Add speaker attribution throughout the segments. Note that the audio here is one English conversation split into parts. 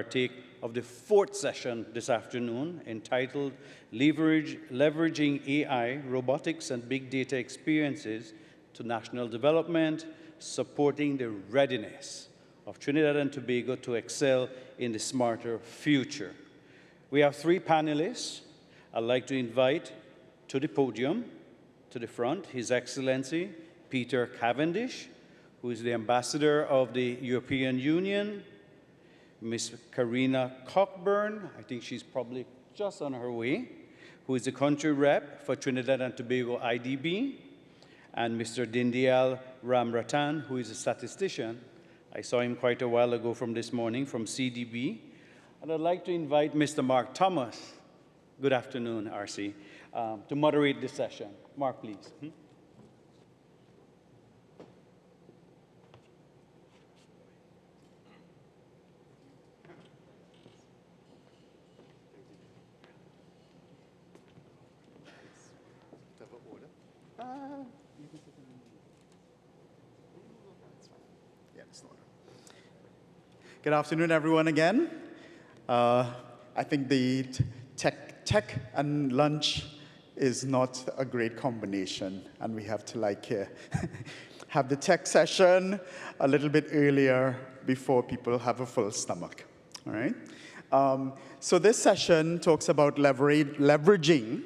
Speaker 1: Partake of the fourth session this afternoon entitled Leveraging AI, Robotics and Big Data Experiences to National Development, Supporting the Readiness of Trinidad and Tobago to Excel in the Smarter Future. We have three panelists I'd like to invite to the podium, to the front, His Excellency Peter Cavendish, who is the Ambassador of the European Union, Ms. Karina Cockburn, I think she's probably just on her way, who is the country rep for Trinidad and Tobago IDB, and Mr. Dindial Ramratan, who is a statistician. I saw him quite a while ago from this morning from CDB. And I'd like to invite Mr. Mark Thomas, good afternoon, RC, to moderate this session. Mark, please.
Speaker 2: Good afternoon, everyone, again. I think the tech and lunch is not a great combination, and we have to have the tech session a little bit earlier before people have a full stomach, all right? So this session talks about leveraging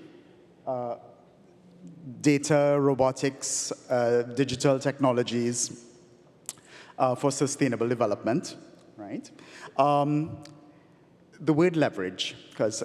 Speaker 2: data, robotics, digital technologies for sustainable development. Right? The word leverage, because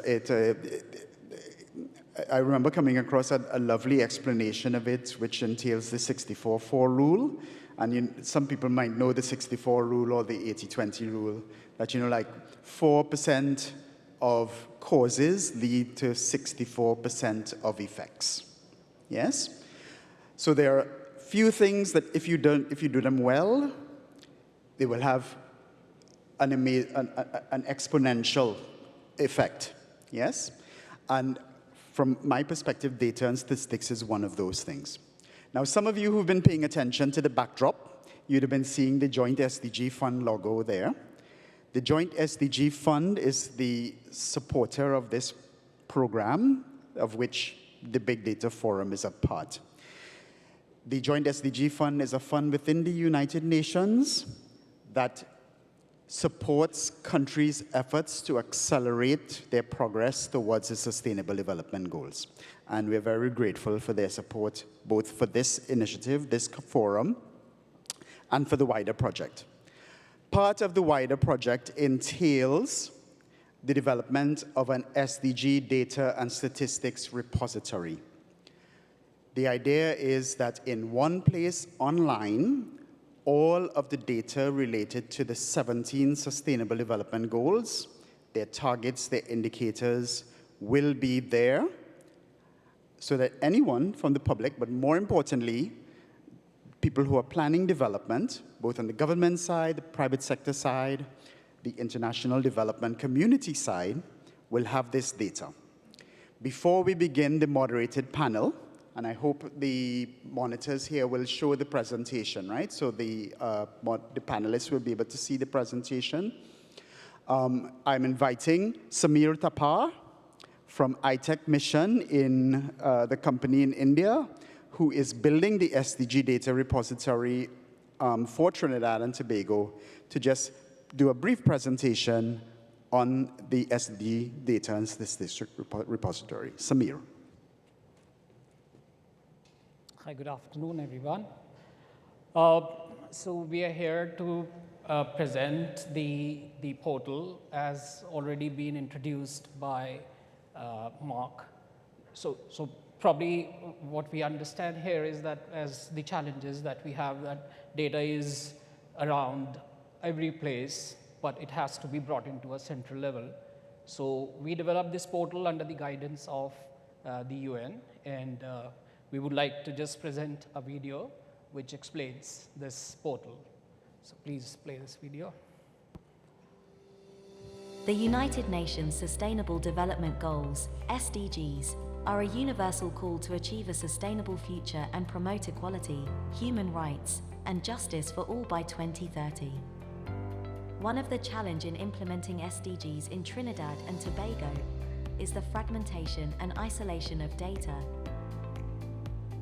Speaker 2: I remember coming across a lovely explanation of it, which entails the 64-4 rule. And some people might know the 64 rule or the 80-20 rule, that, 4% of causes lead to 64% of effects. Yes? So there are few things that if you do them well, they will have an exponential effect, yes? And from my perspective, data and statistics is one of those things. Now, some of you who've been paying attention to the backdrop, you'd have been seeing the Joint SDG Fund logo there. The Joint SDG Fund is the supporter of this program, of which the Big Data Forum is a part. The Joint SDG Fund is a fund within the United Nations that supports countries' efforts to accelerate their progress towards the Sustainable Development Goals. And we're very grateful for their support, both for this initiative, this forum, and for the wider project. Part of the wider project entails the development of an SDG data and statistics repository. The idea is that in one place online, all of the data related to the 17 Sustainable Development Goals, their targets, their indicators, will be there so that anyone from the public, but more importantly, people who are planning development, both on the government side, the private sector side, the international development community side, will have this data. Before we begin the moderated panel, and I hope the monitors here will show the presentation, right? So the panelists will be able to see the presentation. I'm inviting Samir Tapar from iTech Mission in the company in India, who is building the SDG data repository for Trinidad and Tobago, to just do a brief presentation on the SDG data and statistics repository. Samir.
Speaker 3: Hi, good afternoon, everyone. So we are here to present the portal as already been introduced by Mark. So probably what we understand here is that as the challenges that we have, that data is around every place, but it has to be brought into a central level. So we developed this portal under the guidance of the UN, and we would like to just present a video which explains this portal. So please play this video.
Speaker 4: The United Nations Sustainable Development Goals, SDGs, are a universal call to achieve a sustainable future and promote equality, human rights, and justice for all by 2030. One of the challenges in implementing SDGs in Trinidad and Tobago is the fragmentation and isolation of data.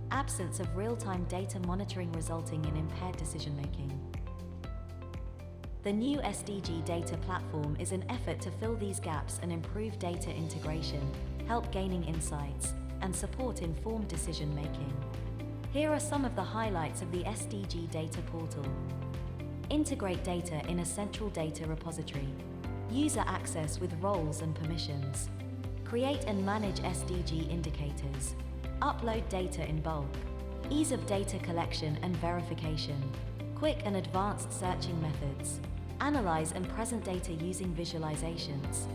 Speaker 4: Absence of real-time data monitoring resulting in impaired decision-making. The new SDG data platform is an effort to fill these gaps and improve data integration, help gaining insights, and support informed decision-making. Here are some of the highlights of the SDG data portal. Integrate data in a central data repository. User access with roles and permissions. Create and manage SDG indicators. Upload data in bulk. Ease of data collection and verification. Quick and advanced searching methods. Analyze and present data using visualizations.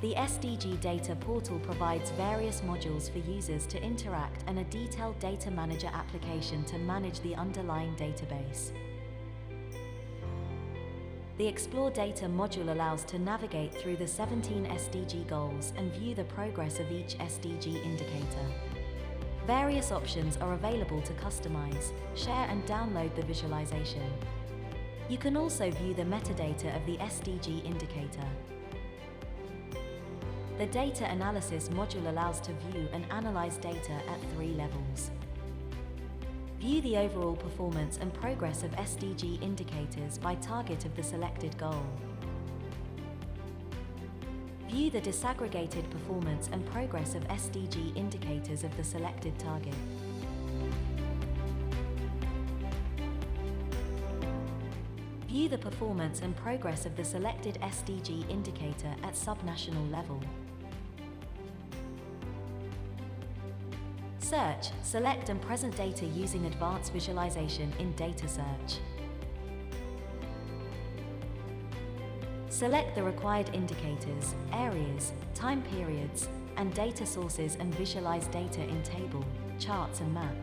Speaker 4: The SDG data portal provides various modules for users to interact and a detailed data manager application to manage the underlying database. The Explore Data module allows to navigate through the 17 SDG goals and view the progress of each SDG indicator. Various options are available to customize, share and download the visualization. You can also view the metadata of the SDG indicator. The Data Analysis module allows to view and analyze data at 3 levels. View the overall performance and progress of SDG indicators by target of the selected goal. View the disaggregated performance and progress of SDG indicators of the selected target. View the performance and progress of the selected SDG indicator at subnational level. Search, select and present data using advanced visualization in Data Search. Select the required indicators, areas, time periods, and data sources and visualize data in table, charts and map.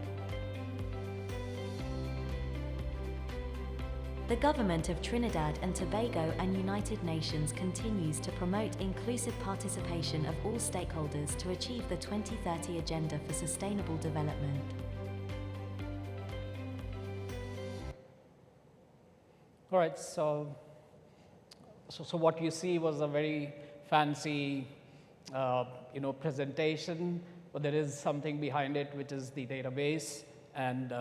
Speaker 4: The Government of Trinidad and Tobago and United Nations continues to promote inclusive participation of all stakeholders to achieve the 2030 Agenda for Sustainable Development.
Speaker 3: All right, so what you see was a very fancy, presentation, but there is something behind it, which is the database, and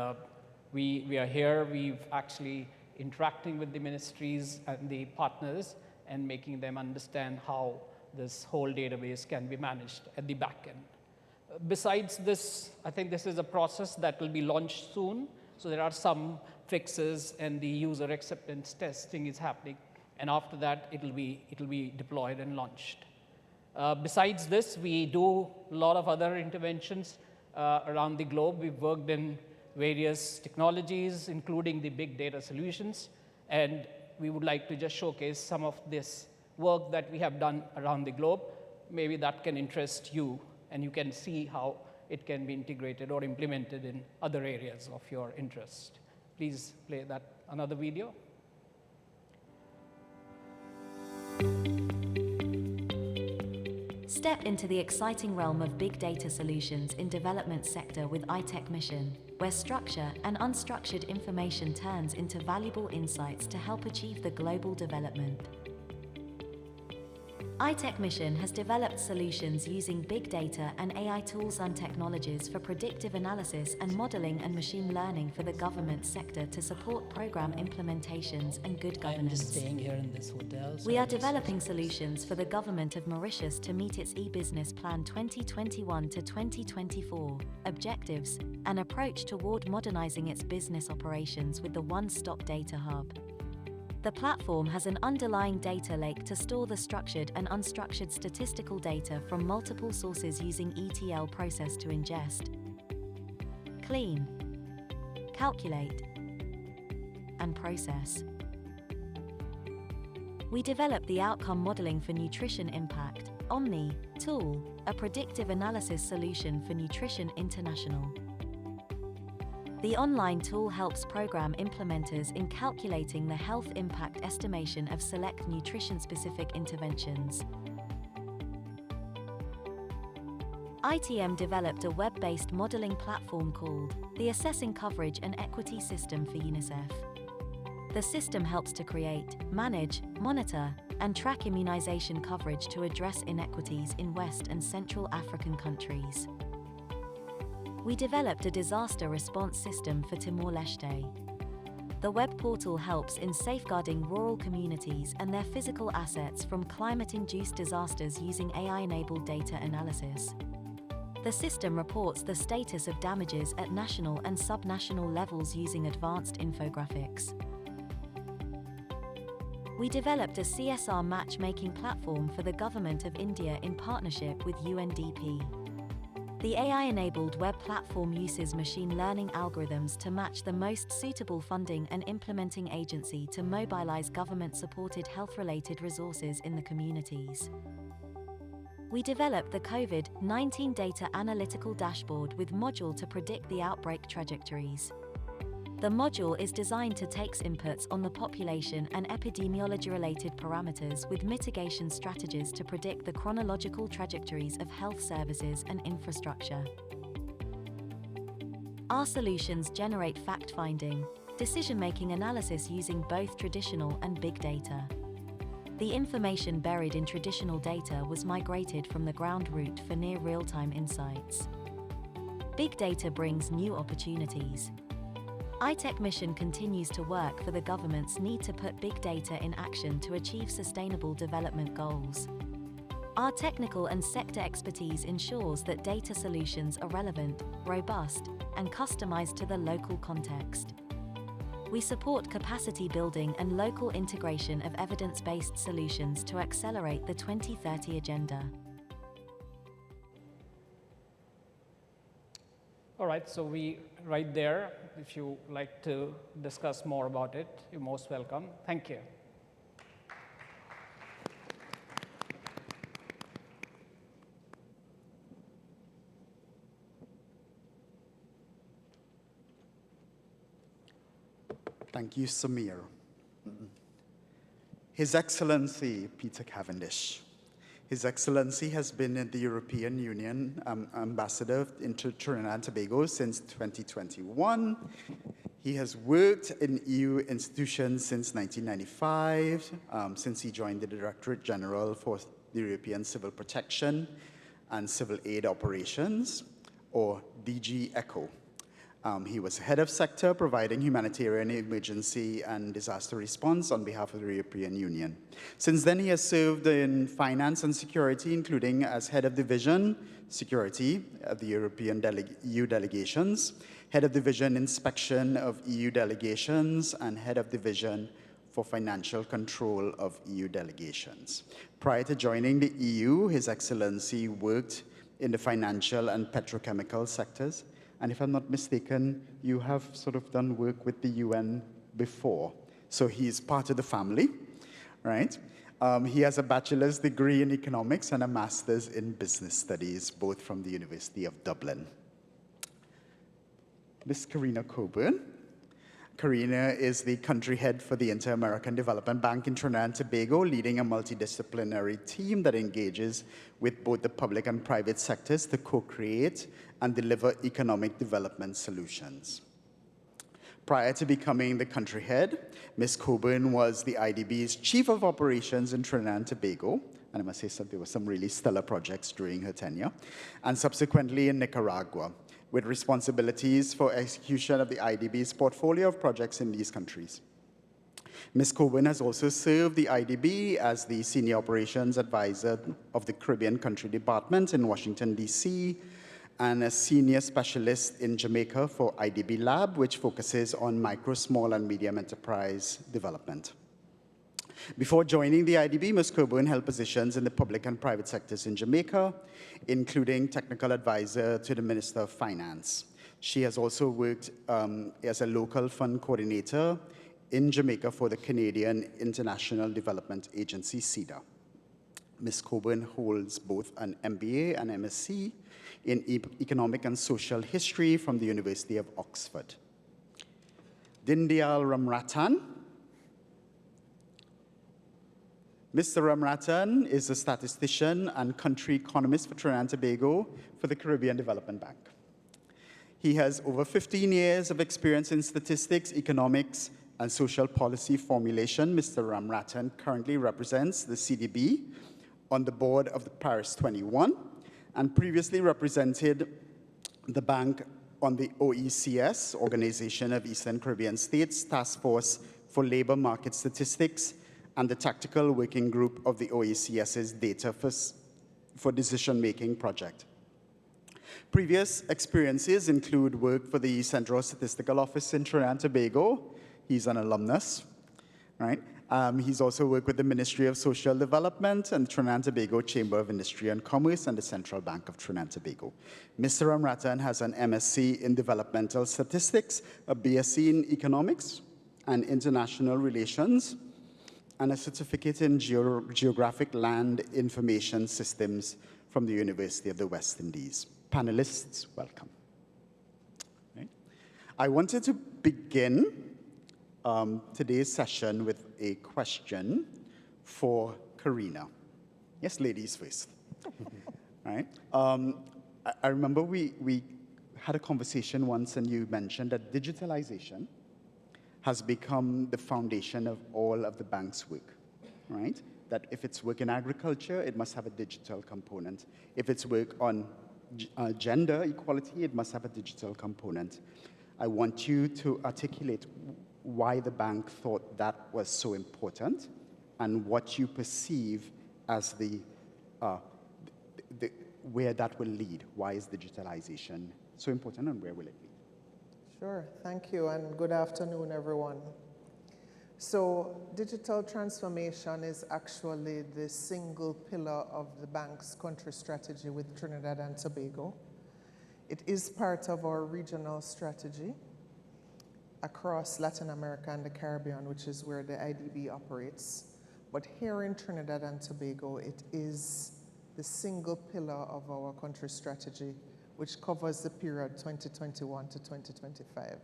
Speaker 3: we are here. We've actually interacting with the ministries and the partners and making them understand how this whole database can be managed at the back end. Besides this, I think this is a process that will be launched soon. So there are some fixes and the user acceptance testing is happening. And after that, it'll be deployed and launched. Besides this, we do a lot of other interventions around the globe. We've worked in various technologies, including the big data solutions. And we would like to just showcase some of this work that we have done around the globe. Maybe that can interest you, and you can see how it can be integrated or implemented in other areas of your interest. Please play that another video.
Speaker 4: Step into the exciting realm of big data solutions in development sector with iTech Mission, where structure and unstructured information turns into valuable insights to help achieve the global development. iTech Mission has developed solutions using big data and AI tools and technologies for predictive analysis and modeling and machine learning for the government sector to support program implementations and good governance.
Speaker 5: I'm just staying here in this hotel.
Speaker 4: We are developing solutions for the government of Mauritius to meet its e-business plan 2021 to 2024 objectives and approach toward modernizing its business operations with the one-stop data hub. The platform has an underlying data lake to store the structured and unstructured statistical data from multiple sources using ETL process to ingest, clean, calculate, and process. We developed the outcome modeling for nutrition impact, Omni, tool, a predictive analysis solution for Nutrition International. The online tool helps program implementers in calculating the health impact estimation of select nutrition-specific interventions. ITM developed a web-based modeling platform called the Assessing Coverage and Equity System for UNICEF. The system helps to create, manage, monitor, and track immunization coverage to address inequities in West and Central African countries. We developed a disaster response system for Timor-Leste. The web portal helps in safeguarding rural communities and their physical assets from climate-induced disasters using AI-enabled data analysis. The system reports the status of damages at national and subnational levels using advanced infographics. We developed a CSR matchmaking platform for the Government of India in partnership with UNDP. The AI-enabled web platform uses machine learning algorithms to match the most suitable funding and implementing agency to mobilize government-supported health-related resources in the communities. We developed the COVID-19 data analytical dashboard with module to predict the outbreak trajectories. The module is designed to take inputs on the population and epidemiology-related parameters with mitigation strategies to predict the chronological trajectories of health services and infrastructure. Our solutions generate fact-finding, decision-making analysis using both traditional and big data. The information buried in traditional data was migrated from the ground root for near real-time insights. Big data brings new opportunities. iTech mission continues to work for the government's need to put big data in action to achieve sustainable development goals. Our technical and sector expertise ensures that data solutions are relevant, robust, and customized to the local context. We support capacity building and local integration of evidence-based solutions to accelerate the 2030 agenda.
Speaker 3: All right, so right there, if you like to discuss more about it, you're most welcome. Thank you.
Speaker 2: Thank you, Samir. His Excellency Peter Cavendish. His Excellency has been in the European Union ambassador into Trinidad and Tobago since 2021. He has worked in EU institutions since 1995, since he joined the Directorate General for the European Civil Protection and Civil Aid Operations, or DG ECHO. He was head of sector providing humanitarian emergency and disaster response on behalf of the European Union. Since then, he has served in finance and security, including as head of division security of the European EU delegations, head of division inspection of EU delegations, and head of division for financial control of EU delegations. Prior to joining the EU, His Excellency worked in the financial and petrochemical sectors. And if I'm not mistaken, you have sort of done work with the UN before. So he's part of the family, right? He has a bachelor's degree in economics and a master's in business studies, both from the University of Dublin. Ms. Karina Coburn. Karina is the country head for the Inter-American Development Bank in Trinidad and Tobago, leading a multidisciplinary team that engages with both the public and private sectors to co-create and deliver economic development solutions. Prior to becoming the country head, Ms. Coburn was the IDB's Chief of Operations in Trinidad and Tobago, and I must say there were some really stellar projects during her tenure, and subsequently in Nicaragua, with responsibilities for execution of the IDB's portfolio of projects in these countries. Ms. Coburn has also served the IDB as the Senior Operations Advisor of the Caribbean Country Department in Washington, D.C., and a Senior Specialist in Jamaica for IDB Lab, which focuses on micro, small, and medium enterprise development. Before joining the IDB, Ms. Coburn held positions in the public and private sectors in Jamaica, including technical advisor to the Minister of Finance. She has also worked as a local fund coordinator in Jamaica for the Canadian International Development Agency, CIDA. Ms. Coburn holds both an MBA and MSc in Economic and Social History from the University of Oxford. Dindyal Ramratan. Mr. Ramratan is a statistician and country economist for Trinidad and Tobago for the Caribbean Development Bank. He has over 15 years of experience in statistics, economics, and social policy formulation, Mr. Ramratan currently represents the CDB on the board of the Paris 21 and previously represented the bank on the OECS, Organization of Eastern Caribbean States, Task Force for Labor Market Statistics, and the Tactical Working Group of the OECS's Data for Decision-Making project. Previous experiences include work for the Central Statistical Office in Trinidad and Tobago. He's an alumnus, right? He's also worked with the Ministry of Social Development and Trinidad and Tobago Chamber of Industry and Commerce and the Central Bank of Trinidad and Tobago. Mr. Ramratan has an MSc in Developmental Statistics, a BSc in Economics and International Relations, and a certificate in Geographic Land Information Systems from the University of the West Indies. Panelists, welcome. Right. I wanted to begin today's session with a question for Karina. Yes, ladies first. Right. I remember we had a conversation once and you mentioned that digitalization has become the foundation of all of the bank's work, right? That if it's work in agriculture, it must have a digital component. If it's work on gender equality, it must have a digital component. I want you to articulate why the bank thought that was so important and what you perceive as where that will lead. Why is digitalization so important and where will it lead?
Speaker 6: Sure, thank you, and good afternoon, everyone. So digital transformation is actually the single pillar of the bank's country strategy with Trinidad and Tobago. It is part of our regional strategy across Latin America and the Caribbean, which is where the IDB operates. But here in Trinidad and Tobago, it is the single pillar of our country strategy, which covers the period 2021 to 2025.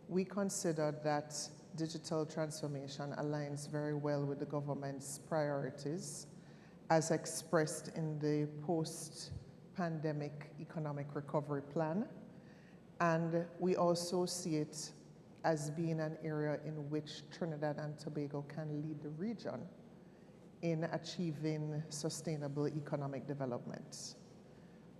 Speaker 6: We consider that digital transformation aligns very well with the government's priorities as expressed in the post-pandemic economic recovery plan. And we also see it as being an area in which Trinidad and Tobago can lead the region in achieving sustainable economic development.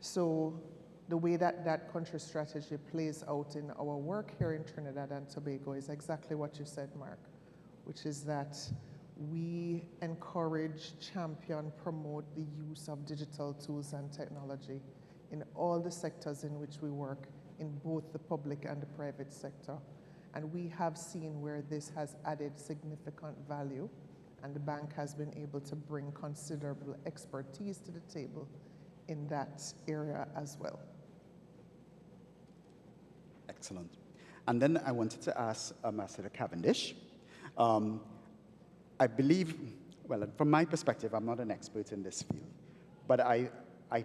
Speaker 6: So the way that that country strategy plays out in our work here in Trinidad and Tobago is exactly what you said, Mark, which is that we encourage, champion, promote the use of digital tools and technology in all the sectors in which we work, in both the public and the private sector. And we have seen where this has added significant value, and the bank has been able to bring considerable expertise to the table in that area as well.
Speaker 2: Excellent. And then I wanted to ask Ambassador Cavendish. I believe, well, from my perspective, I'm not an expert in this field, but I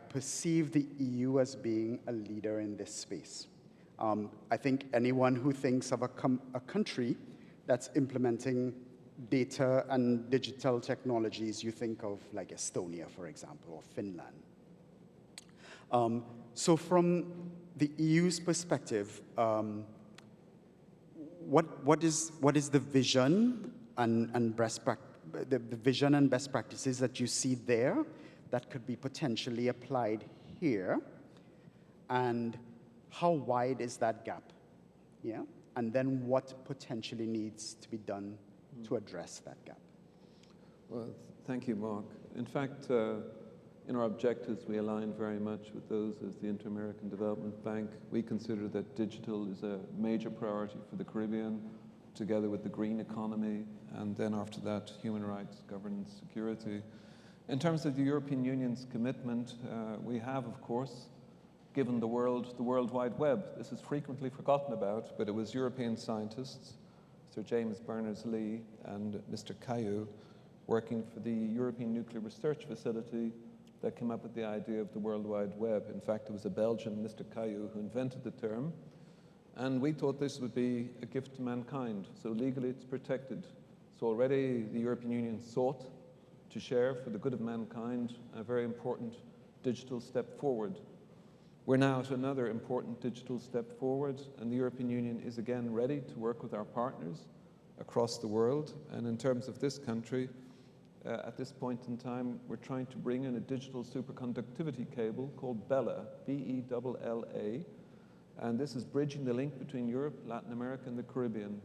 Speaker 2: perceive the EU as being a leader in this space. I think anyone who thinks of a country that's implementing data and digital technologies, you think of like Estonia, for example, or Finland. So from the EU's perspective, what is the vision and the vision and best practices that you see there that could be potentially applied here, and how wide is that gap? Yeah, and then what potentially needs to be done to address that gap?
Speaker 7: Well, thank you, Mark. In fact, in our objectives, we align very much with those of the Inter-American Development Bank. We consider that digital is a major priority for the Caribbean, together with the green economy, and then after that, human rights, governance, security. In terms of the European Union's commitment, we have, of course, given the world the World Wide Web. This is frequently forgotten about, but it was European scientists, Sir James Berners-Lee and Mr. Caillou, working for the European Nuclear Research Facility, that came up with the idea of the World Wide Web. In fact, it was a Belgian, Mr. Caillou, who invented the term. And we thought this would be a gift to mankind. So legally, it's protected. So already the European Union sought to share, for the good of mankind, a very important digital step forward. We're now at another important digital step forward, and the European Union is again ready to work with our partners across the world. And in terms of this country, at this point in time, we're trying to bring in a digital superconductivity cable called BELLA, B-E-L-L-A, and this is bridging the link between Europe, Latin America, and the Caribbean.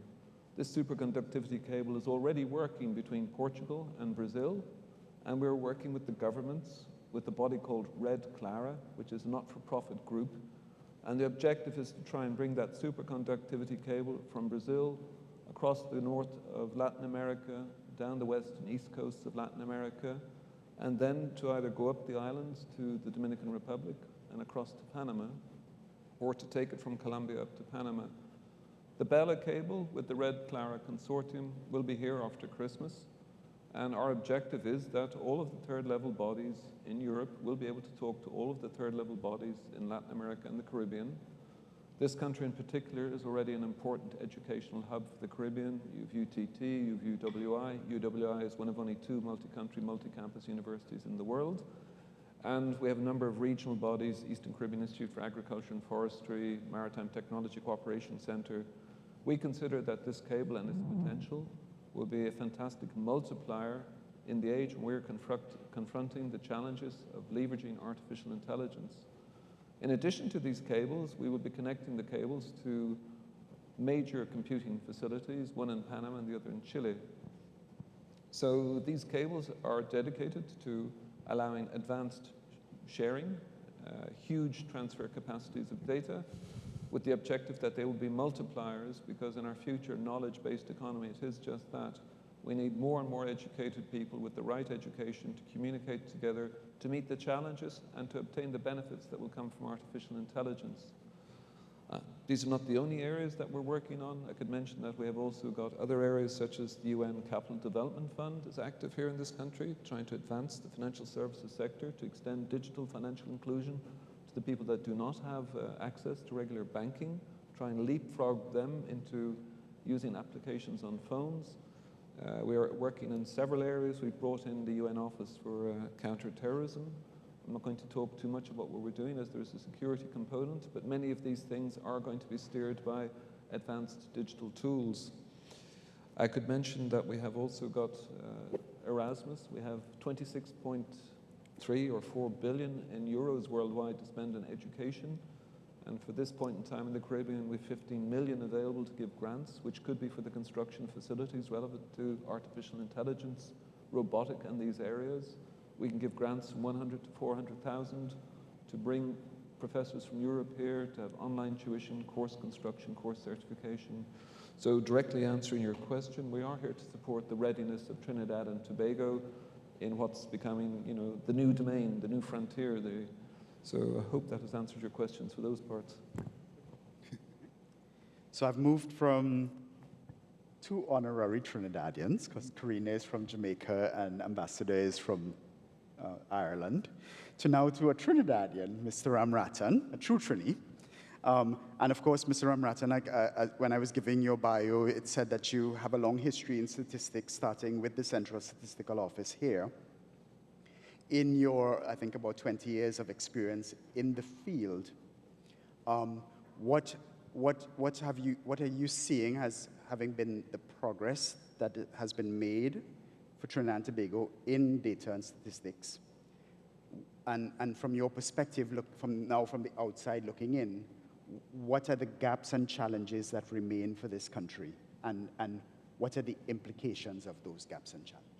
Speaker 7: This superconductivity cable is already working between Portugal and Brazil, and we're working with the governments, with a body called Red Clara, which is a not-for-profit group, and the objective is to try and bring that superconductivity cable from Brazil across the north of Latin America, down the west and east coasts of Latin America, and then to either go up the islands to the Dominican Republic and across to Panama, or to take it from Colombia up to Panama. The BELLA cable with the Red Clara Consortium will be here after Christmas, and our objective is that all of the third-level bodies in Europe will be able to talk to all of the third-level bodies in Latin America and the Caribbean. This country in particular is already an important educational hub for the Caribbean. You've UTT, you've UWI. UWI is one of only 2 multi-country, multi-campus universities in the world. And we have a number of regional bodies, Eastern Caribbean Institute for Agriculture and Forestry, Maritime Technology Cooperation Center. We consider that this cable and its potential will be a fantastic multiplier in the age when we're confronting the challenges of leveraging artificial intelligence. In addition to these cables, we will be connecting the cables to major computing facilities, one in Panama and the other in Chile. So these cables are dedicated to allowing advanced sharing, huge transfer capacities of data, with the objective that they will be multipliers, because in our future knowledge-based economy, it is just that. We need more and more educated people with the right education to communicate together, to meet the challenges and to obtain the benefits that will come from artificial intelligence. These are not the only areas that we're working on. I could mention that we have also got other areas such as the UN Capital Development Fund is active here in this country, trying to advance the financial services sector to extend digital financial inclusion to the people that do not have access to regular banking, try and leapfrog them into using applications on phones. We are working in several areas. We've brought in the UN Office for Counter-Terrorism. I'm not going to talk too much about what we're doing, as there's a security component, but many of these things are going to be steered by advanced digital tools. I could mention that we have also got Erasmus. We have 26.3 or 4 billion in euros worldwide to spend on education. And for this point in time in the Caribbean, we have 15 million available to give grants, which could be for the construction of facilities relevant to artificial intelligence, robotic, and these areas. We can give grants from 100 to 400,000 to bring professors from Europe here to have online tuition, course construction, course certification. So directly answering your question, we are here to support the readiness of Trinidad and Tobago in what's becoming, the new domain, the new frontier. So I hope that has answered your questions for those parts.
Speaker 2: So I've moved from 2 honorary Trinidadians, because Karina is from Jamaica and Ambassador is from Ireland, to now to a Trinidadian, Mr. Ramratan, a true Trini. And of course, Mr. Ramratan, when I was giving your bio, it said that you have a long history in statistics, starting with the Central Statistical Office here. In your, I think, about 20 years of experience in the field, what are you seeing as having been the progress that has been made for Trinidad and Tobago in data and statistics? And from your perspective, from the outside looking in, what are the gaps and challenges that remain for this country? And what are the implications of those gaps and challenges?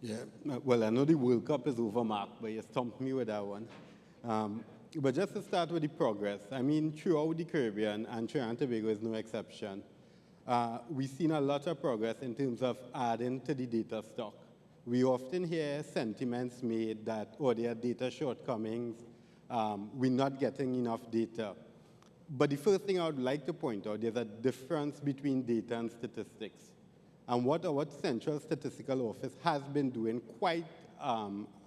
Speaker 8: Yeah, well, I know the World Cup is over, Mark, but you stumped me with that one. But just to start with the progress, I mean, throughout the Caribbean, and Trinidad and Tobago is no exception, we've seen a lot of progress in terms of adding to the data stock. We often hear sentiments made that, there are data shortcomings, we're not getting enough data. But the first thing I would like to point out, there's a difference between data and statistics. And what our Central Statistical Office has been doing quite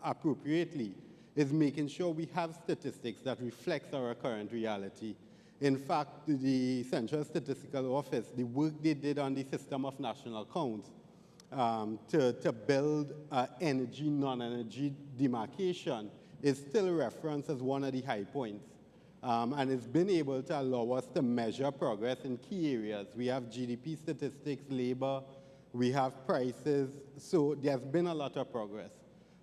Speaker 8: appropriately is making sure we have statistics that reflects our current reality. In fact, the Central Statistical Office, the work they did on the system of national accounts to build energy, non-energy demarcation is still referenced as one of the high points. and it's been able to allow us to measure progress in key areas. We have GDP statistics, labor, we have prices, so there's been a lot of progress.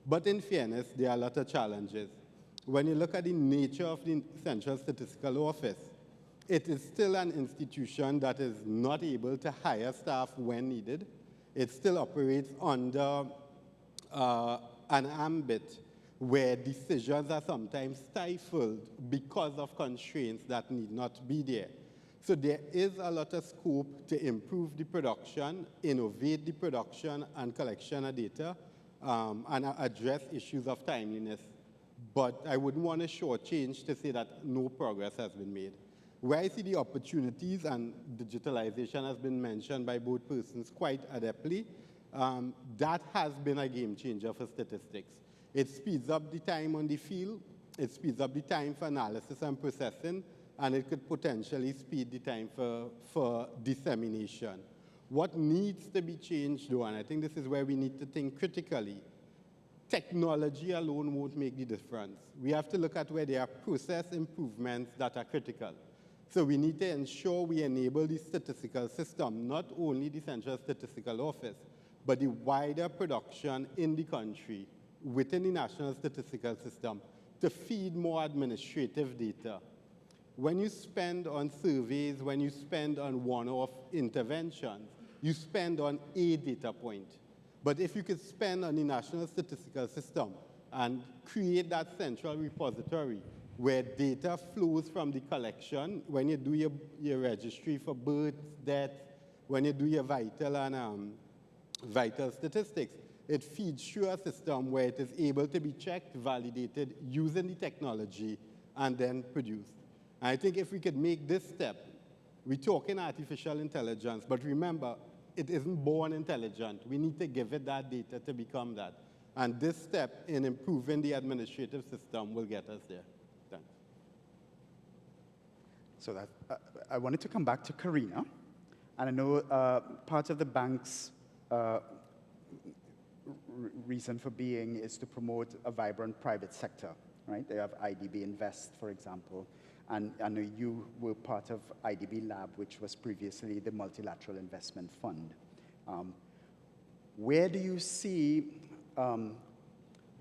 Speaker 8: But in fairness, there are a lot of challenges. When you look at the nature of the Central Statistical Office, it is still an institution that is not able to hire staff when needed. It still operates under an ambit where decisions are sometimes stifled because of constraints that need not be there. So there is a lot of scope to improve the production, innovate the production and collection of data, and address issues of timeliness. But I wouldn't want to shortchange to say that no progress has been made. Where I see the opportunities, and digitalization has been mentioned by both persons quite adeptly, that has been a game changer for statistics. It speeds up the time on the field, it speeds up the time for analysis and processing, and it could potentially speed the time for dissemination. What needs to be changed, though, and I think this is where we need to think critically, technology alone won't make the difference. We have to look at where there are process improvements that are critical. So we need to ensure we enable the statistical system, not only the Central Statistical Office, but the wider production in the country, within the National Statistical System, to feed more administrative data. When you spend on surveys, when you spend on one-off interventions, you spend on a data point. But if you could spend on the National Statistical System and create that central repository where data flows from the collection, when you do your registry for births, deaths, when you do your vital and vital statistics, it feeds through a system where it is able to be checked, validated, using the technology, and then produced. And I think if we could make this step, we're talking artificial intelligence, but remember, it isn't born intelligent. We need to give it that data to become that. And this step in improving the administrative system will get us there. Thanks.
Speaker 2: So I wanted to come back to Karina. And I know part of the bank's reason for being is to promote a vibrant private sector, right? They have IDB Invest, for example. And I know you were part of IDB Lab, which was previously the Multilateral Investment Fund. Where do you see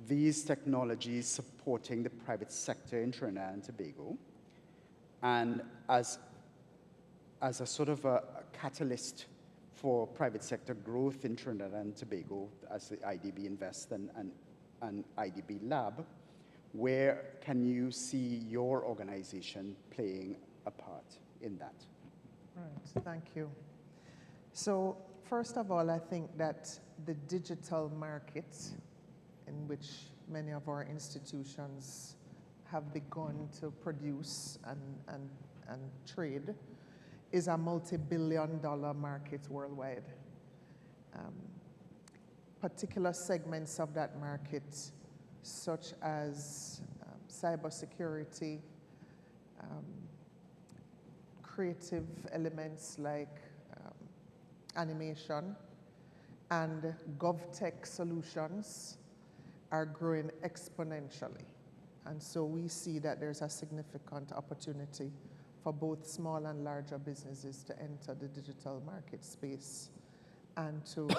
Speaker 2: these technologies supporting the private sector in Trinidad and Tobago? And as a sort of a catalyst for private sector growth in Trinidad and Tobago, as the IDB Invest and IDB Lab, where can you see your organization playing a part in that?
Speaker 6: Right, thank you. So first of all, I think that the digital market, in which many of our institutions have begun to produce and trade, is a multi-billion-dollar market worldwide. Particular segments of that market, such as cybersecurity, creative elements like animation, and GovTech solutions are growing exponentially. And so we see that there's a significant opportunity for both small and larger businesses to enter the digital market space and to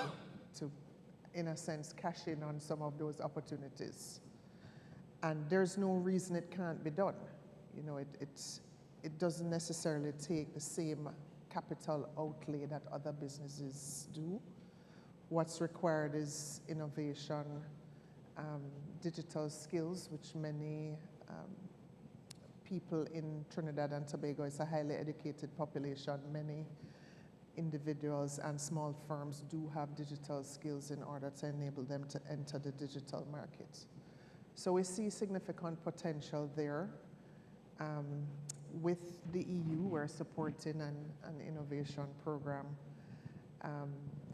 Speaker 6: in a sense, cash in on some of those opportunities. And there's no reason it can't be done. You know, it doesn't necessarily take the same capital outlay that other businesses do. What's required is innovation, digital skills, which many people in Trinidad and Tobago, is a highly educated population. Many individuals and small firms do have digital skills in order to enable them to enter the digital market. So we see significant potential there. With the EU, we're supporting an innovation program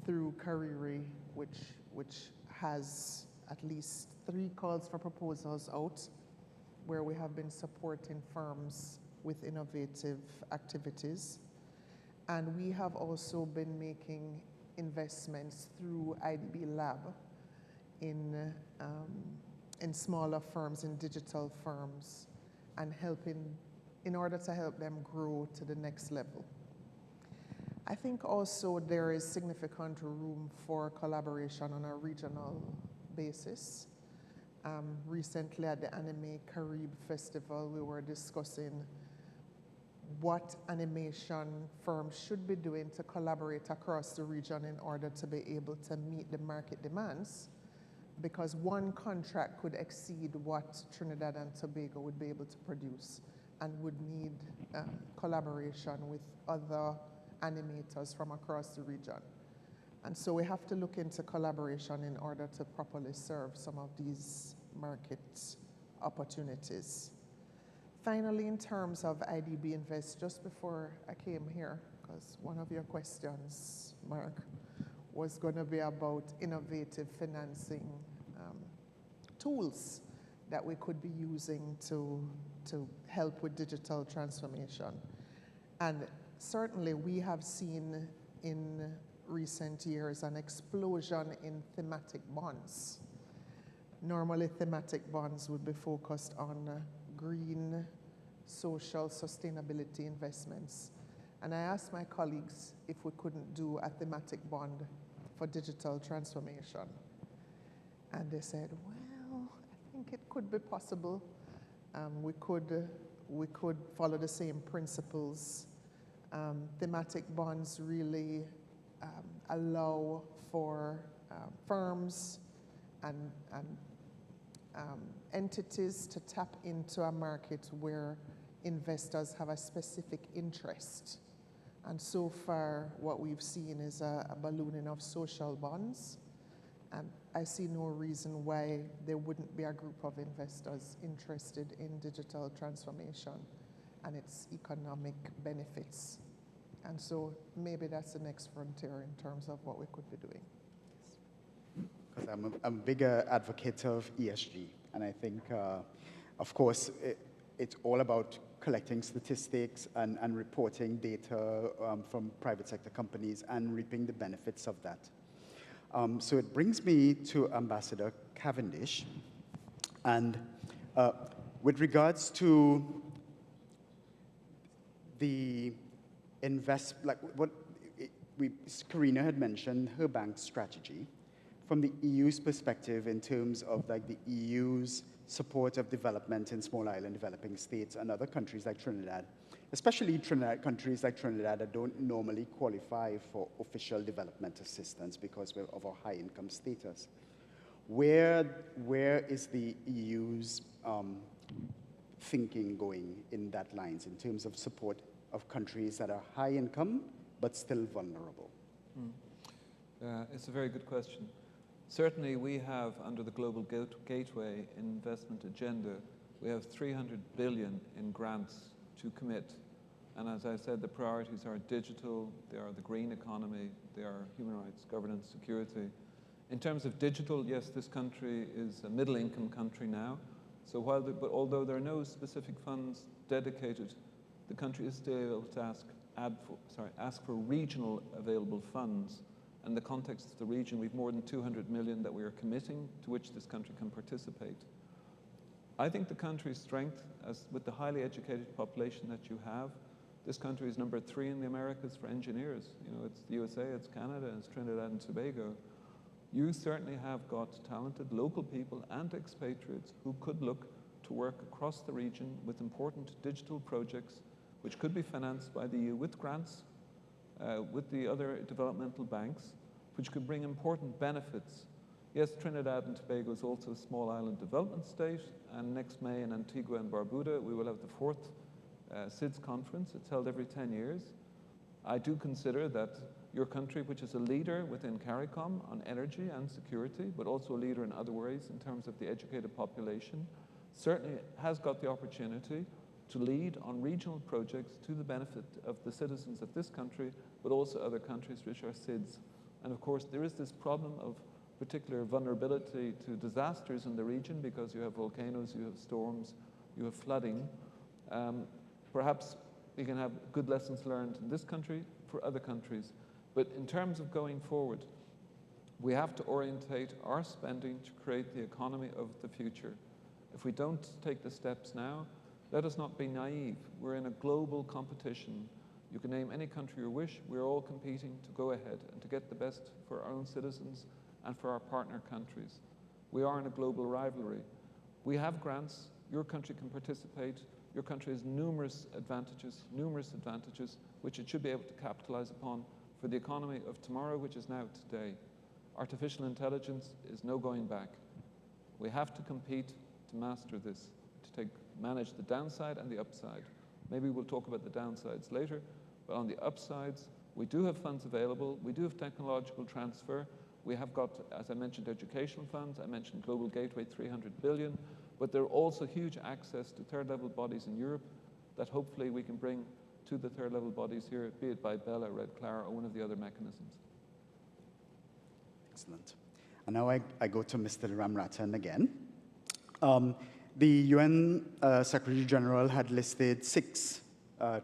Speaker 6: through Kariri, which has at least 3 calls for proposals out, where we have been supporting firms with innovative activities. And we have also been making investments through IDB Lab in smaller firms, in digital firms, and helping in order to help them grow to the next level. I think also there is significant room for collaboration on a regional basis. Recently at the Anime Carib Festival, we were discussing what animation firms should be doing to collaborate across the region in order to be able to meet the market demands, because one contract could exceed what Trinidad and Tobago would be able to produce and would need collaboration with other animators from across the region. And so we have to look into collaboration in order to properly serve some of these market opportunities. Finally, in terms of IDB Invest, just before I came here, because one of your questions, Mark, was going to be about innovative financing tools that we could be using to help with digital transformation. And certainly we have seen in recent years an explosion in thematic bonds. Normally thematic bonds would be focused on green, social sustainability investments. And I asked my colleagues if we couldn't do a thematic bond for digital transformation. And they said, well, I think it could be possible. We could follow the same principles. Thematic bonds really allow for firms and entities to tap into a market where investors have a specific interest. And so far, what we've seen is a ballooning of social bonds. And I see no reason why there wouldn't be a group of investors interested in digital transformation and its economic benefits. And so maybe that's the next frontier in terms of what we could be doing.
Speaker 2: Because I'm a bigger advocate of ESG. And I think, of course, it's all about collecting statistics and reporting data from private sector companies and reaping the benefits of that. So it brings me to Ambassador Cavendish. And with regards to the Karina had mentioned her bank's strategy from the EU's perspective in terms of like the EU's support of development in small island developing states and other countries like Trinidad, especially countries like Trinidad that don't normally qualify for official development assistance because of our high income status. Where is the EU's thinking going in that lines in terms of support of countries that are high income but still vulnerable?
Speaker 7: It's a very good question. Certainly we have, under the Global Gateway Investment Agenda, we have 300 billion in grants to commit. And as I said, the priorities are digital, they are the green economy, they are human rights, governance, security. In terms of digital, yes, this country is a middle-income country now. So but although there are no specific funds dedicated, the country is still able to ask for regional available funds. In the context of the region, we have more than 200 million that we are committing to which this country can participate. I think the country's strength, as with the highly educated population that you have, this country is number 3 in the Americas for engineers. You know, it's the USA, it's Canada, it's Trinidad and Tobago. You certainly have got talented local people and expatriates who could look to work across the region with important digital projects which could be financed by the EU with grants, with the other developmental banks, which could bring important benefits. Yes, Trinidad and Tobago is also a small island development state, and next May in Antigua and Barbuda, we will have the 4th SIDS conference. It's held every 10 years. I do consider that your country, which is a leader within CARICOM on energy and security, but also a leader in other ways in terms of the educated population, certainly has got the opportunity to lead on regional projects to the benefit of the citizens of this country, but also other countries which are SIDS. And of course, there is this problem of particular vulnerability to disasters in the region because you have volcanoes, you have storms, you have flooding. Perhaps we can have good lessons learned in this country for other countries. But in terms of going forward, we have to orientate our spending to create the economy of the future. If we don't take the steps now, Let us not be naive. We're in a global competition. You can name any country you wish. We're all competing to go ahead and to get the best for our own citizens and for our partner countries. We are in a global rivalry. We have grants. Your country can participate. Your country has numerous advantages, which it should be able to capitalize upon for the economy of tomorrow, which is now today. Artificial intelligence is no going back. We have to compete to master this, to manage the downside and the upside. Maybe we'll talk about the downsides later, but on the upsides, we do have funds available, we do have technological transfer, we have got, as I mentioned, educational funds, I mentioned Global Gateway, 300 billion, but there are also huge access to third-level bodies in Europe that hopefully we can bring to the third-level bodies here, be it by Bella, Red Clara, or one of the other mechanisms.
Speaker 2: Excellent. And now I go to Mr. Ramratan again. The UN Secretary General had listed 6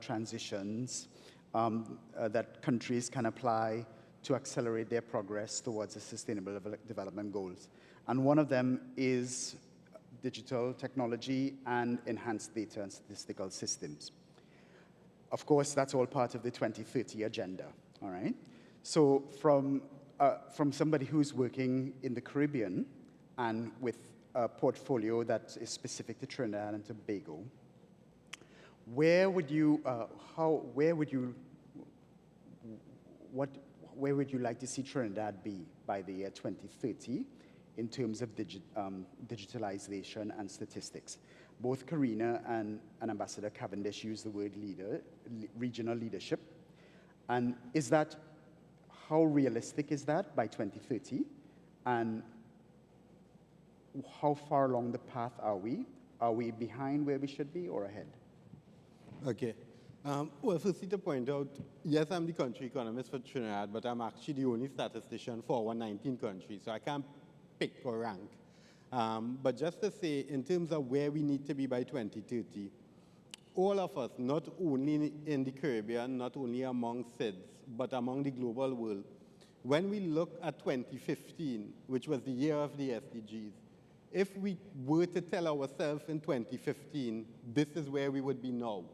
Speaker 2: transitions that countries can apply to accelerate their progress towards the Sustainable Development Goals. And one of them is digital technology and enhanced data and statistical systems. Of course, that's all part of the 2030 agenda, all right? So from somebody who's working in the Caribbean and with a portfolio that is specific to Trinidad and Tobago, where would you like to see Trinidad be by the year 2030 in terms of digitalization and statistics? Both Karina and Ambassador Cavendish used the word regional leadership. And how realistic is that by 2030? And how far along the path are we? Are we behind where we should be or ahead?
Speaker 8: Okay. Well, firstly to point out, yes, I'm the country economist for Trinidad, but I'm actually the only statistician for our 19 countries, so I can't pick or rank. But just to say, in terms of where we need to be by 2030, all of us, not only in the Caribbean, not only among SIDS, but among the global world, when we look at 2015, which was the year of the SDGs, if we were to tell ourselves in 2015, this is where we would be now,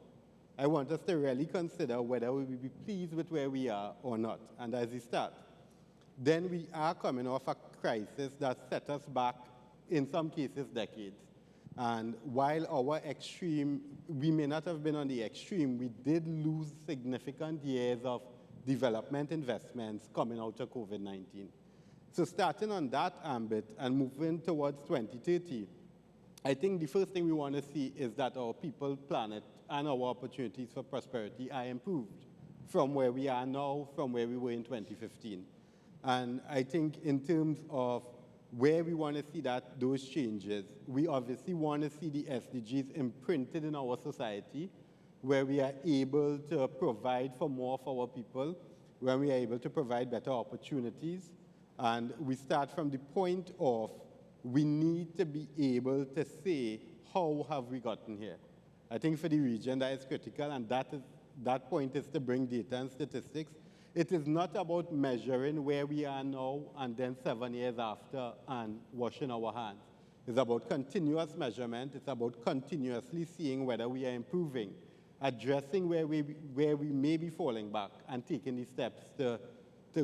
Speaker 8: I want us to really consider whether we will be pleased with where we are or not. And as we start, then we are coming off a crisis that set us back, in some cases, decades. And while our extreme, we may not have been on the extreme, we did lose significant years of development investments coming out of COVID-19. So starting on that ambit and moving towards 2030, I think the first thing we want to see is that our people, planet, and our opportunities for prosperity are improved from where we are now, from where we were in 2015. And I think in terms of where we want to see those changes, we obviously want to see the SDGs imprinted in our society, where we are able to provide for more of our people, where we are able to provide better opportunities. And we start from the point of we need to be able to say, how have we gotten here? I think for the region that is critical, and that point is to bring data and statistics. It is not about measuring where we are now and then 7 years after and washing our hands. It's about continuous measurement. It's about continuously seeing whether we are improving, addressing where we may be falling back, and taking the steps to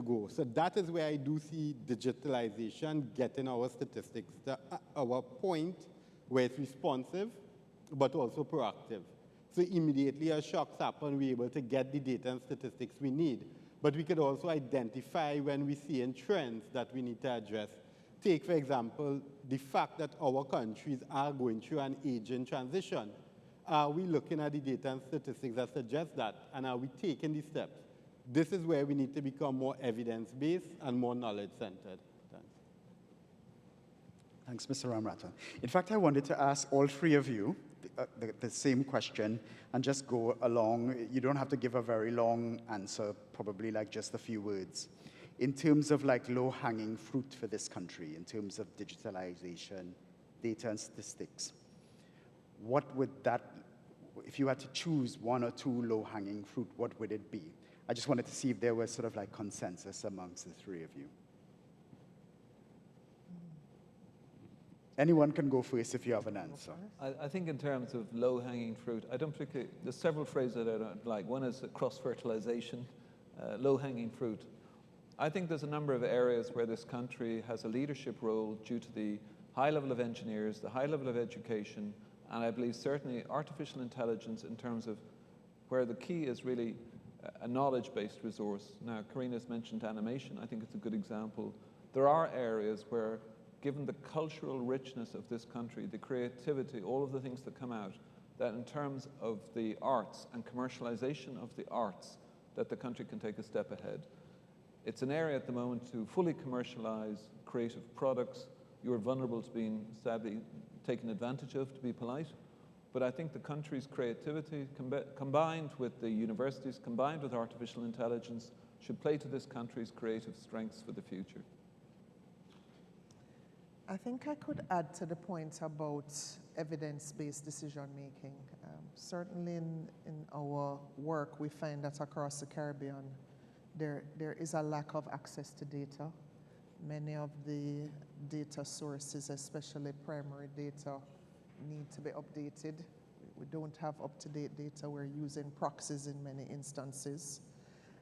Speaker 8: go. So that is where I do see digitalization getting our statistics to our point where it's responsive, but also proactive. So immediately as shocks happen, we're able to get the data and statistics we need. But we could also identify when we see in trends that we need to address. Take, for example, the fact that our countries are going through an aging transition. Are we looking at the data and statistics that suggest that? And are we taking the steps? This is where we need to become more evidence-based and more knowledge-centered.
Speaker 2: Thanks, Mr. Ramratan. In fact, I wanted to ask all 3 of you the same question and just go along. You don't have to give a very long answer, probably like just a few words. In terms of like low-hanging fruit for this country, in terms of digitalization, data and statistics, what would that, if you had to choose 1 or 2 low-hanging fruit, what would it be? I just wanted to see if there was sort of like consensus amongst the 3 of you. Anyone can go first if you have an answer.
Speaker 7: I think in terms of low-hanging fruit, I don't particularly, there's several phrases that I don't like. One is cross-fertilization, low-hanging fruit. I think there's a number of areas where this country has a leadership role due to the high level of engineers, the high level of education, and I believe certainly artificial intelligence in terms of where the key is really a knowledge-based resource. Now, Karina's mentioned animation. I think it's a good example. There are areas where, given the cultural richness of this country, the creativity, all of the things that come out, that in terms of the arts and commercialization of the arts, that the country can take a step ahead. It's an area at the moment to fully commercialize creative products. You're vulnerable to being, sadly, taken advantage of, to be polite. But I think the country's creativity, combined with the universities, combined with artificial intelligence, should play to this country's creative strengths for the future.
Speaker 6: I think I could add to the point about evidence-based decision-making. Certainly in our work, we find that across the Caribbean, there is a lack of access to data. Many of the data sources, especially primary data, need to be updated. We don't have up-to-date data. We're using proxies in many instances.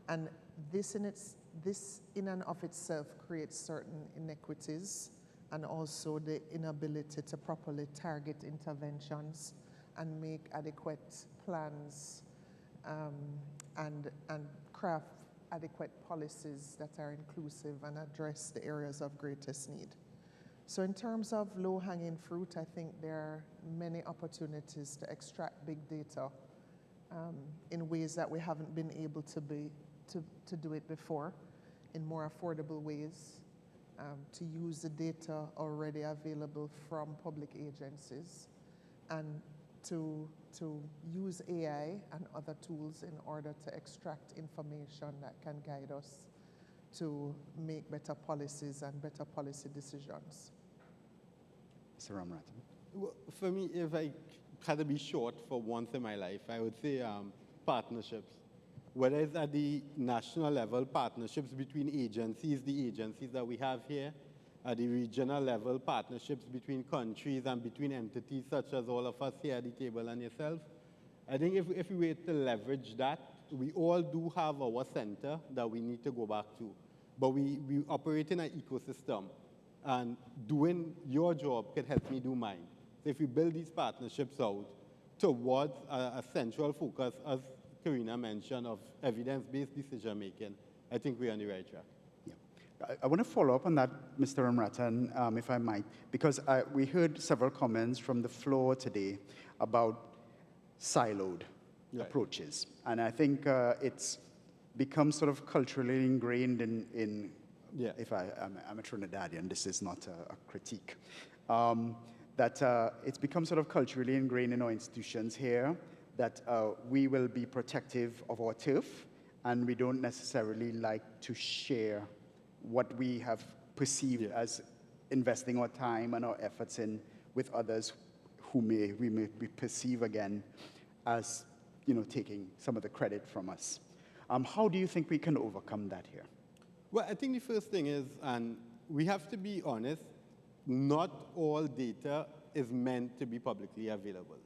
Speaker 6: And this in and of itself creates certain inequities, and also the inability to properly target interventions and make adequate plans and craft adequate policies that are inclusive and address the areas of greatest need. So in terms of low-hanging fruit, I think there are many opportunities to extract big data in ways that we haven't been able to do it before, in more affordable ways, to use the data already available from public agencies, and to use AI and other tools in order to extract information that can guide us to make better policies and better policy decisions.
Speaker 2: Mr. Ramrathan.
Speaker 8: Well, for me, if I had to be short for once in my life, I would say partnerships. Whether it's at the national level, partnerships between agencies, the agencies that we have here, at the regional level, partnerships between countries and between entities such as all of us here at the table and yourself. I think if we were to leverage that, we all do have our center that we need to go back to. But we operate in an ecosystem, and doing your job can help me do mine. So if we build these partnerships out towards a central focus, as Karina mentioned, of evidence-based decision-making, I think we're on the right track.
Speaker 2: I want to follow up on that, Mr. Ramrathan, if I might, because we heard several comments from the floor today about siloed approaches. And I think it's become sort of culturally ingrained in if I'm a Trinidadian, this is not a critique, that it's become sort of culturally ingrained in our institutions here that we will be protective of our turf, and we don't necessarily like to share what we have perceived as investing our time and our efforts in with others who we may perceive again as taking some of the credit from us. How do you think we can overcome that here?
Speaker 8: Well, I think the first thing is, and we have to be honest, not all data is meant to be publicly available.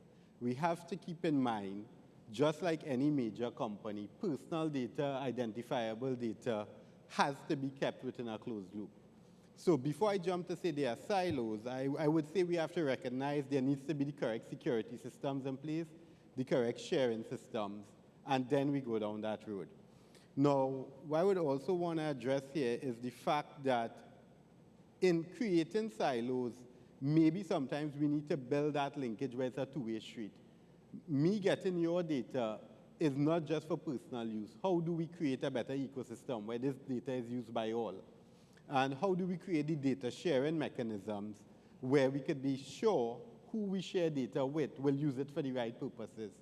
Speaker 8: We have to keep in mind, just like any major company, personal data, identifiable data, has to be kept within a closed loop. So before I jump to say there are silos, I would say we have to recognize there needs to be the correct security systems in place, the correct sharing systems, and then we go down that road. Now, what I would also want to address here is the fact that in creating silos, maybe sometimes we need to build that linkage where it's a two-way street. Me getting your data is not just for personal use. How do we create a better ecosystem where this data is used by all? And how do we create the data sharing mechanisms where we could be sure who we share data with will use it for the right purposes?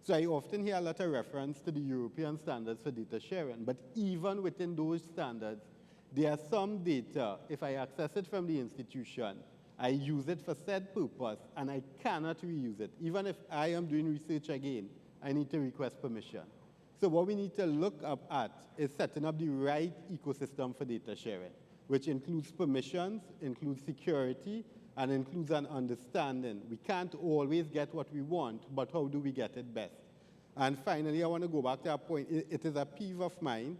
Speaker 8: So I often hear a lot of reference to the European standards for data sharing, but even within those standards, there are some data, if I access it from the institution, I use it for said purpose, and I cannot reuse it. Even if I am doing research again, I need to request permission. So what we need to look up at is setting up the right ecosystem for data sharing, which includes permissions, includes security, and includes an understanding. We can't always get what we want, but how do we get it best? And finally, I want to go back to that point. It is a peeve of mine.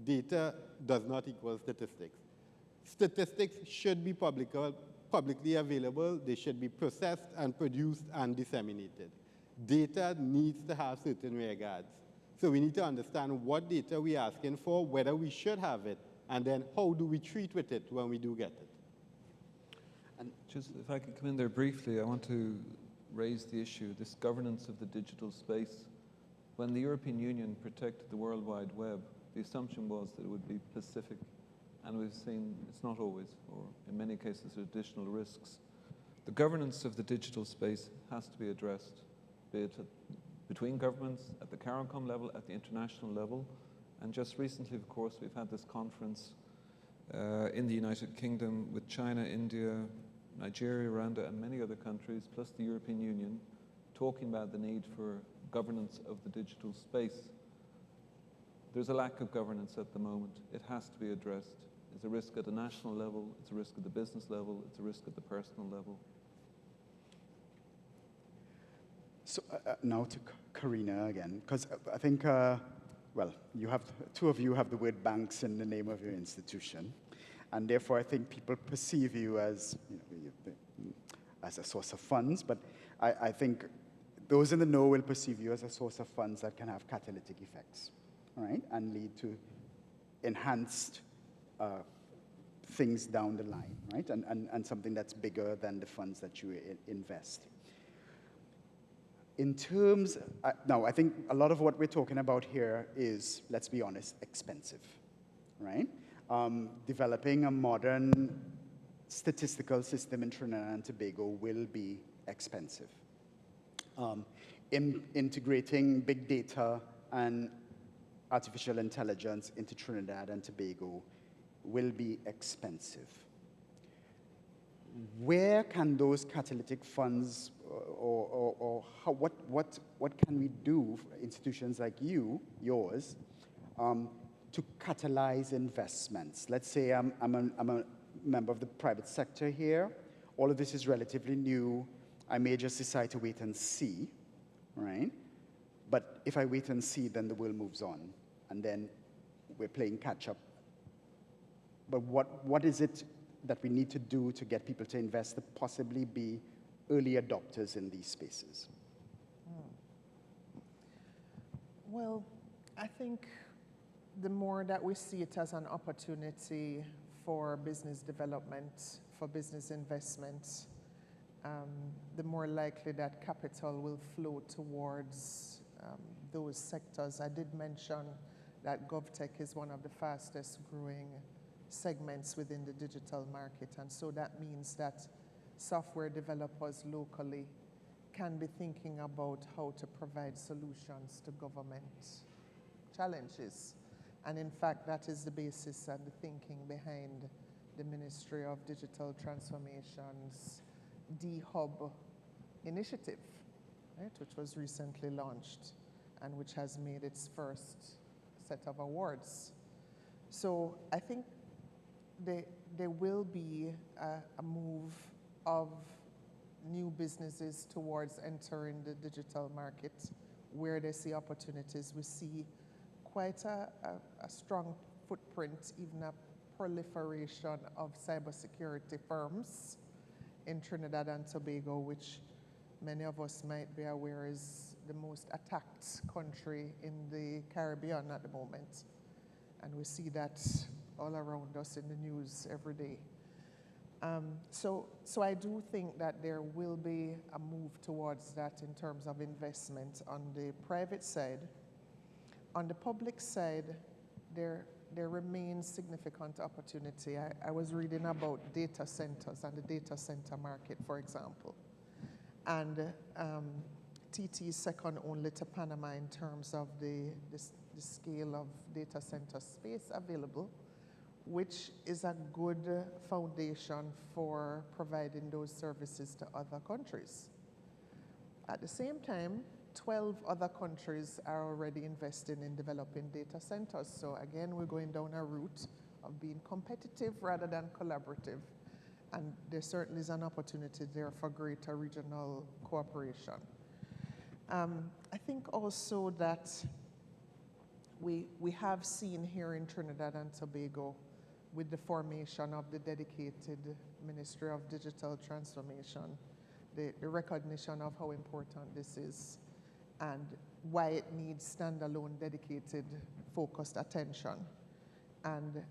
Speaker 8: Data does not equal statistics. Statistics should be publicly available. They should be processed and produced and disseminated. Data needs to have certain regards. So we need to understand what data we're asking for, whether we should have it, and then how do we treat with it when we do get it.
Speaker 7: And just if I could come in there briefly, I want to raise the issue, this governance of the digital space. When the European Union protected the World Wide Web, the assumption was that it would be pacific, and we've seen it's not always, or in many cases, additional risks. The governance of the digital space has to be addressed, be it between governments, at the CARICOM level, at the international level, and just recently, of course, we've had this conference in the United Kingdom with China, India, Nigeria, Rwanda, and many other countries, plus the European Union, talking about the need for governance of the digital space. There's a lack of governance at the moment. It has to be addressed. It's a risk at the national level, it's a risk at the business level, it's a risk at the personal level.
Speaker 2: So now to Karina again, because I think, well, two of you have the word banks in the name of your institution, and therefore I think people perceive you as, as a source of funds, but I think those in the know will perceive you as a source of funds that can have catalytic effects, right, and lead to enhanced things down the line, right, and something that's bigger than the funds that you invest. In terms, now I think a lot of what we're talking about here is, let's be honest, expensive, right? Developing a modern statistical system in Trinidad and Tobago will be expensive. Integrating big data and artificial intelligence into Trinidad and Tobago will be expensive. Where can those catalytic funds, or how, what can we do, institutions like yours, to catalyze investments? Let's say I'm a member of the private sector here. All of this is relatively new. I may just decide to wait and see, right? But if I wait and see, then the world moves on, and then we're playing catch up. But what is it that we need to do to get people to invest, to possibly be early adopters in these spaces?
Speaker 6: Well, I think the more that we see it as an opportunity for business development, for business investment, the more likely that capital will flow towards those sectors. I did mention that GovTech is one of the fastest growing segments within the digital market, and so that means that software developers locally can be thinking about how to provide solutions to government challenges. And in fact, that is the basis and the thinking behind the Ministry of Digital Transformation's D-Hub initiative, right, which was recently launched and which has made its first set of awards. So I think there will be a move of new businesses towards entering the digital market where they see opportunities. We see quite a strong footprint, even a proliferation of cybersecurity firms in Trinidad and Tobago, which many of us might be aware is the most attacked country in the Caribbean at the moment. And we see that all around us in the news every day. So I do think that there will be a move towards that in terms of investment on the private side. On the public side, there remains significant opportunity. I was reading about data centers and the data center market, for example. And TT is second only to Panama in terms of the scale of data center space available, which is a good foundation for providing those services to other countries. At the same time, 12 other countries are already investing in developing data centers. So again, we're going down a route of being competitive rather than collaborative. And there certainly is an opportunity there for greater regional cooperation. I think also that we have seen here in Trinidad and Tobago, with the formation of the dedicated Ministry of Digital Transformation, the recognition of how important this is and why it needs standalone, dedicated, focused attention. And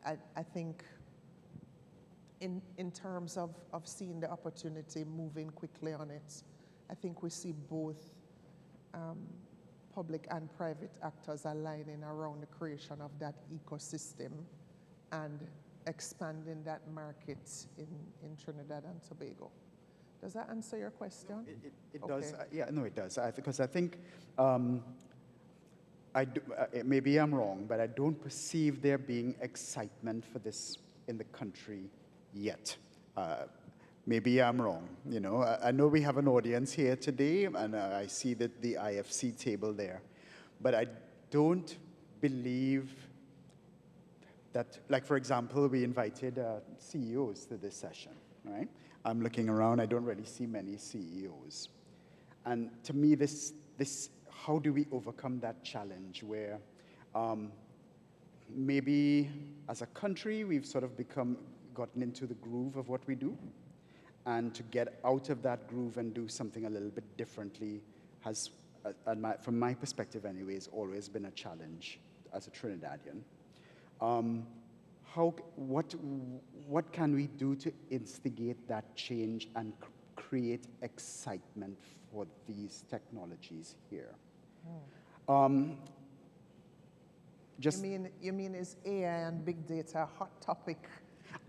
Speaker 6: I think in terms of seeing the opportunity, moving quickly on it, I think we see both public and private actors aligning around the creation of that ecosystem and expanding that market in Trinidad and Tobago. Does that answer your question?
Speaker 2: It
Speaker 6: Okay.
Speaker 2: does. Yeah, no, it does. Because I think, maybe I'm wrong, but I don't perceive there being excitement for this in the country yet. Maybe I'm wrong. You know, I know we have an audience here today, and I see that the IFC table there, but I don't believe that, like, for example, we invited CEOs to this session, right? I'm looking around, I don't really see many CEOs. And to me, how do we overcome that challenge where maybe as a country, we've sort of gotten into the groove of what we do, and to get out of that groove and do something a little bit differently has, from my perspective anyways, always been a challenge as a Trinidadian. What can we do to instigate that change and create excitement for these technologies here?
Speaker 6: You mean is AI and big data a hot topic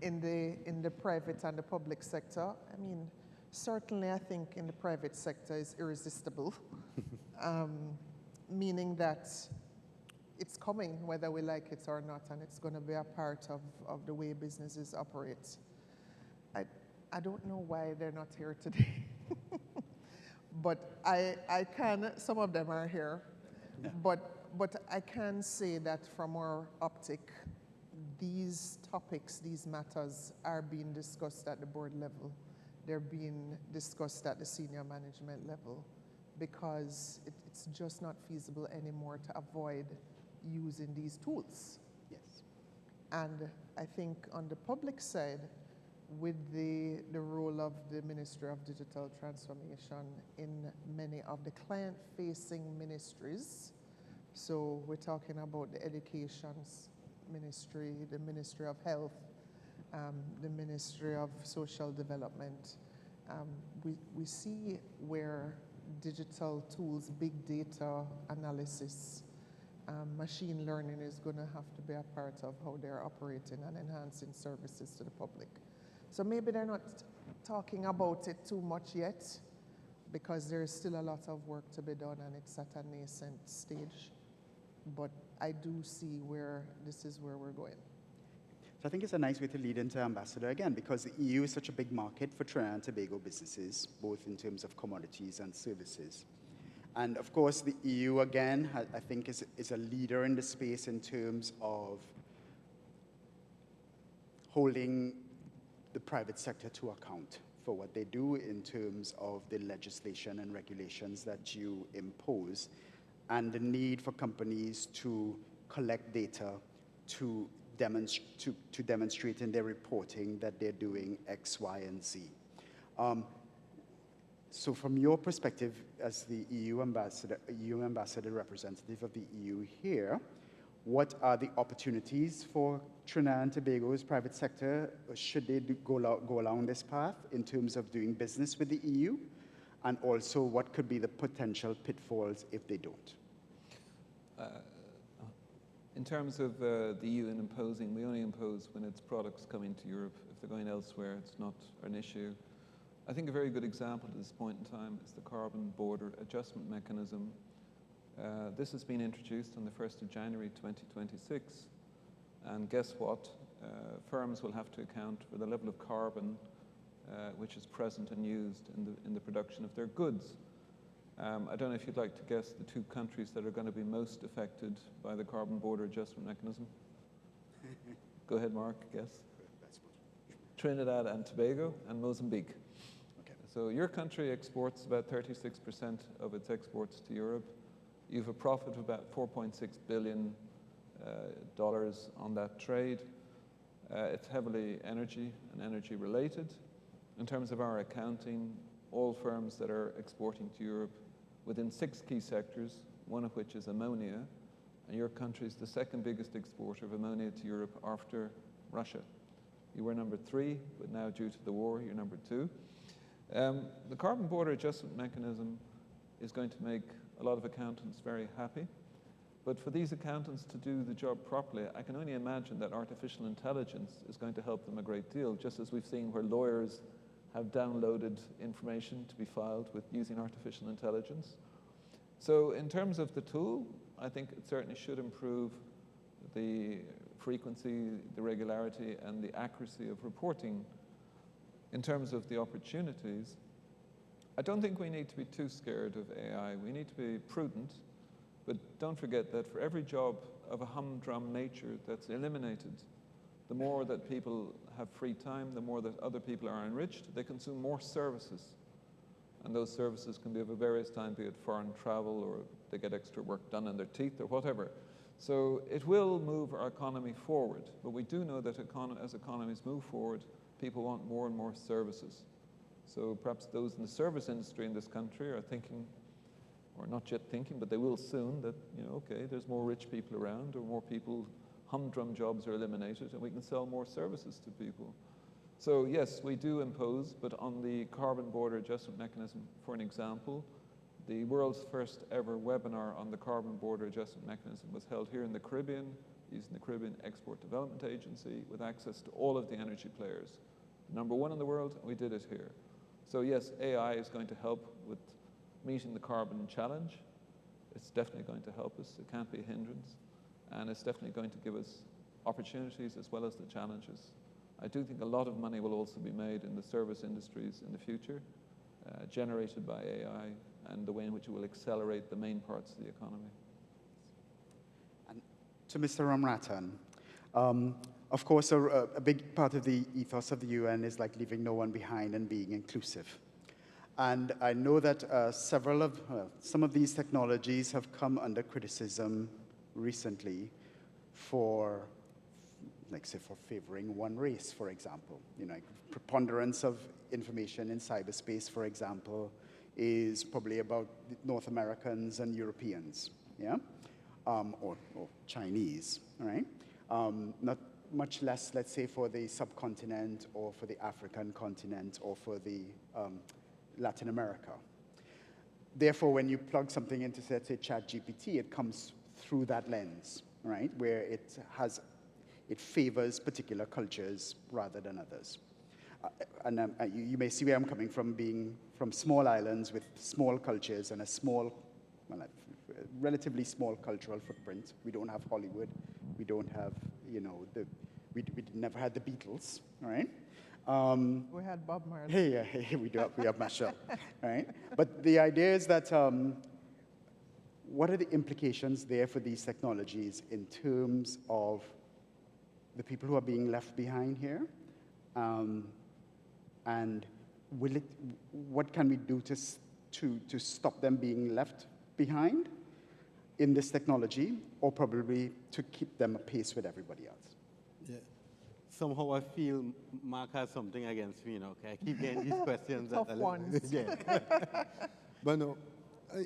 Speaker 6: in the private and the public sector? I mean, certainly I think in the private sector is irresistible, meaning that it's coming whether we like it or not, and it's going to be a part of the way businesses operate. I don't know why they're not here today, but I can, some of them are here, yeah. But I can say that from our optic, these topics, these matters are being discussed at the board level. They're being discussed at the senior management level, because it's just not feasible anymore to avoid using these tools.
Speaker 2: Yes.
Speaker 6: And I think on the public side, with the role of the Ministry of Digital Transformation in many of the client-facing ministries, so we're talking about the Education Ministry, the Ministry of Health, the Ministry of Social Development, we see where digital tools, big data analysis, machine learning is going to have to be a part of how they're operating and enhancing services to the public. So maybe they're not talking about it too much yet, because there's still a lot of work to be done and it's at a nascent stage. But I do see where this is where we're going.
Speaker 2: So I think it's a nice way to lead into Ambassador again, because the EU is such a big market for Trinidad and Tobago businesses, both in terms of commodities and services. And of course, the EU, again, I think is a leader in the space in terms of holding the private sector to account for what they do in terms of the legislation and regulations that you impose, and the need for companies to collect data to demonstrate in their reporting that they're doing X, Y, and Z. So from your perspective as the EU ambassador representative of the EU here, what are the opportunities for Trinidad and Tobago's private sector? Should they go along this path in terms of doing business with the EU? And also, what could be the potential pitfalls if they don't?
Speaker 7: In terms of the EU and imposing, we only impose when it's products coming to Europe. If they're going elsewhere, it's not an issue. I think a very good example at this point in time is the carbon border adjustment mechanism. This has been introduced on the 1st of January 2026, and guess what? Firms will have to account for the level of carbon which is present and used in the production of their goods. I don't know if you'd like to guess the two countries that are going to be most affected by the carbon border adjustment mechanism. Go ahead, Mark, guess. Trinidad and Tobago, and Mozambique. Okay. So your country exports about 36% of its exports to Europe. You have a profit of about $4.6 billion on that trade. It's heavily energy and energy related. In terms of our accounting, all firms that are exporting to Europe within 6 key sectors, one of which is ammonia, and your country is the second biggest exporter of ammonia to Europe after Russia. You were number 3, but now due to the war, you're number 2. The carbon border adjustment mechanism is going to make a lot of accountants very happy. But for these accountants to do the job properly, I can only imagine that artificial intelligence is going to help them a great deal, just as we've seen where lawyers have downloaded information to be filed with using artificial intelligence. So in terms of the tool, I think it certainly should improve the frequency, the regularity, and the accuracy of reporting. In terms of the opportunities, I don't think we need to be too scared of AI. We need to be prudent, but don't forget that for every job of a humdrum nature that's eliminated, the more that people have free time, the more that other people are enriched, they consume more services. And those services can be of a various kind, be it foreign travel, or they get extra work done on their teeth, or whatever. So it will move our economy forward, but we do know that as economies move forward, people want more and more services. So perhaps those in the service industry in this country are thinking, or not yet thinking, but they will soon, that, okay, there's more rich people around, or more people, humdrum jobs are eliminated, and we can sell more services to people. So yes, we do impose, but on the carbon border adjustment mechanism, for an example, the world's first ever webinar on the carbon border adjustment mechanism was held here in the Caribbean, using the Caribbean Export Development Agency, with access to all of the energy players. Number 1 in the world, and we did it here. So yes, AI is going to help with meeting the carbon challenge. It's definitely going to help us. It can't be a hindrance. And it's definitely going to give us opportunities as well as the challenges. I do think a lot of money will also be made in the service industries in the future, generated by AI, and the way in which it will accelerate the main parts of the economy.
Speaker 2: And to Mr. Ramratan, of course, a big part of the ethos of the UN is like leaving no one behind and being inclusive. And I know that some of these technologies have come under criticism recently for, for favoring one race, for example. Like preponderance of information in cyberspace, for example, is probably about North Americans and Europeans, yeah? Or Chinese, right? Not much less, let's say, for the subcontinent or for the African continent or for the Latin America. Therefore, when you plug something into, let's say, ChatGPT, it comes through that lens, right? Where it favors particular cultures rather than others. And you may see where I'm coming from, being from small islands with small cultures and a relatively small cultural footprint. We don't have Hollywood. We don't have, we never had the Beatles, right?
Speaker 6: We had Bob Marley.
Speaker 2: Hey, we have Marshall, right? But the idea is that what are the implications there for these technologies in terms of the people who are being left behind here? And what can we do to stop them being left behind in this technology, or probably to keep them apace with everybody else?
Speaker 8: Yeah. Somehow I feel Mark has something against me, okay? I keep getting these questions.
Speaker 6: Tough ones.
Speaker 8: Yeah. But no,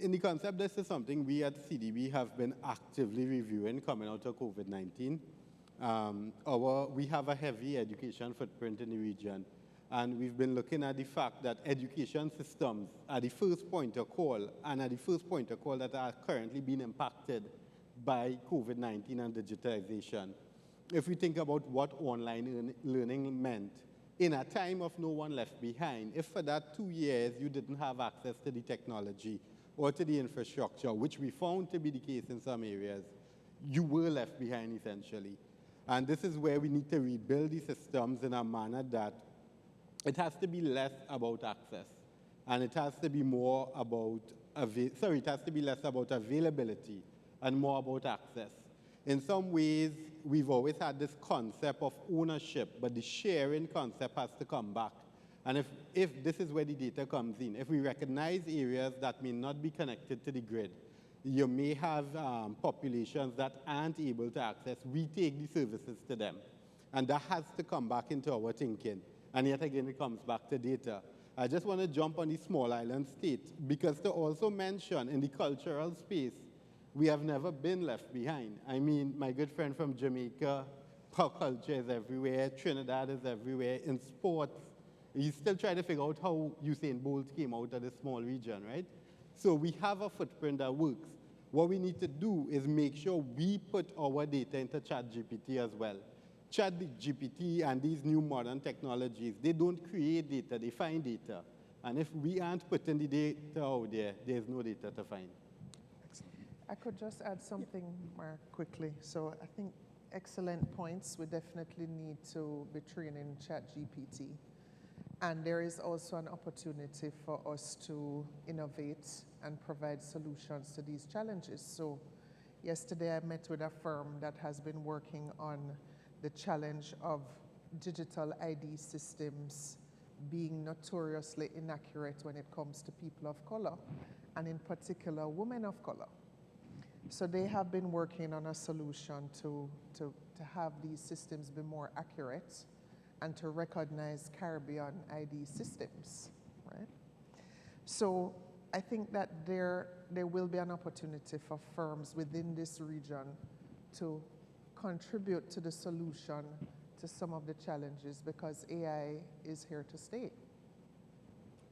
Speaker 8: in the concept, this is something we at CDB have been actively reviewing coming out of COVID-19. We have a heavy education footprint in the region, and we've been looking at the fact that education systems are the first point of call, and are the first point of call that are currently being impacted by COVID-19 and digitization. If we think about what online learning meant, in a time of no one left behind, if for that 2 years you didn't have access to the technology or to the infrastructure, which we found to be the case in some areas, you were left behind essentially. And this is where we need to rebuild the systems in a manner that it has to be less about access, and it has to be more about, it has to be less about availability and more about access. In some ways, we've always had this concept of ownership, but the sharing concept has to come back. And if this is where the data comes in, if we recognize areas that may not be connected to the grid, you may have populations that aren't able to access, we take the services to them. And that has to come back into our thinking. And yet again, it comes back to data. I just want to jump on the small island state, because to also mention in the cultural space, we have never been left behind. I mean, my good friend from Jamaica, pop culture is everywhere, Trinidad is everywhere, in sports. He's still trying to figure out how Usain Bolt came out of this small region, right? So we have a footprint that works. What we need to do is make sure we put our data into ChatGPT as well. ChatGPT and these new modern technologies, they don't create data, they find data. And if we aren't putting the data out there, there's no data to find.
Speaker 6: I could just add something more quickly. So I think excellent points. We definitely need to be training ChatGPT. And there is also an opportunity for us to innovate and provide solutions to these challenges. So yesterday I met with a firm that has been working on the challenge of digital ID systems being notoriously inaccurate when it comes to people of color, and in particular women of color. So they have been working on a solution to have these systems be more accurate and to recognize Caribbean ID systems, right? So I think that there will be an opportunity for firms within this region to contribute to the solution to some of the challenges, because AI is here to stay.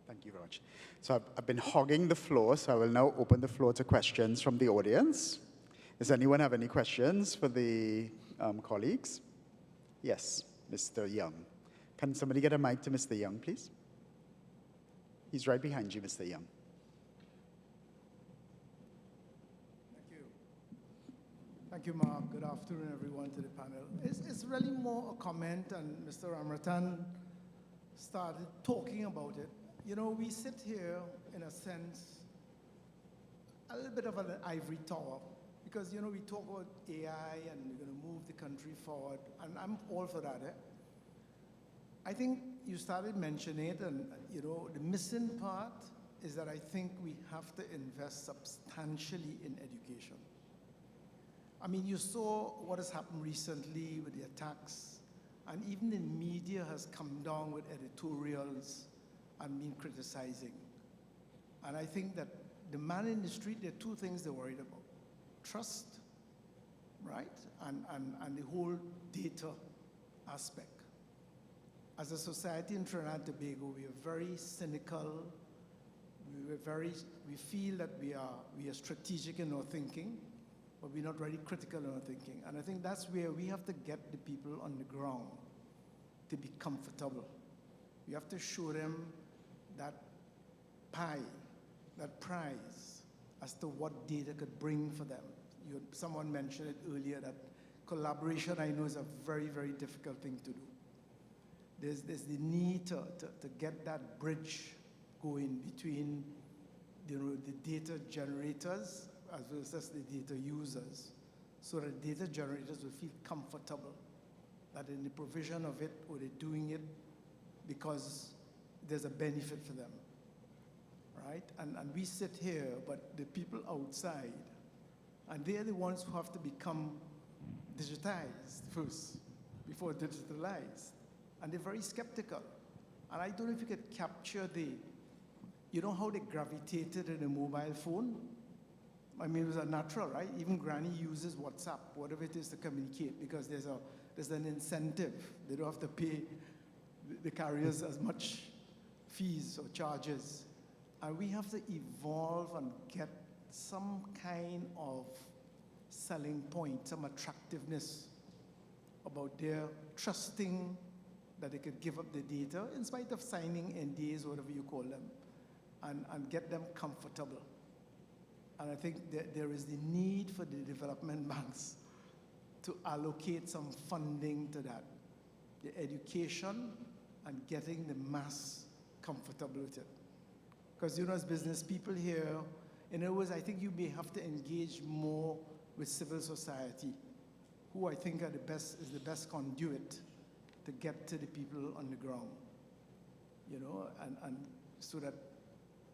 Speaker 2: Thank you very much. So I've been hogging the floor, so I will now open the floor to questions from the audience. Does anyone have any questions for the colleagues? Yes, Mr. Young. Can somebody get a mic to Mr. Young, please? He's right behind you, Mr. Young.
Speaker 9: Thank you, Mark. Good afternoon, everyone, to the panel. It's really more a comment, and Mr. Amratan started talking about it. You know, we sit here, in a sense, a little bit of an ivory tower, because, you know, we talk about AI and we're going to move the country forward, and I'm all for that. I think you started mentioning it, and, you know, the missing part is that I think we have to invest substantially in education. I mean, you saw what has happened recently with the attacks, and even the media has come down with editorials and been criticizing. And I think that the man in the street, there are two things they're worried about. Trust, right? And the whole data aspect. As a society in Trinidad and Tobago, we are very cynical. We feel that we are strategic in our thinking, but we're not very critical in our thinking. And I think that's where we have to get the people on the ground to be comfortable. We have to show them that pie, that prize, as to what data could bring for them. Someone mentioned it earlier, that collaboration, I know, is a very, very difficult thing to do. There's the need to get that bridge going between, you know, the data generators as well as the data users, so that data generators will feel comfortable that in the provision of it, or they're doing it because there's a benefit for them, right? And we sit here, but the people outside, and they're the ones who have to become digitized first, before digitalized. And they're very skeptical. And I don't know if you could capture you know how they gravitated in a mobile phone? I mean, it was a natural, right? Even Granny uses WhatsApp, whatever it is, to communicate, because there's an incentive. They don't have to pay the carriers as much fees or charges. And we have to evolve and get some kind of selling point, some attractiveness about their trusting that they could give up the data, in spite of signing NDAs, whatever you call them, and get them comfortable. And I think there is the need for the development banks to allocate some funding to that, the education and getting the mass comfortable with it. Because, you know, as business people here, in other words, I think you may have to engage more with civil society who I think is the best conduit to get to the people on the ground, you know, and so that,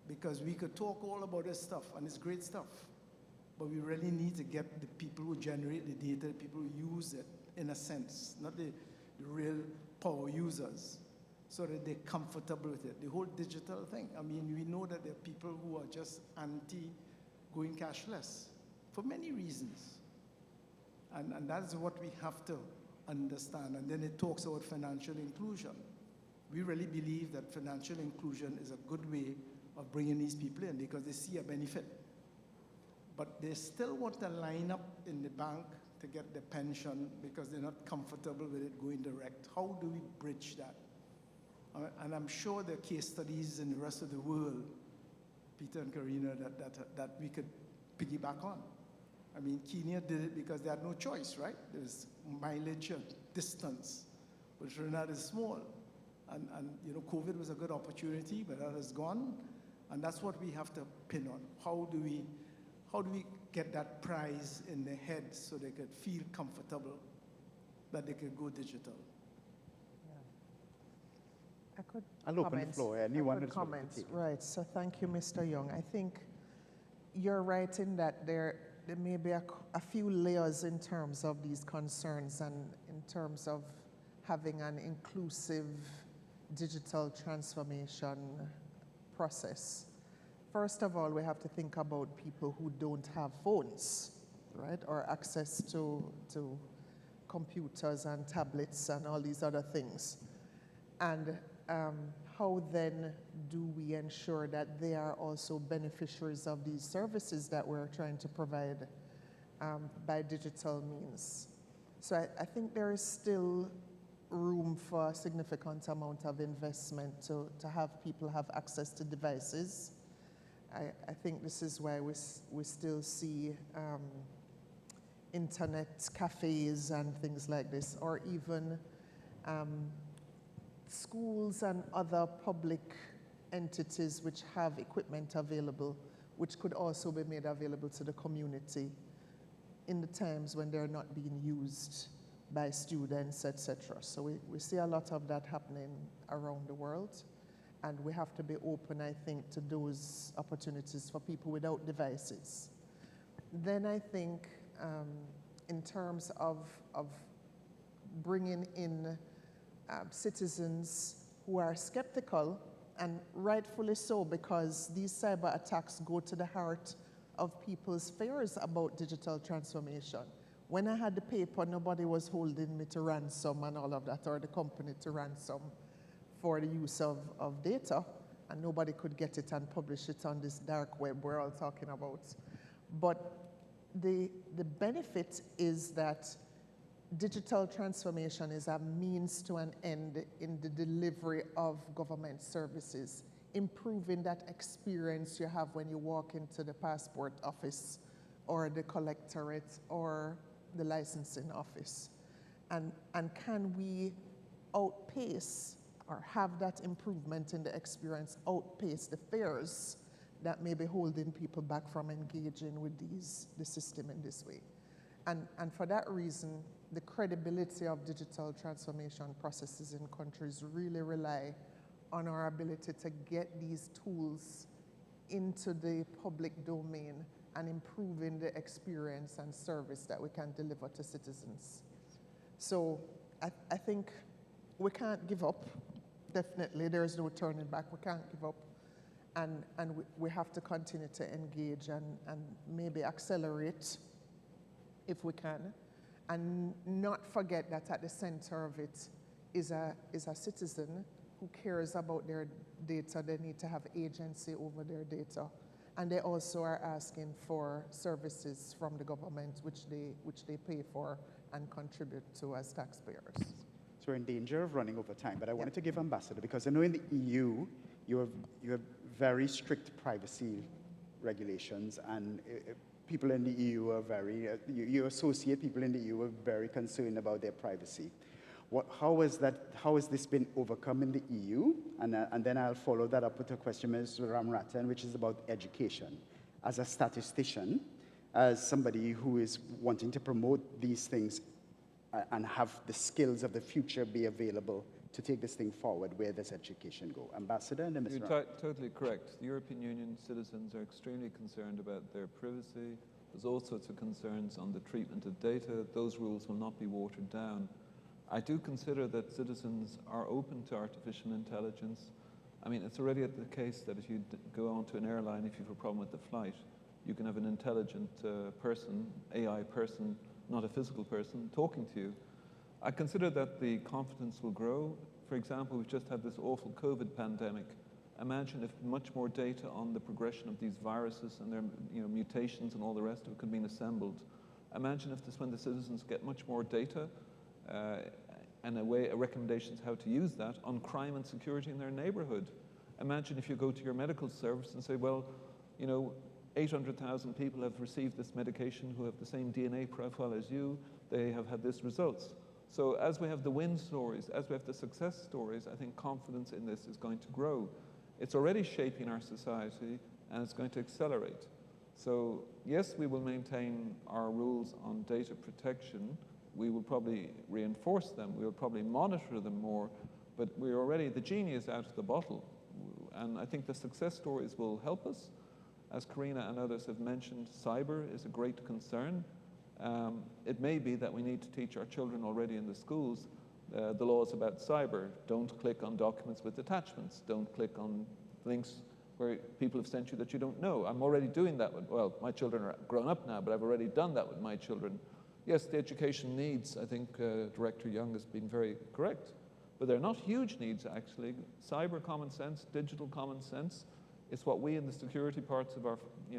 Speaker 9: because we could talk all about this stuff, and it's great stuff, but we really need to get the people who generate the data, the people who use it, in a sense, not the real power users, so that they're comfortable with it. The whole digital thing, I mean, we know that there are people who are just anti-going cashless for many reasons. And that's what we have to understand. And then it talks about financial inclusion. We really believe that financial inclusion is a good way of bringing these people in because they see a benefit. But they still want to line up in the bank to get the pension because they're not comfortable with it going direct. How do we bridge that? And I'm sure there are case studies in the rest of the world, Peter and Karina, that we could piggyback on. I mean, Kenya did it because they had no choice, right? There's mileage and distance, but Trinidad is small. And you know, COVID was a good opportunity, but that has gone. And that's what we have to pin on. How do we get that prize in their head so they could feel comfortable that they could go digital?
Speaker 2: I'll open the floor. Anyone who's
Speaker 6: comments, right. So thank you, Mr. Young. I think you're right in that there may be a few layers in terms of these concerns and in terms of having an inclusive digital transformation process. First of all, we have to think about people who don't have phones, right, or access to computers and tablets and all these other things. And how then do we ensure that they are also beneficiaries of these services that we're trying to provide by digital means? So I think there is still room for a significant amount of investment to have people have access to devices. I think this is why we still see internet cafes and things like this, or even schools and other public entities which have equipment available, which could also be made available to the community in the times when they're not being used by students, etc. So we see a lot of that happening around the world, and we have to be open, I think, to those opportunities for people without devices. Then I think in terms of bringing in citizens who are skeptical, and rightfully so, because these cyber attacks go to the heart of people's fears about digital transformation. When I had the paper, nobody was holding me to ransom and all of that, or the company to ransom for the use of data, and nobody could get it and publish it on this dark web we're all talking about. But the benefit is that digital transformation is a means to an end in the delivery of government services, improving that experience you have when you walk into the passport office or the collectorate or the licensing office. And can we outpace or have that improvement in the experience outpace the fears that may be holding people back from engaging with the system in this way? And for that reason, the credibility of digital transformation processes in countries really rely on our ability to get these tools into the public domain and improving the experience and service that we can deliver to citizens. So I think we can't give up. Definitely, there is no turning back. We can't give up. And we have to continue to engage and maybe accelerate if we can. And not forget that at the center of it is a citizen who cares about their data. They need to have agency over their data. And they also are asking for services from the government which they pay for and contribute to as taxpayers.
Speaker 2: So we're in danger of running over time, but I wanted to give Ambassador, because I know in the EU, you have very strict privacy regulations, and people in the EU are you associate people in the EU are very concerned about their privacy. How has this been overcome in the EU? And then I'll follow that up with a question, Ms. Ramratan, which is about education. As a statistician, as somebody who is wanting to promote these things and have the skills of the future be available to take this thing forward. Where does education go? Ambassador and then Mr.
Speaker 7: You're totally correct. The European Union citizens are extremely concerned about their privacy. There's all sorts of concerns on the treatment of data. Those rules will not be watered down. I do consider that citizens are open to artificial intelligence. I mean, it's already the case that if you go onto an airline, if you have a problem with the flight, you can have an intelligent person, AI person, not a physical person, talking to you. I consider that the confidence will grow. For example, we've just had this awful COVID pandemic. Imagine if much more data on the progression of these viruses and their mutations and all the rest of it could be assembled. Imagine if when the citizens get much more data and recommendations how to use that on crime and security in their neighborhood. Imagine if you go to your medical service and say, well, 800,000 people have received this medication who have the same DNA profile as you. They have had this results. So as we have the win stories, as we have the success stories, I think confidence in this is going to grow. It's already shaping our society, and it's going to accelerate. So yes, we will maintain our rules on data protection. We will probably reinforce them. We will probably monitor them more. But we're already, the genie is out of the bottle. And I think the success stories will help us. As Karina and others have mentioned, cyber is a great concern. It may be that we need to teach our children already in the schools the laws about cyber. Don't click on documents with attachments. Don't click on links where people have sent you that you don't know. I'm already doing that well, my children are grown up now, but I've already done that with my children. Yes, the education needs, I think Director Young has been very correct, but they're not huge needs, actually. Cyber common sense, digital common sense, is what we in the security parts of our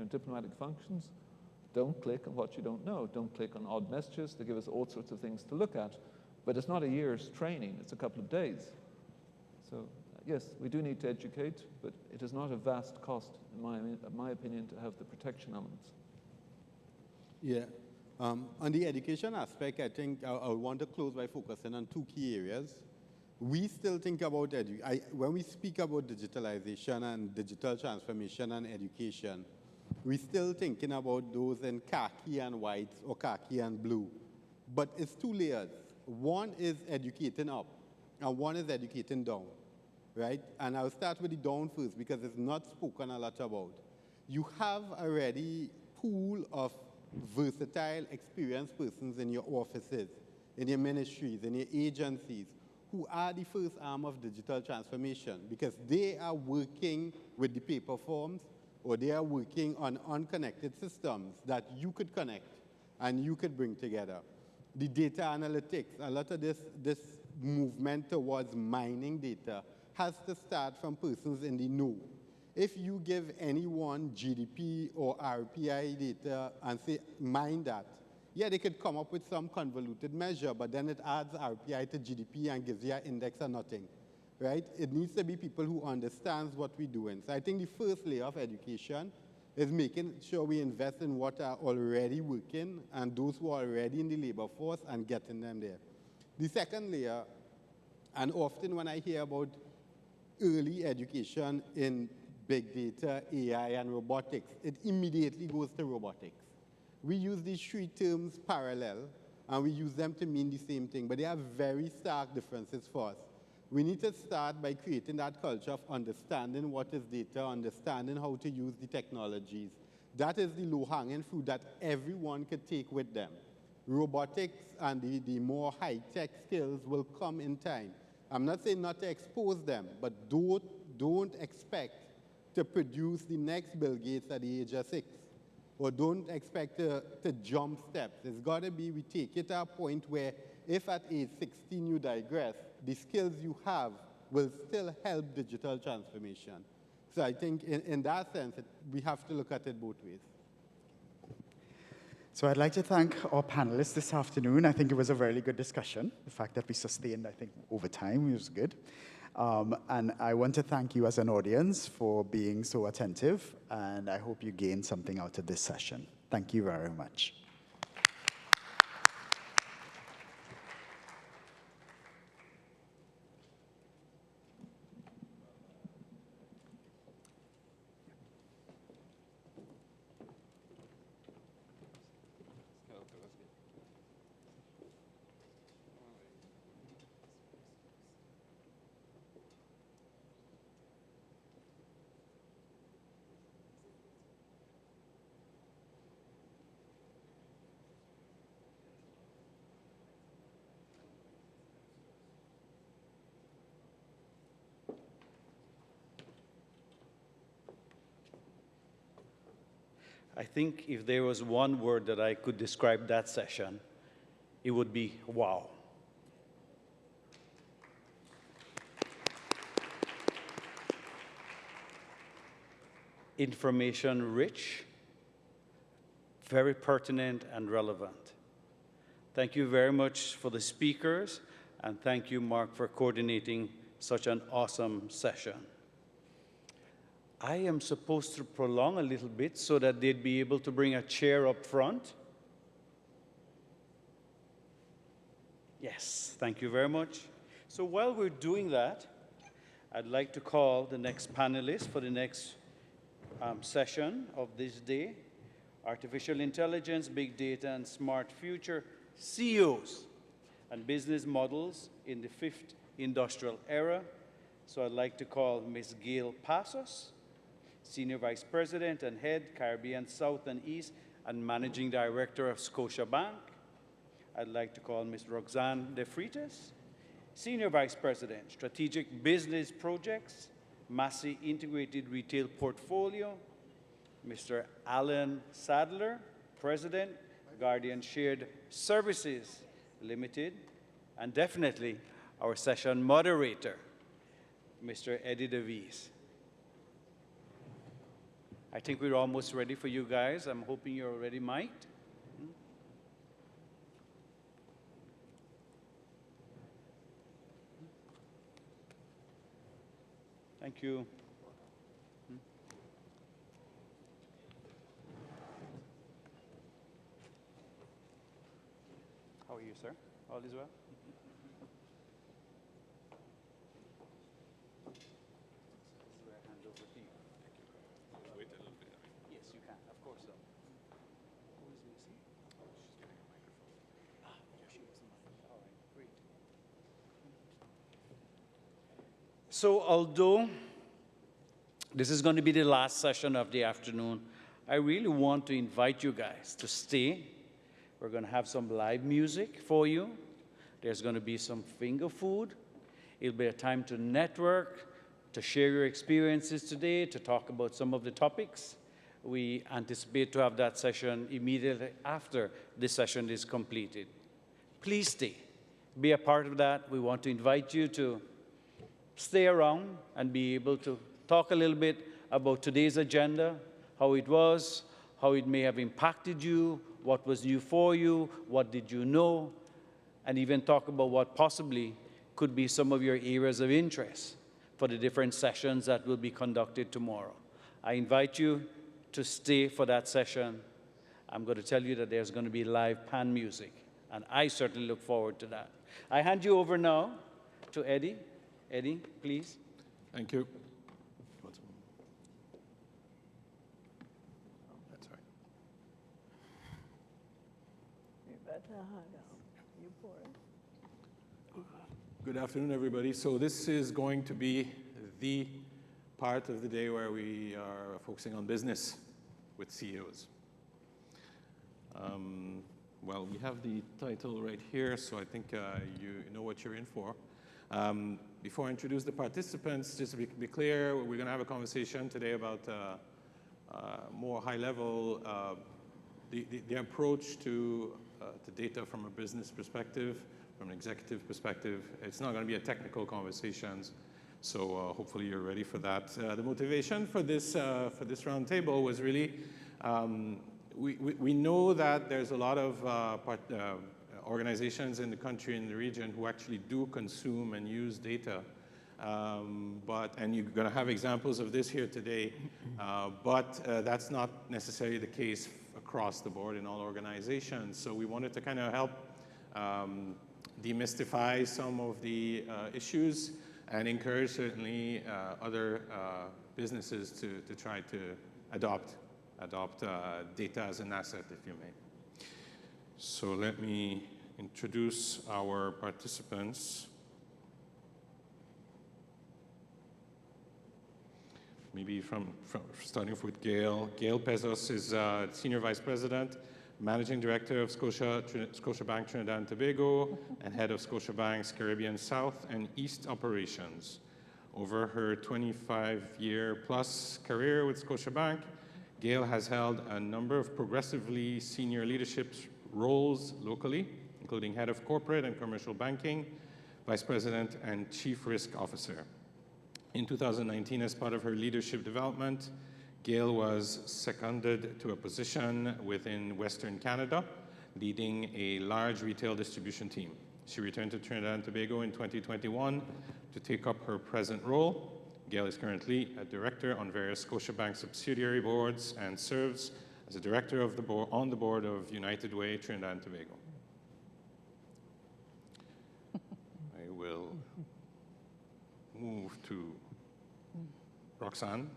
Speaker 7: diplomatic functions. Don't click on what you don't know. Don't click on odd messages. They give us all sorts of things to look at. But it's not a year's training. It's a couple of days. So, yes, we do need to educate, but it is not a vast cost, in my opinion, to have the protection elements.
Speaker 8: Yeah. On the education aspect, I think I want to close by focusing on two key areas. We still think about when we speak about digitalization and digital transformation and education, we're still thinking about those in khaki and white or khaki and blue. But it's two layers. One is educating up, and one is educating down, right? And I'll start with the down first because it's not spoken a lot about. You have already a pool of versatile, experienced persons in your offices, in your ministries, in your agencies, who are the first arm of digital transformation because they are working with the paper forms or they are working on unconnected systems that you could connect and you could bring together. The data analytics, a lot of this movement towards mining data has to start from persons in the know. If you give anyone GDP or RPI data and say, mine that, yeah, they could come up with some convoluted measure, but then it adds RPI to GDP and gives you an index or nothing, right? It needs to be people who understand what we're doing. So I think the first layer of education is making sure we invest in what are already working and those who are already in the labor force and getting them there. The second layer, and often when I hear about early education in big data, AI, and robotics, it immediately goes to robotics. We use these three terms parallel, and we use them to mean the same thing, but they have very stark differences for us. We need to start by creating that culture of understanding what is data, understanding how to use the technologies. That is the low-hanging fruit that everyone could take with them. Robotics and the more high-tech skills will come in time. I'm not saying not to expose them, but don't expect to produce the next Bill Gates at the age of 6. Or don't expect to jump steps. It's got to be, we take it to a point where if at age 16 you digress, the skills you have will still help digital transformation. So I think in that sense, we have to look at it both ways.
Speaker 2: So I'd like to thank our panelists this afternoon. I think it was a very good discussion. The fact that we sustained, I think, over time was good. And I want to thank you as an audience for being so attentive, and I hope you gained something out of this session. Thank you very much.
Speaker 1: I think if there was one word that I could describe that session, it would be wow. Information rich, very pertinent and relevant. Thank you very much for the speakers, and thank you, Mark, for coordinating such an awesome session. I am supposed to prolong a little bit so that they'd be able to bring a chair up front. Yes, thank you very much. So while we're doing that, I'd like to call the next panelist for the next session of this day, Artificial Intelligence, Big Data, and Smart Future CEOs and Business Models in the Fifth Industrial Era. So I'd like to call Ms. Gail Passos, Senior Vice President and Head, Caribbean South and East, and Managing Director of Scotiabank. I'd like to call Ms. Roxanne De Freitas, Senior Vice President, Strategic Business Projects, Massey Integrated Retail Portfolio, Mr. Alan Sadler, President, Guardian Shared Services Limited, and definitely our session moderator, Mr. Eddie DeVries. I think we're almost ready for you guys. I'm hoping you're already mic'd. Thank you. How are you, sir? All is well? Hand over to you. Wait a little bit. Yes, you can. Of course so. Who is missing? Oh, she's getting a microphone. Ah, she was a microphone. All right, great. So although this is going to be the last session of the afternoon, I really want to invite you guys to stay. We're going to have some live music for you. There's going to be some finger food. It'll be a time to network, to share your experiences today, to talk about some of the topics. We anticipate to have that session immediately after this session is completed. Please stay. Be a part of that. We want to invite you to stay around and be able to talk a little bit about today's agenda, how it was, how it may have impacted you, what was new for you, what did you know, and even talk about what possibly could be some of your areas of interest for the different sessions that will be conducted tomorrow. I invite you to stay for that session. I'm going to tell you that there's going to be live pan music, and I certainly look forward to that. I hand you over now to Eddie. Eddie, please.
Speaker 10: Thank you. That's right. Good afternoon, everybody. So this is going to be the part of the day where we are focusing on business with CEOs. Well, we have the title right here, so I think you know what you're in for. Before I introduce the participants, just to be clear, we're going to have a conversation today about more high-level, the approach to data from a business perspective, from an executive perspective. It's not going to be a technical conversation, so hopefully you're ready for that. The motivation for this roundtable was really, we know that there's a lot of organizations in the country and the region who actually do consume and use data. And you're going to have examples of this here today, but that's not necessarily the case across the board in all organizations. So we wanted to kind of help demystify some of the issues and encourage certainly other businesses to try to adopt data as an asset, if you may. So let me introduce our participants. Maybe starting off with Gail. Gail Passos is Senior Vice President, Managing Director of Scotiabank Trinidad and Tobago, and Head of Scotiabank's Caribbean South and East Operations. Over her 25-year-plus career with Scotiabank, Gail has held a number of progressively senior leadership roles locally, including head of corporate and commercial banking, vice president, and chief risk officer. In 2019, as part of her leadership development, Gail was seconded to a position within Western Canada, leading a large retail distribution team. She returned to Trinidad and Tobago in 2021 to take up her present role. Gail is currently a director on various Scotiabank subsidiary boards and serves as a director of on the board of United Way, Trinidad and Tobago. I will move to Roxanne.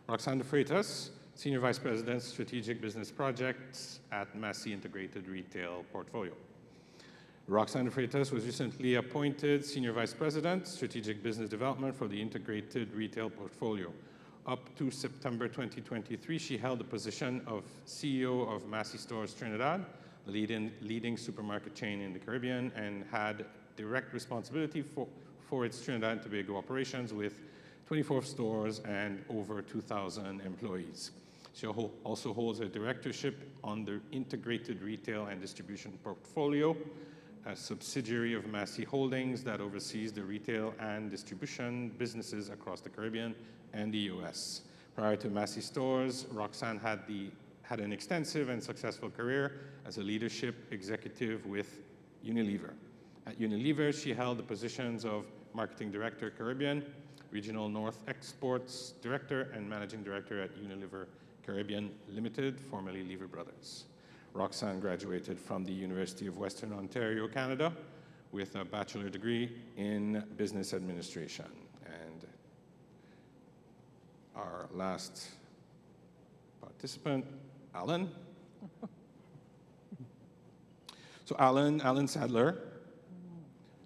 Speaker 10: Roxanne de Freitas, Senior Vice President, Strategic Business Projects at Massey Integrated Retail Portfolio. Roxanne de Freitas was recently appointed Senior Vice President, Strategic Business Development for the Integrated Retail Portfolio. Up to September 2023, she held the position of CEO of Massey Stores Trinidad, the leading supermarket chain in the Caribbean, and had direct responsibility for its Trinidad and Tobago operations with 24 stores and over 2,000 employees. She also holds a directorship on the Integrated Retail and Distribution Portfolio, a subsidiary of Massey Holdings that oversees the retail and distribution businesses across the Caribbean and the US. Prior to Massey Stores, Roxanne had an extensive and successful career as a leadership executive with Unilever. At Unilever, she held the positions of Marketing Director Caribbean, Regional North Exports Director, and Managing Director at Unilever Caribbean Limited, formerly Lever Brothers. Roxanne graduated from the University of Western Ontario, Canada, with a bachelor degree in business administration. And our last participant, Alan. So Alan Sadler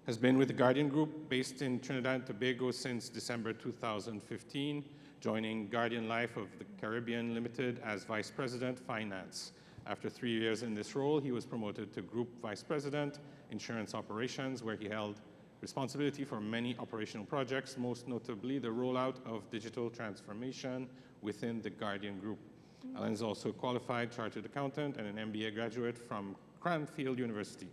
Speaker 10: has been with the Guardian Group based in Trinidad and Tobago since December 2015, joining Guardian Life of the Caribbean Limited as Vice President, Finance. After 3 years in this role, he was promoted to Group Vice President, Insurance Operations, where he held responsibility for many operational projects, most notably the rollout of digital transformation within the Guardian Group. Alan is also a qualified chartered accountant and an MBA graduate from Cranfield University.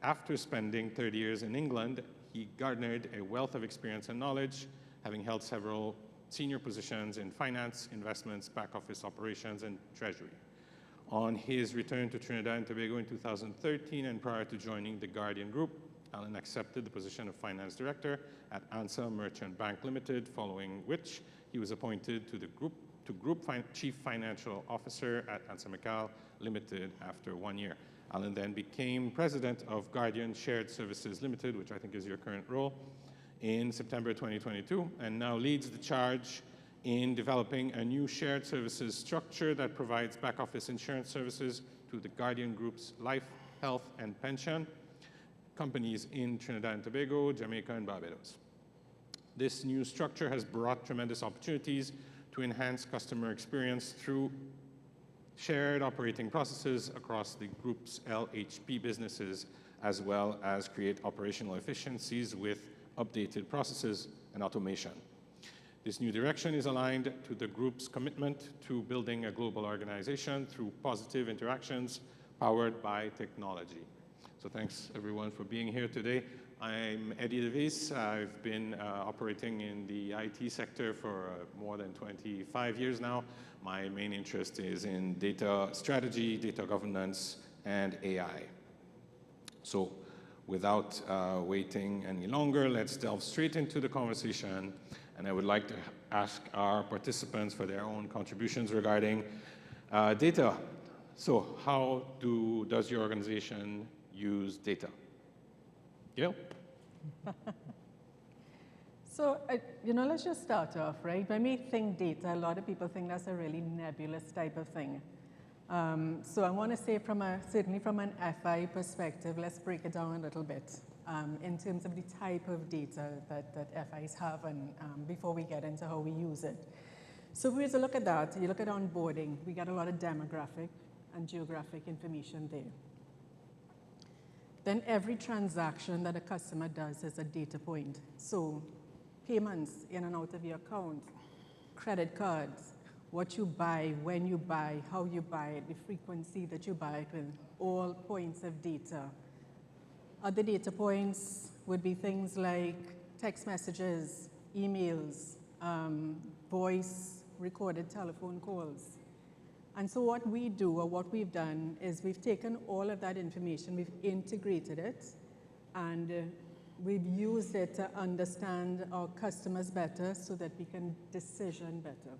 Speaker 10: After spending 30 years in England, he garnered a wealth of experience and knowledge, having held several senior positions in finance, investments, back office operations, and treasury. On his return to Trinidad and Tobago in 2013 and prior to joining the Guardian Group, Alan accepted the position of finance director at ANSA Merchant Bank Limited, following which he was appointed to Chief Financial Officer at ANSA McAl Limited after 1 year. Alan then became president of Guardian Shared Services Limited, which I think is your current role, in September 2022, and now leads the charge in developing a new shared services structure that provides back office insurance services to the Guardian Group's life, health, and pension companies in Trinidad and Tobago, Jamaica, and Barbados. This new structure has brought tremendous opportunities to enhance customer experience through shared operating processes across the group's LHP businesses, as well as create operational efficiencies with updated processes and automation. This new direction is aligned to the group's commitment to building a global organization through positive interactions powered by technology. So thanks everyone for being here today. I'm Eddie Davis. I've been operating in the IT sector for more than 25 years now. My main interest is in data strategy, data governance, and AI. So without waiting any longer, let's delve straight into the conversation. And I would like to ask our participants for their own contributions regarding data. So how does your organization use data? Gail?
Speaker 11: So, let's just start off, right? When we think data, a lot of people think that's a really nebulous type of thing. So I want to say certainly from an FI perspective, let's break it down a little bit in terms of the type of data that FIs have and before we get into how we use it. So if we were to look at that, you look at onboarding, we get a lot of demographic and geographic information there. Then every transaction that a customer does is a data point. So payments in and out of your account, credit cards, what you buy, when you buy, how you buy it, the frequency that you buy it with, all points of data. Other data points would be things like text messages, emails, voice, recorded telephone calls. And so what we do, or what we've done, is we've taken all of that information, we've integrated it, and we've used it to understand our customers better so that we can decision better.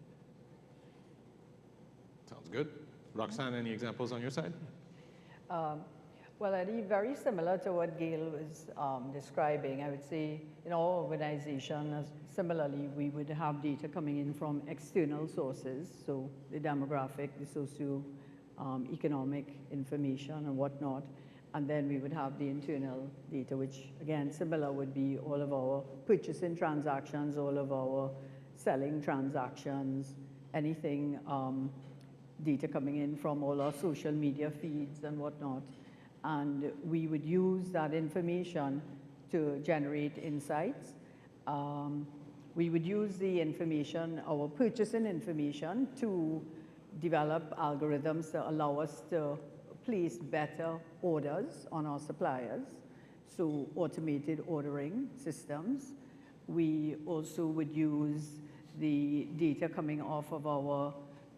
Speaker 10: Sounds good. Roxanne, any examples on your side?
Speaker 12: Well, Eddie, very similar to what Gail was describing. I would say in our organization, similarly, we would have data coming in from external sources, so the demographic, the socio-economic information and whatnot. And then we would have the internal data, which again, similar would be all of our purchasing transactions, all of our selling transactions, anything, data coming in from all our social media feeds and whatnot. And we would use that information to generate insights. We would use the information, our purchasing information, to develop algorithms to allow us to place better orders on our suppliers, so automated ordering systems. We also would use the data coming off of our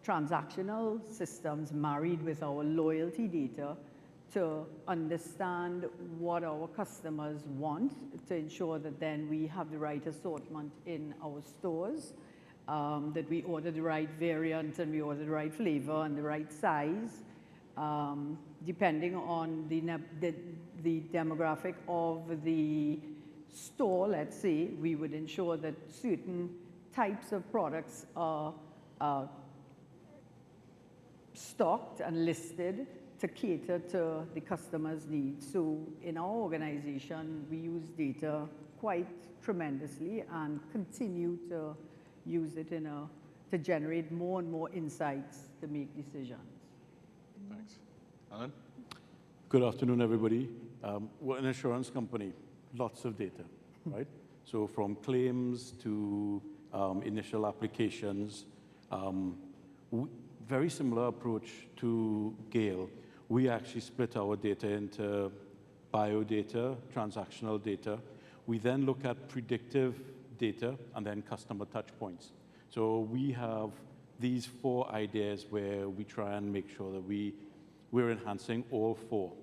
Speaker 12: transactional systems married with our loyalty data to understand what our customers want, to ensure that then we have the right assortment in our stores, that we order the right variant and we order the right flavor and the right size. Depending on the demographic of the store, let's say, we would ensure that certain types of products are stocked and listed to cater to the customer's needs. So in our organization, we use data quite tremendously and continue to use it to generate more and more insights to make decisions.
Speaker 10: Thanks. Alan?
Speaker 13: Good afternoon, everybody. We're an insurance company, lots of data, right? So from claims to initial applications, very similar approach to Gail. We actually split our data into biodata, transactional data. We then look at predictive data and then customer touch points. So we have these 4 ideas where we try and make sure that we're enhancing all 4.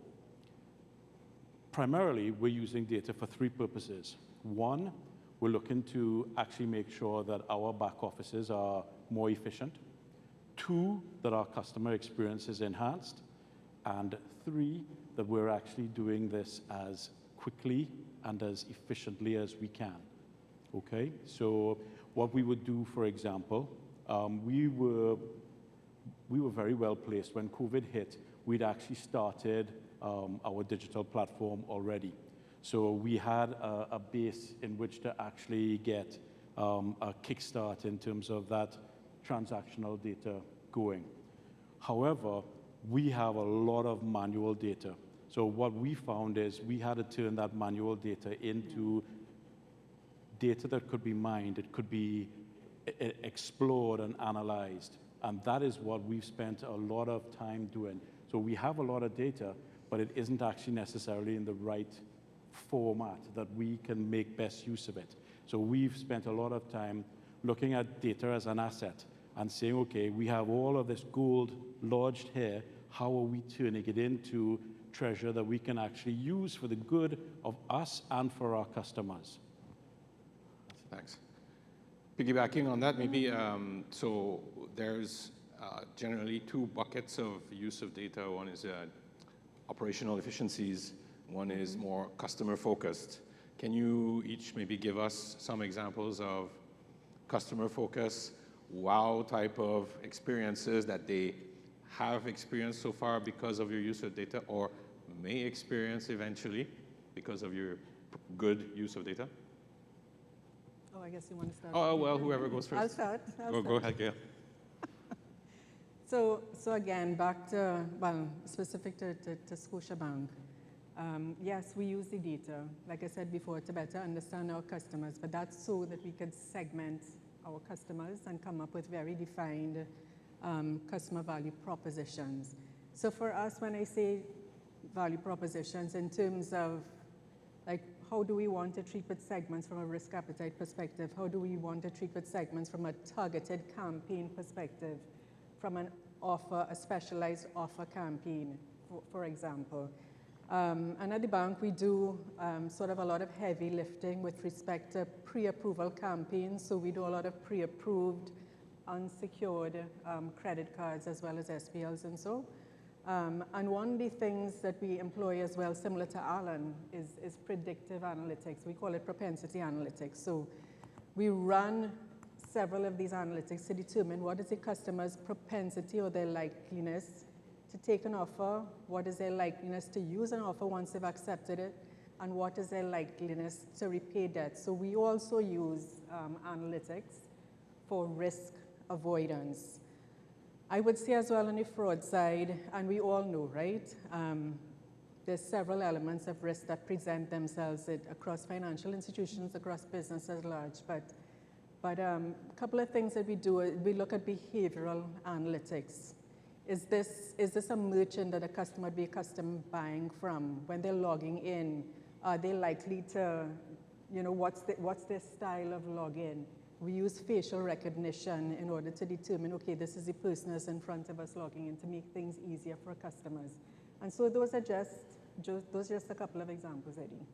Speaker 13: Primarily, we're using data for 3 purposes. 1, we're looking to actually make sure that our back offices are more efficient. 2, that our customer experience is enhanced. And 3, that we're actually doing this as quickly and as efficiently as we can. Okay? So what we would do, for example, we were very well placed. When COVID hit, we'd actually started our digital platform already. So we had a base in which to actually get a kickstart in terms of that transactional data going. However, we have a lot of manual data. So what we found is we had to turn that manual data into data that could be mined, it could be explored and analyzed. And that is what we've spent a lot of time doing. So we have a lot of data, but it isn't actually necessarily in the right format that we can make best use of it. So we've spent a lot of time looking at data as an asset and saying, okay, we have all of this gold lodged here. How are we turning it into treasure that we can actually use for the good of us and for our customers?
Speaker 10: Thanks. Piggybacking on that, maybe, so there's generally 2 buckets of use of data. One is operational efficiencies. One is more customer focused. Can you each maybe give us some examples of customer focus, wow type of experiences that they have experienced so far because of your use of data, or may experience eventually because of your good use of data?
Speaker 11: Oh, I guess you want to start.
Speaker 10: Oh, well, whoever goes first.
Speaker 11: I'll start.
Speaker 10: Go ahead, Gail.
Speaker 11: So again, back to, well, specific to Scotiabank. Yes, we use the data, like I said before, to better understand our customers, but that's so that we can segment our customers and come up with very defined customer value propositions. So for us, when I say value propositions in terms of like how do we want to treat with segments from a risk appetite perspective? How do we want to treat with segments from a targeted campaign perspective? From an offer, a specialized offer campaign, for example. And at the bank, we do sort of a lot of heavy lifting with respect to pre-approval campaigns. So we do a lot of pre-approved, unsecured credit cards as well as SPLs and so. And one of the things that we employ as well, similar to Alan, is predictive analytics. We call it propensity analytics. So we run several of these analytics to determine what is the customer's propensity or their likeliness to take an offer, what is their likeliness to use an offer once they've accepted it, and what is their likeliness to repay debt. So we also use analytics for risk avoidance. I would say as well on the fraud side, and we all know, right? There's several elements of risk that present themselves across financial institutions, across business at large. But a couple of things that we do, we look at behavioral analytics. Is this a merchant that a customer would be accustomed buying from? When they're logging in, are they likely to, what's their style of login? We use facial recognition in order to determine, okay, this is the person that's in front of us logging in to make things easier for customers. And so those are just a couple of examples, Eddie.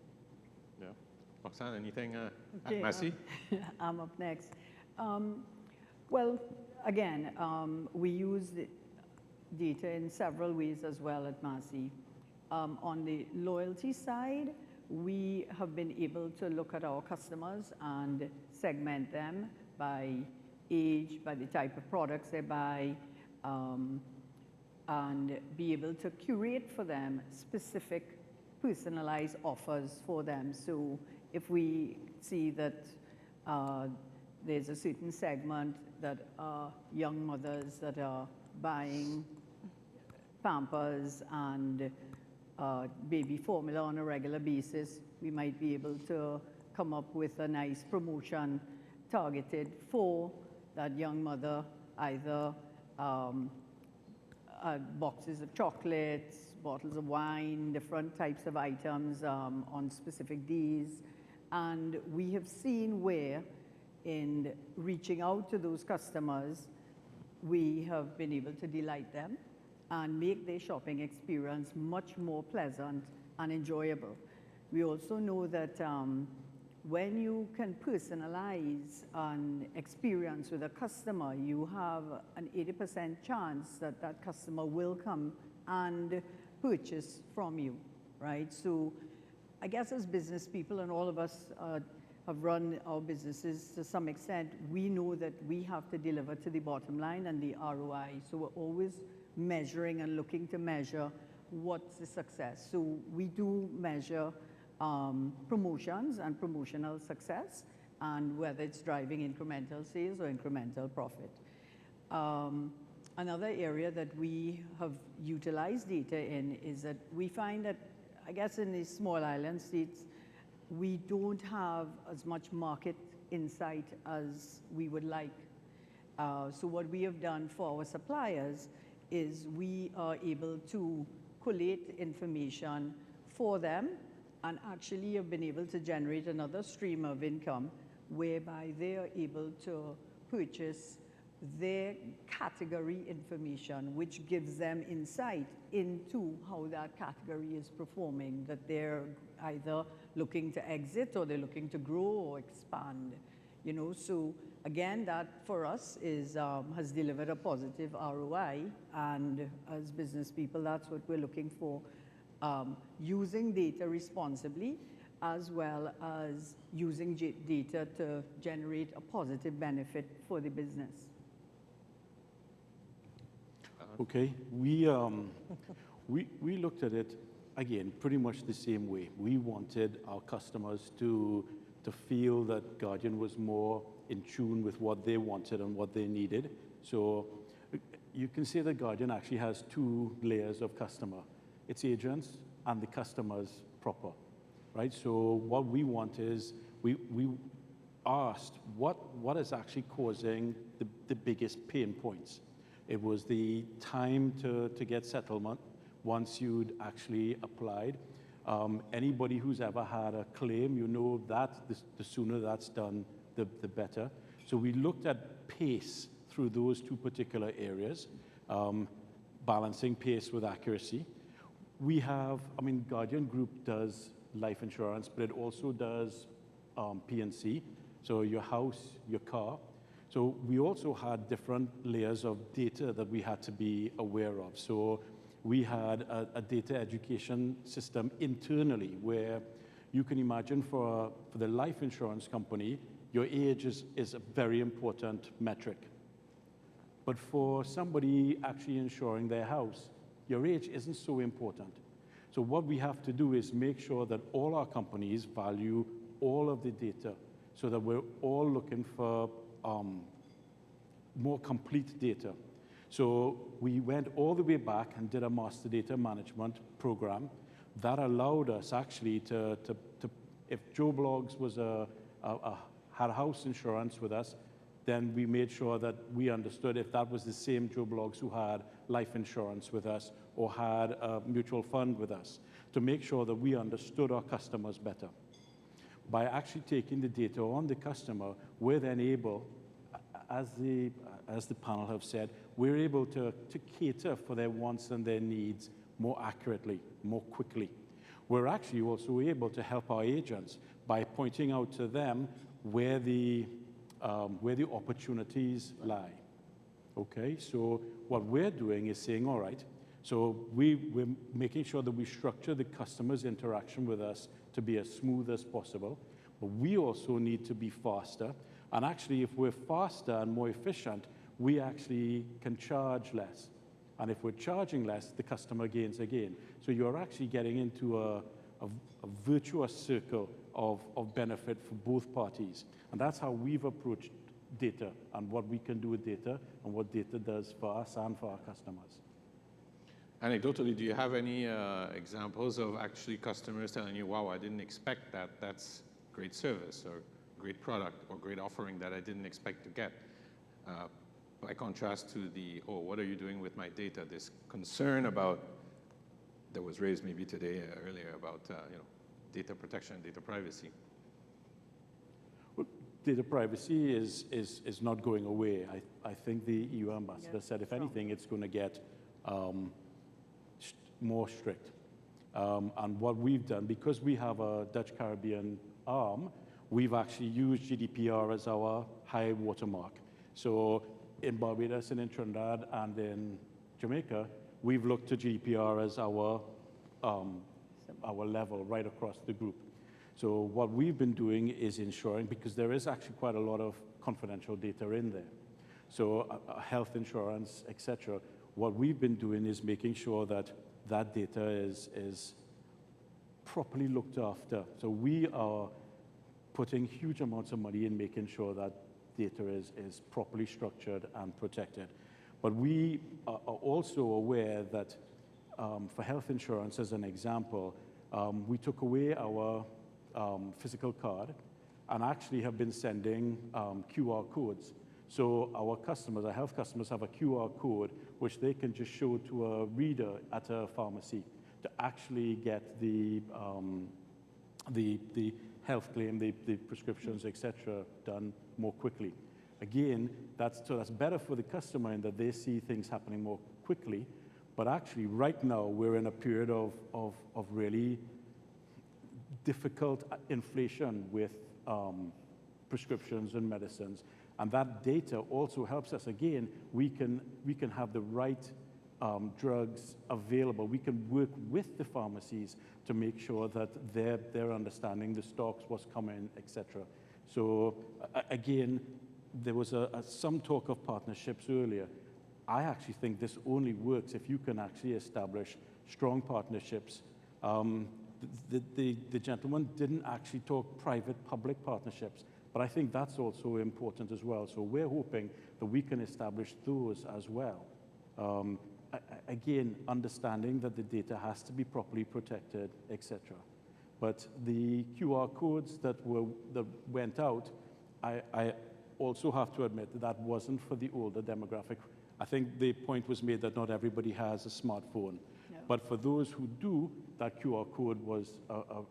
Speaker 10: Yeah. Roxanne, anything?
Speaker 12: Okay,
Speaker 10: Massey?
Speaker 12: I'm up next. Well, again, we use the data in several ways as well at Massey. On the loyalty side, we have been able to look at our customers and segment them by age, by the type of products they buy, and be able to curate for them specific personalized offers for them. So if we see that there's a certain segment that are young mothers that are buying Pampers and baby formula on a regular basis, we might be able to come up with a nice promotion targeted for that young mother, either boxes of chocolates, bottles of wine, different types of items on specific days. And we have seen where in reaching out to those customers, we have been able to delight them and make their shopping experience much more pleasant and enjoyable. We also know that when you can personalize an experience with a customer, you have an 80% chance that that customer will come and purchase from you, right? So I guess as business people, and all of us have run our businesses to some extent, we know that we have to deliver to the bottom line and the ROI. So we're always measuring and looking to measure what's the success. So we do measure promotions and promotional success, and whether it's driving incremental sales or incremental profit. Another area that we have utilized data in is that we find that, I guess in these small island states, we don't have as much market insight as we would like. So what we have done for our suppliers is we are able to collate information for them and actually have been able to generate another stream of income whereby they are able to purchase their category information, which gives them insight into how that category is performing, that they're either looking to exit or they're looking to grow or expand. So again, that for us is has delivered a positive ROI, and as business people, that's what we're looking for. Using data responsibly, as well as using data to generate a positive benefit for the business.
Speaker 13: Okay, we looked at it, again, pretty much the same way. We wanted our customers to feel that Guardian was more in tune with what they wanted and what they needed. So you can say that Guardian actually has two layers of customer. It's agents and the customers proper, right? So what we want is, asked what is actually causing the biggest pain points. It was the time to get settlement once you'd actually applied. Anybody who's ever had a claim, you know that the sooner that's done, the better. So we looked at pace through those two particular areas, balancing pace with accuracy. We have, Guardian Group does life insurance, but it also does P&C, so your house, your car. So we also had different layers of data that we had to be aware of. So we had a data education system internally where you can imagine for the life insurance company, your age is a very important metric. But for somebody actually insuring their house, your age isn't so important. So what we have to do is make sure that all our companies value all of the data so that we're all looking for more complete data. So we went all the way back and did a master data management program that allowed us actually to if Joe Bloggs was had house insurance with us, then we made sure that we understood if that was the same Joe Bloggs who had life insurance with us or had a mutual fund with us, to make sure that we understood our customers better. By actually taking the data on the customer, we're then able, as the panel have said, we're able to cater for their wants and their needs more accurately, more quickly. We're actually also able to help our agents by pointing out to them where the opportunities lie. Okay, so what we're doing is saying, all right, so we're making sure that we structure the customer's interaction with us to be as smooth as possible, but we also need to be faster. And actually, if we're faster and more efficient, we actually can charge less. And if we're charging less, the customer gains again. So you're actually getting into a virtuous circle of benefit for both parties. And that's how we've approached data and what we can do with data and what data does for us and for our customers.
Speaker 10: Anecdotally, do you have any examples of actually customers telling you, wow, I didn't expect that, that's great service or great product or great offering that I didn't expect to get? By contrast to the, oh, what are you doing with my data? This concern about, that was raised maybe today earlier about data protection, data privacy.
Speaker 13: Well, data privacy is not going away. I think the EU ambassador said, if anything, it's going to get more strict. And what we've done, because we have a Dutch Caribbean arm, we've actually used GDPR as our high watermark. So in Barbados and in Trinidad and in Jamaica, we've looked to GDPR as our level right across the group. So what we've been doing is ensuring, because there is actually quite a lot of confidential data in there, so health insurance, et cetera, what we've been doing is making sure that that data is properly looked after. So we are putting huge amounts of money in making sure that data is properly structured and protected. But we are also aware that for health insurance, as an example, we took away our physical card and actually have been sending QR codes. So our customers, our health customers, have a QR code which they can just show to a reader at a pharmacy to actually get the health claim, the prescriptions, etc., done more quickly. Again, that's better for the customer in that they see things happening more quickly. But actually, right now, we're in a period of really difficult inflation with prescriptions and medicines. And that data also helps us. Again, we can have the right drugs available. We can work with the pharmacies to make sure that they're understanding the stocks, what's coming, etc. So again, there was some talk of partnerships earlier. I actually think this only works if you can actually establish strong partnerships. The gentleman didn't actually talk private-public partnerships, but I think that's also important as well. So we're hoping that we can establish those as well. Again, understanding that the data has to be properly protected, etc. But the QR codes that went out, I also have to admit that wasn't for the older demographic. I think the point was made that not everybody has a smartphone.
Speaker 12: Yeah.
Speaker 13: But for those who do, that QR code was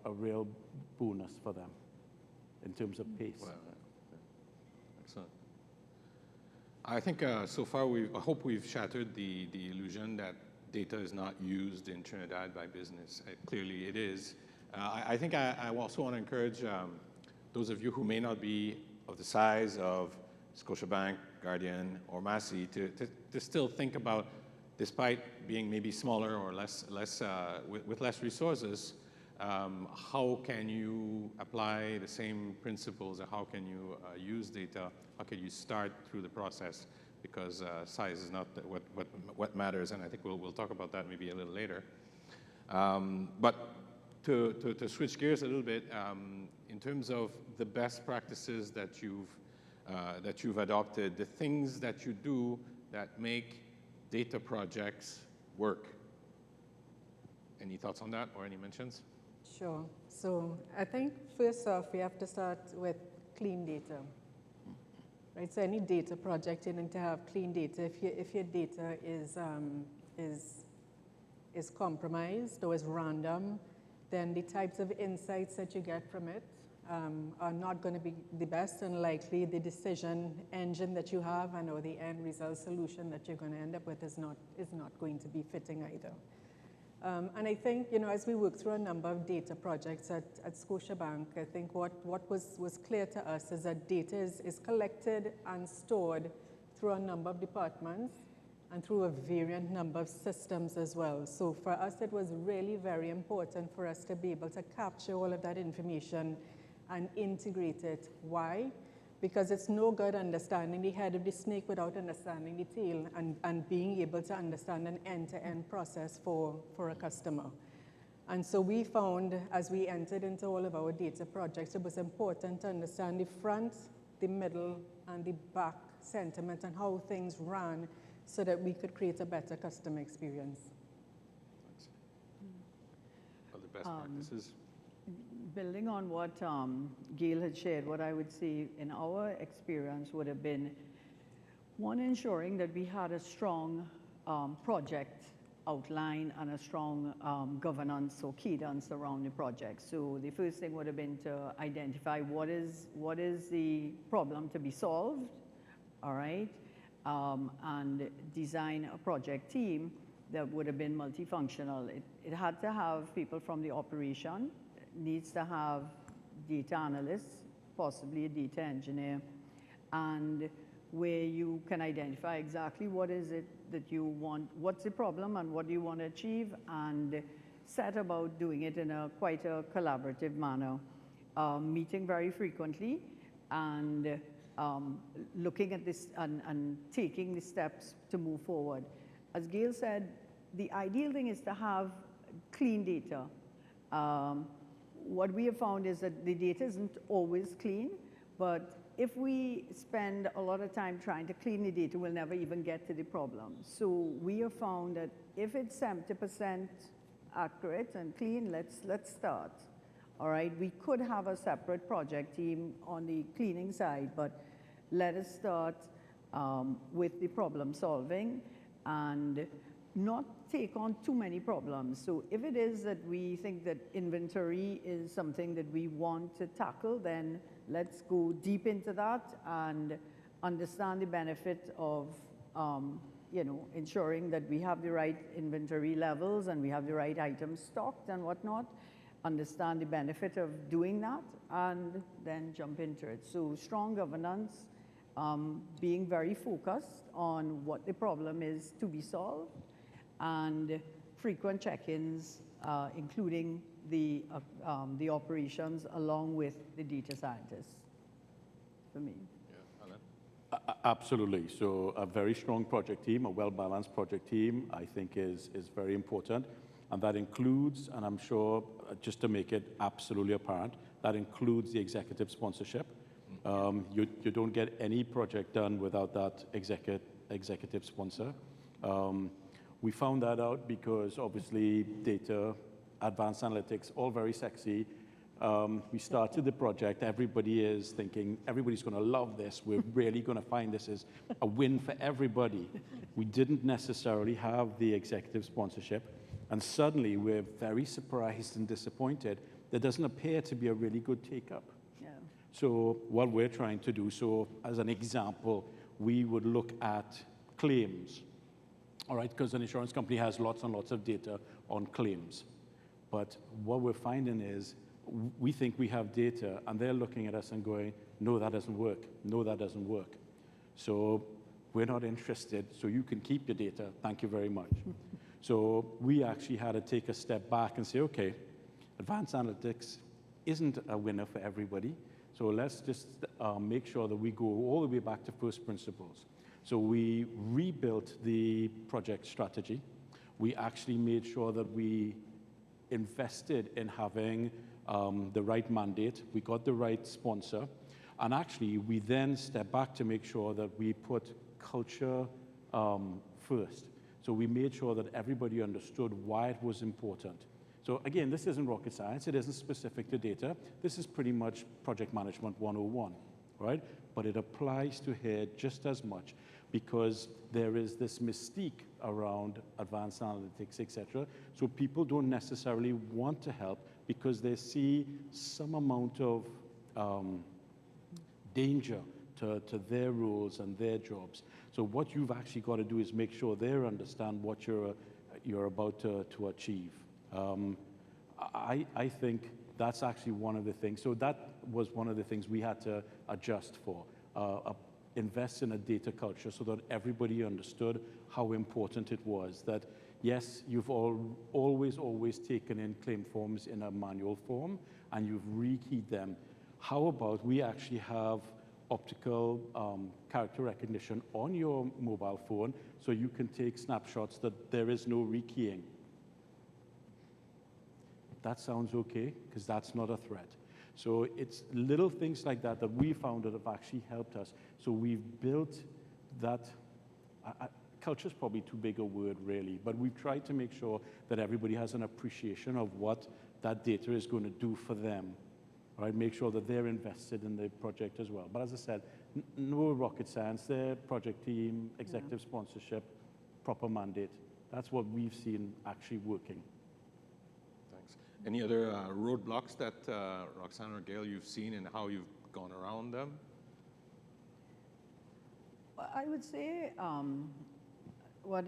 Speaker 13: a real bonus for them in terms of pace.
Speaker 10: Well, excellent. I think so far I hope we've shattered the illusion that data is not used in Trinidad by business. Clearly it is. I think I also want to encourage those of you who may not be of the size of Scotiabank, Guardian, or Massey to still think about, despite being maybe smaller or with less resources, how can you apply the same principles, or how can you use data? How can you start through the process? Because size is not what matters, and I think we'll talk about that maybe a little later. But to switch gears a little bit, in terms of the best practices that you've adopted, the things that you do that make data projects work. Any thoughts on that or any mentions?
Speaker 11: Sure. So I think first off, we have to start with clean data. Right? So any data project, you need to have clean data. If your data is compromised or is random, then the types of insights that you get from it are not going to be the best, and likely the decision engine that you have and or the end result solution that you're going to end up with is not going to be fitting either. And I think, as we work through a number of data projects at Scotiabank, I think what was clear to us is that data is collected and stored through a number of departments and through a variant number of systems as well. So for us, it was really very important for us to be able to capture all of that information and integrate it. Why? Because it's no good understanding the head of the snake without understanding the tail and being able to understand an end-to-end process for a customer. And so we found, as we entered into all of our data projects, it was important to understand the front, the middle, and the back sentiment and how things ran so that we could create a better customer experience.
Speaker 10: What are the best practices?
Speaker 12: Building on what Gail had shared, what I would say in our experience would have been, one, ensuring that we had a strong project outline and a strong governance or cadence around the project. So the first thing would have been to identify what is the problem to be solved, all right, and design a project team that would have been multifunctional. It had to have people from the operation, needs to have data analysts, possibly a data engineer, and where you can identify exactly what is it that you want, what's the problem and what do you want to achieve, and set about doing it in quite a collaborative manner, meeting very frequently and looking at this and taking the steps to move forward. As Gail said, the ideal thing is to have clean data. What we have found is that the data isn't always clean, but if we spend a lot of time trying to clean the data, we'll never even get to the problem. So we have found that if it's 70% accurate and clean, let's start. All right, we could have a separate project team on the cleaning side, but let us start with the problem solving and not take on too many problems. So if it is that we think that inventory is something that we want to tackle, then let's go deep into that and understand the benefit of ensuring that we have the right inventory levels and we have the right items stocked and whatnot. Understand the benefit of doing that and then jump into it. So strong governance, being very focused on what the problem is to be solved, and frequent check-ins, including the operations along with the data scientists, for me.
Speaker 10: Yeah, Alan?
Speaker 13: Absolutely. So a very strong project team, a well-balanced project team, I think is very important. And that includes, and I'm sure just to make it absolutely apparent, that includes the executive sponsorship. You don't get any project done without that executive sponsor. We found that out because obviously data, advanced analytics, all very sexy, We started the project. Everybody is thinking, everybody's going to love this. We're really going to find this is a win for everybody. We didn't necessarily have the executive sponsorship. And suddenly, we're very surprised and disappointed. There doesn't appear to be a really good take-up.
Speaker 12: Yeah.
Speaker 13: So what we're trying to do, so as an example, we would look at claims, all right, because an insurance company has lots and lots of data on claims. But what we're finding is we think we have data, and they're looking at us and going, no, that doesn't work. No, that doesn't work. So we're not interested, so you can keep your data. Thank you very much. So we actually had to take a step back and say, okay, advanced analytics isn't a winner for everybody. So let's just make sure that we go all the way back to first principles. So we rebuilt the project strategy. We actually made sure that we invested in having the right mandate. We got the right sponsor. And actually, we then stepped back to make sure that we put culture first. So we made sure that everybody understood why it was important. So again, this isn't rocket science. It isn't specific to data. This is pretty much project management 101, right? But it applies to here just as much because there is this mystique around advanced analytics, et cetera. So people don't necessarily want to help because they see some amount of danger to their roles and their jobs. So what you've actually got to do is make sure they understand what you're about to achieve. I think that's actually one of the things. So that was one of the things we had to adjust for, invest in a data culture so that everybody understood how important it was. That yes, you've always taken in claim forms in a manual form and you've rekeyed them. How about we actually have optical character recognition on your mobile phone so you can take snapshots that there is no rekeying. That sounds okay, because that's not a threat. So it's little things like that that we found that have actually helped us. So we've built that, culture is probably too big a word really, but we've tried to make sure that everybody has an appreciation of what that data is going to do for them. Right, make sure that they're invested in the project as well. But as I said, no rocket science there, project team, executive sponsorship, proper mandate. That's what we've seen actually working.
Speaker 10: Thanks. Any other roadblocks that Roxanne or Gail you've seen and how you've gone around them?
Speaker 12: Well, I would say what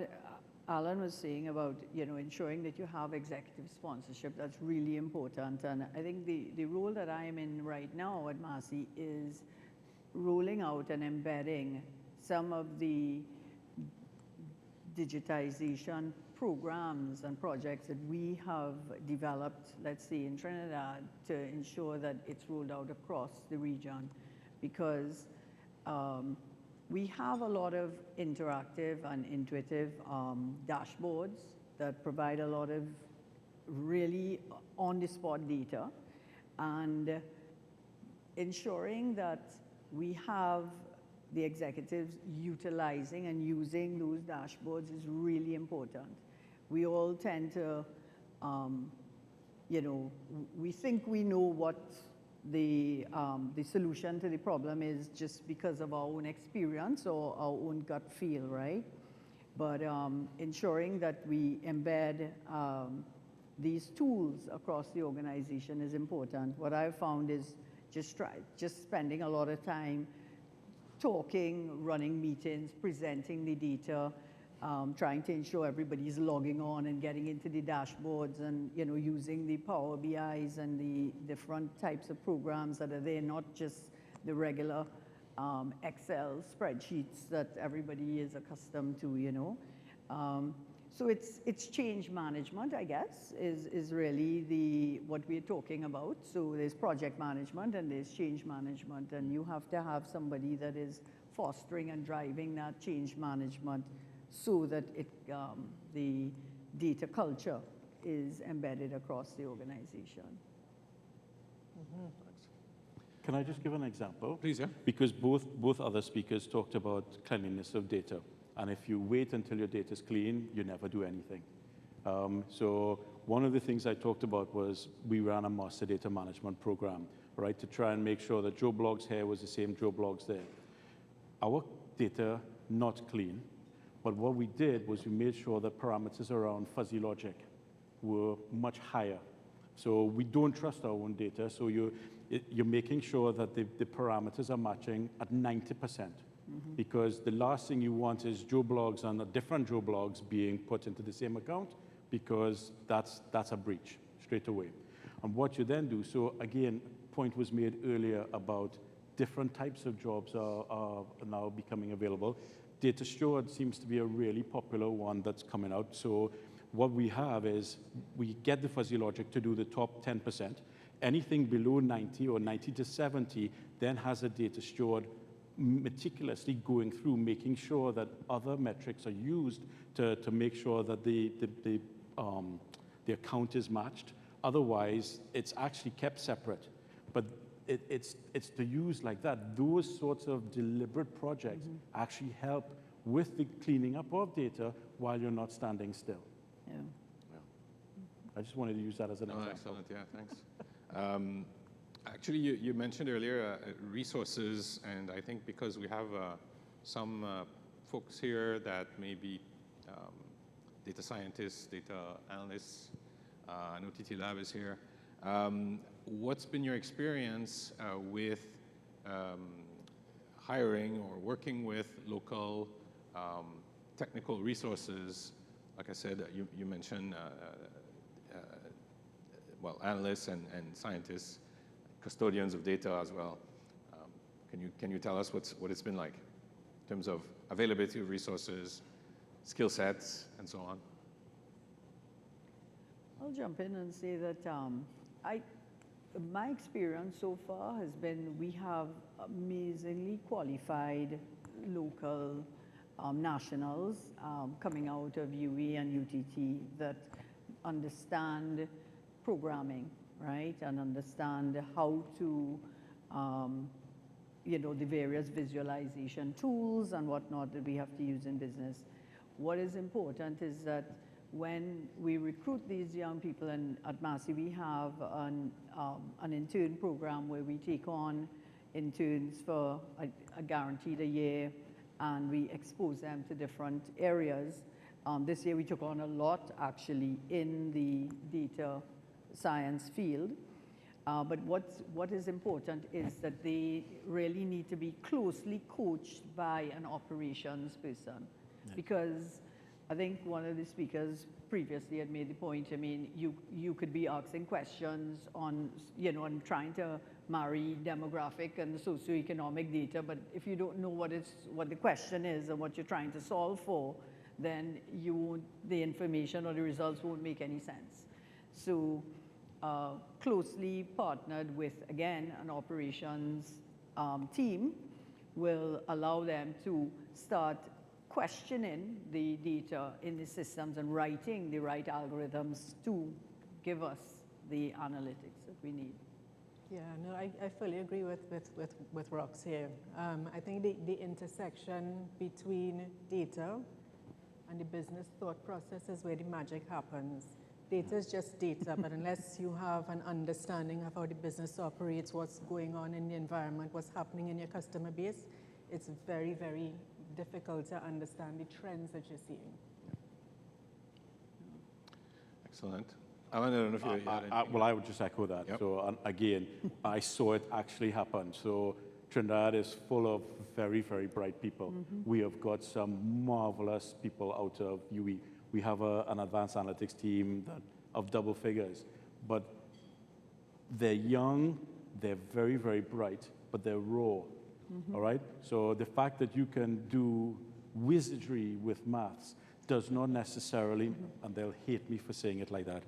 Speaker 12: Alan was saying about, ensuring that you have executive sponsorship, that's really important. And I think the role that I'm in right now at Massey is rolling out and embedding some of the digitization programs and projects that we have developed, let's say in Trinidad, to ensure that it's rolled out across the region. Because we have a lot of interactive and intuitive dashboards that provide a lot of really on-the-spot data, and ensuring that we have the executives utilizing and using those dashboards is really important. We all tend to, we think we know what the solution to the problem is just because of our own experience or our own gut feel, right? But ensuring that we embed these tools across the organization is important. What I've found is just spending a lot of time talking, running meetings, presenting the data, trying to ensure everybody's logging on and getting into the dashboards and using the Power BIs and the different types of programs that are there, not just the regular Excel spreadsheets that everybody is accustomed to, So it's change management, I guess, is really what we're talking about. So there's project management and there's change management, and you have to have somebody that is fostering and driving that change management so that the data culture is embedded across the organization.
Speaker 13: Mm-hmm. Can I just give an example?
Speaker 10: Please, yeah.
Speaker 13: Because both other speakers talked about cleanliness of data. And if you wait until your data is clean, you never do anything. So one of the things I talked about was we ran a master data management program, right, to try and make sure that Joe Blogs here was the same Joe Blogs there. Our data, not clean, but what we did was we made sure that parameters around fuzzy logic were much higher. So we don't trust our own data, so you're making sure that the parameters are matching at 90%. Because the last thing you want is Joe Blogs and a different Joe Blogs being put into the same account, because that's a breach straight away. And what you then do, so again, point was made earlier about different types of jobs are now becoming available. Data steward seems to be a really popular one that's coming out. So what we have is we get the fuzzy logic to do the top 10%. Anything below 90 or 90 to 70 then has a data steward meticulously going through, making sure that other metrics are used to make sure that the account is matched. Otherwise, it's actually kept separate. But it's to use like that. Those sorts of deliberate projects actually help with the cleaning up of data while you're not standing still.
Speaker 12: Yeah.
Speaker 13: I just wanted to use that as an example.
Speaker 10: Excellent, yeah, thanks. Actually, you mentioned earlier resources, and I think because we have some folks here that may be data scientists, data analysts, I know TT Lab is here. What's been your experience with hiring or working with local technical resources? Like I said, you mentioned well, analysts and scientists, custodians of data as well. Can you tell us what it's been like in terms of availability of resources, skill sets, and so on?
Speaker 12: I'll jump in and say that my experience so far has been we have amazingly qualified local nationals coming out of UE and UTT that understand programming, right, and understand how to, the various visualization tools and whatnot that we have to use in business. What is important is that when we recruit these young people, and at Massey we have an intern program where we take on interns for a guaranteed a year, and we expose them to different areas. This year we took on a lot actually in the data science field. But what is important is that they really need to be closely coached by an operations person. Yeah. Because I think one of the speakers previously had made the point, I mean, you could be asking questions on, on trying to marry demographic and socioeconomic data, but if you don't know what the question is and what you're trying to solve for, then the information or the results won't make any sense. So closely partnered with, again, an operations team will allow them to start questioning the data in the systems and writing the right algorithms to give us the analytics that we need.
Speaker 11: Yeah, no, I fully agree with Rox here. I think the intersection between data and the business thought process is where the magic happens. Data is just data, but unless you have an understanding of how the business operates, what's going on in the environment, what's happening in your customer base, it's very, very difficult to understand the trends that you're seeing.
Speaker 10: Excellent. Alan, I don't know if you had anything.
Speaker 13: Well, I would just echo that. Yep. So again, I saw it actually happen. So Trinidad is full of very, very bright people. We have got some marvelous people out of UE. We have an advanced analytics team of double figures, but they're young, they're very, very bright, but they're raw, all right? So the fact that you can do wizardry with maths does not necessarily, and they'll hate me for saying it like that,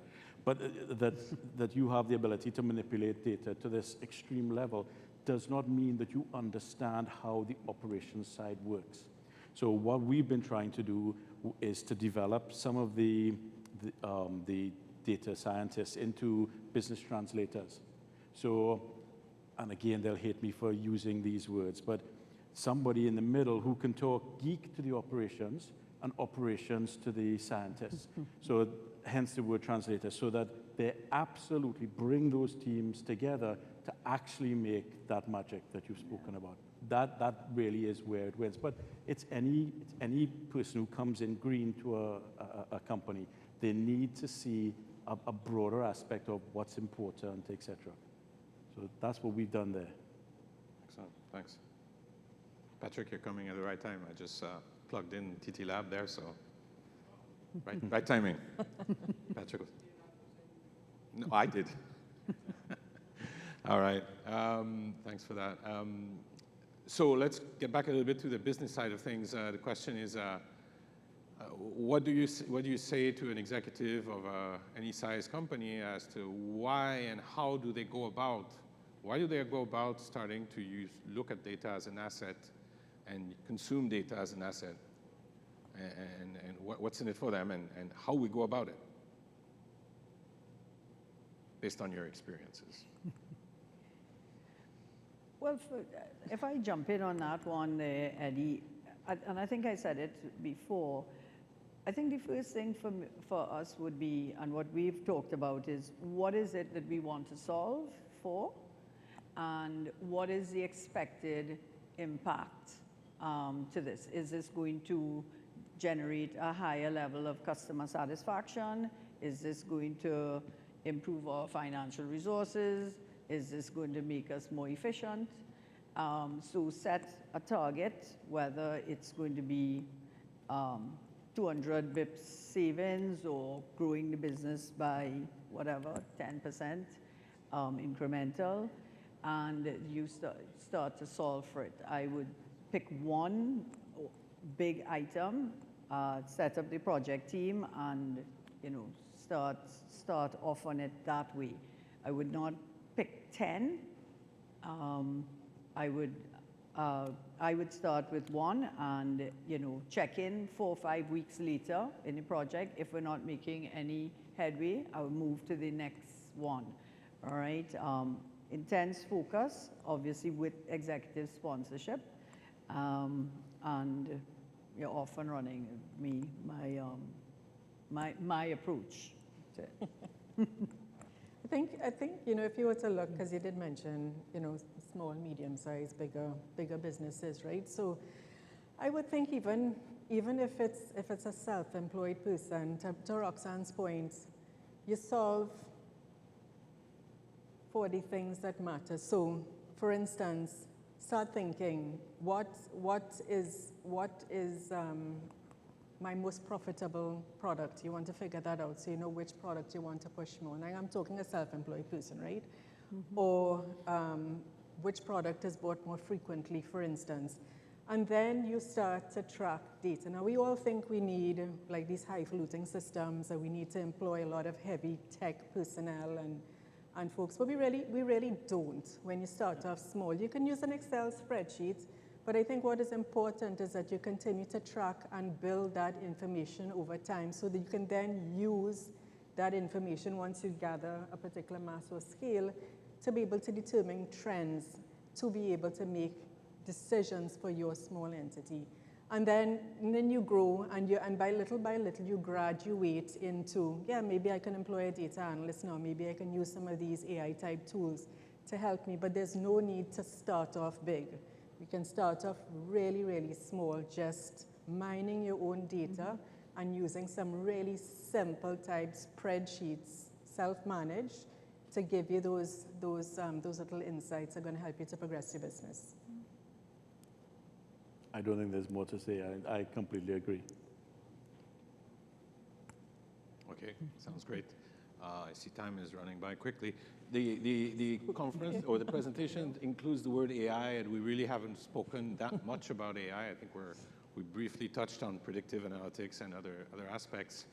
Speaker 13: but that you have the ability to manipulate data to this extreme level does not mean that you understand how the operations side works. So what we've been trying to do is to develop some of the data scientists into business translators. So, and again, they'll hate me for using these words, but somebody in the middle who can talk geek to the operations and operations to the scientists. So hence the word translator, so that they absolutely bring those teams together to actually make that magic that you've spoken about. That really is where it wins. But it's any person who comes in green to a company, they need to see a broader aspect of what's important, etc. So that's what we've done there.
Speaker 10: Excellent, thanks. Patrick, you're coming at the right time. I just plugged in TT Lab there, so right timing. Patrick. No, I did. All right, thanks for that. So let's get back a little bit to the business side of things. The question is, what do you say to an executive of any size company as to why and how do they go about? Why do they go about starting to look at data as an asset and consume data as an asset, and what's in it for them, and how we go about it, based on your experiences?
Speaker 12: Well, if I jump in on that one, Eddie, and I think I said it before, I think the first thing for us would be, and what we've talked about, is what is it that we want to solve for, and what is the expected impact to this? Is this going to generate a higher level of customer satisfaction? Is this going to improve our financial resources? Is this going to make us more efficient? So set a target, whether it's going to be 200 bips savings or growing the business by whatever, 10% incremental, and you start to solve for it. I would pick one big item, set up the project team, and start off on it that way. I would not pick 10. I would start with one and check in 4 or 5 weeks later in the project. If we're not making any headway, I will move to the next one. All right. Intense focus, obviously with executive sponsorship, and you're off and running. My approach to it.
Speaker 11: I think if you were to look, because you did mention small, medium-sized, bigger businesses, right? So I would think even if it's a self-employed person, to Roxanne's point, you solve for the things that matter. So, for instance, start thinking, what is my most profitable product? You want to figure that out, so you know which product you want to push more. Now, I'm talking a self-employed person, right? Mm-hmm. Or which product is bought more frequently, for instance. And then you start to track data. Now, we all think we need like these highfalutin systems, and we need to employ a lot of heavy tech personnel and folks, but we really don't. When you start off small, you can use an Excel spreadsheet, but I think what is important is that you continue to track and build that information over time so that you can then use that information once you gather a particular mass or scale to be able to determine trends, to be able to make decisions for your small entity. And then you grow, and by little you graduate into, yeah, maybe I can employ a data analyst now, maybe I can use some of these AI type tools to help me, but there's no need to start off big. You can start off really, really small, just mining your own data and using some really simple type spreadsheets, self-managed, to give you those little insights that are going to help you to progress your business.
Speaker 13: I don't think there's more to say. I completely agree.
Speaker 10: Okay, sounds great. I see time is running by quickly. The conference or the presentation includes the word AI, and we really haven't spoken that much about AI. I think we briefly touched on predictive analytics and other aspects,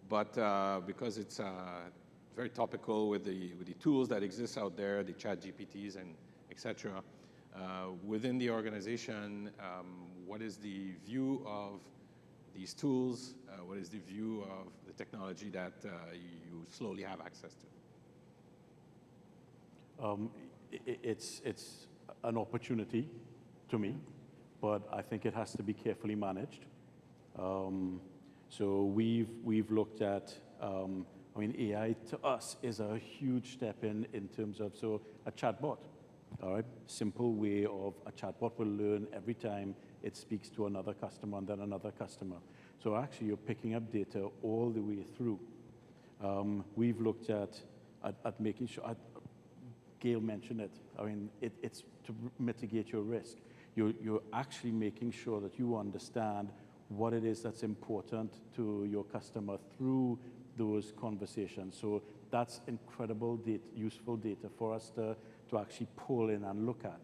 Speaker 10: but because it's very topical with the tools that exist out there, the chat GPTs and etc. Within the organization, what is the view of these tools? What is the view of the technology that you slowly have access to?
Speaker 13: It's an opportunity to me, but I think it has to be carefully managed. So we've looked at, I mean, AI to us is a huge step in terms of, so a chatbot, all right? Simple way of a chatbot will learn every time it speaks to another customer and then another customer. So actually you're picking up data all the way through. We've looked at making sure, Gail mentioned it, I mean, it's to mitigate your risk. You're actually making sure that you understand what it is that's important to your customer through those conversations. So that's incredible data, useful data for us to actually pull in and look at.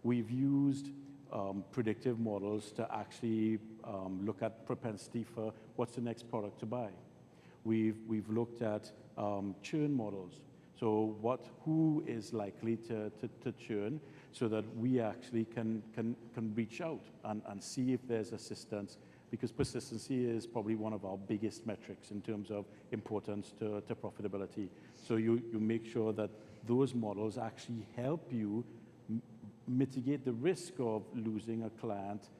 Speaker 13: We've used predictive models to actually look at propensity for what's the next product to buy. We've looked at churn models. So who is likely to churn, so that we actually can reach out and see if there's assistance, because persistency is probably one of our biggest metrics in terms of importance to profitability. So you make sure that those models actually help you mitigate the risk of losing a client,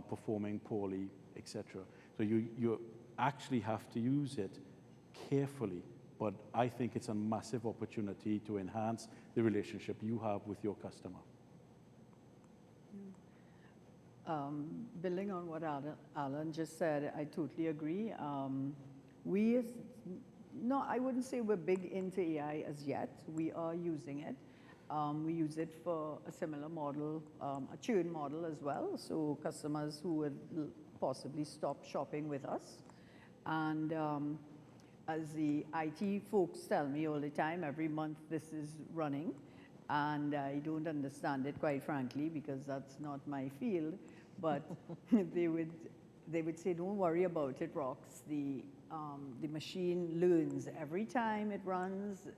Speaker 13: performing poorly, etc. So you actually have to use it carefully, but I think it's a massive opportunity to enhance the relationship you have with your customer.
Speaker 12: Building on what Alan just said, I totally agree. I wouldn't say we're big into AI as yet. We are using it. We use it for a similar model, a churn model as well, so customers who would possibly stop shopping with us. And as the IT folks tell me all the time, every month this is running, and I don't understand it, quite frankly, because that's not my field. But they would say, don't worry about it, Rox. The machine learns every time it runs,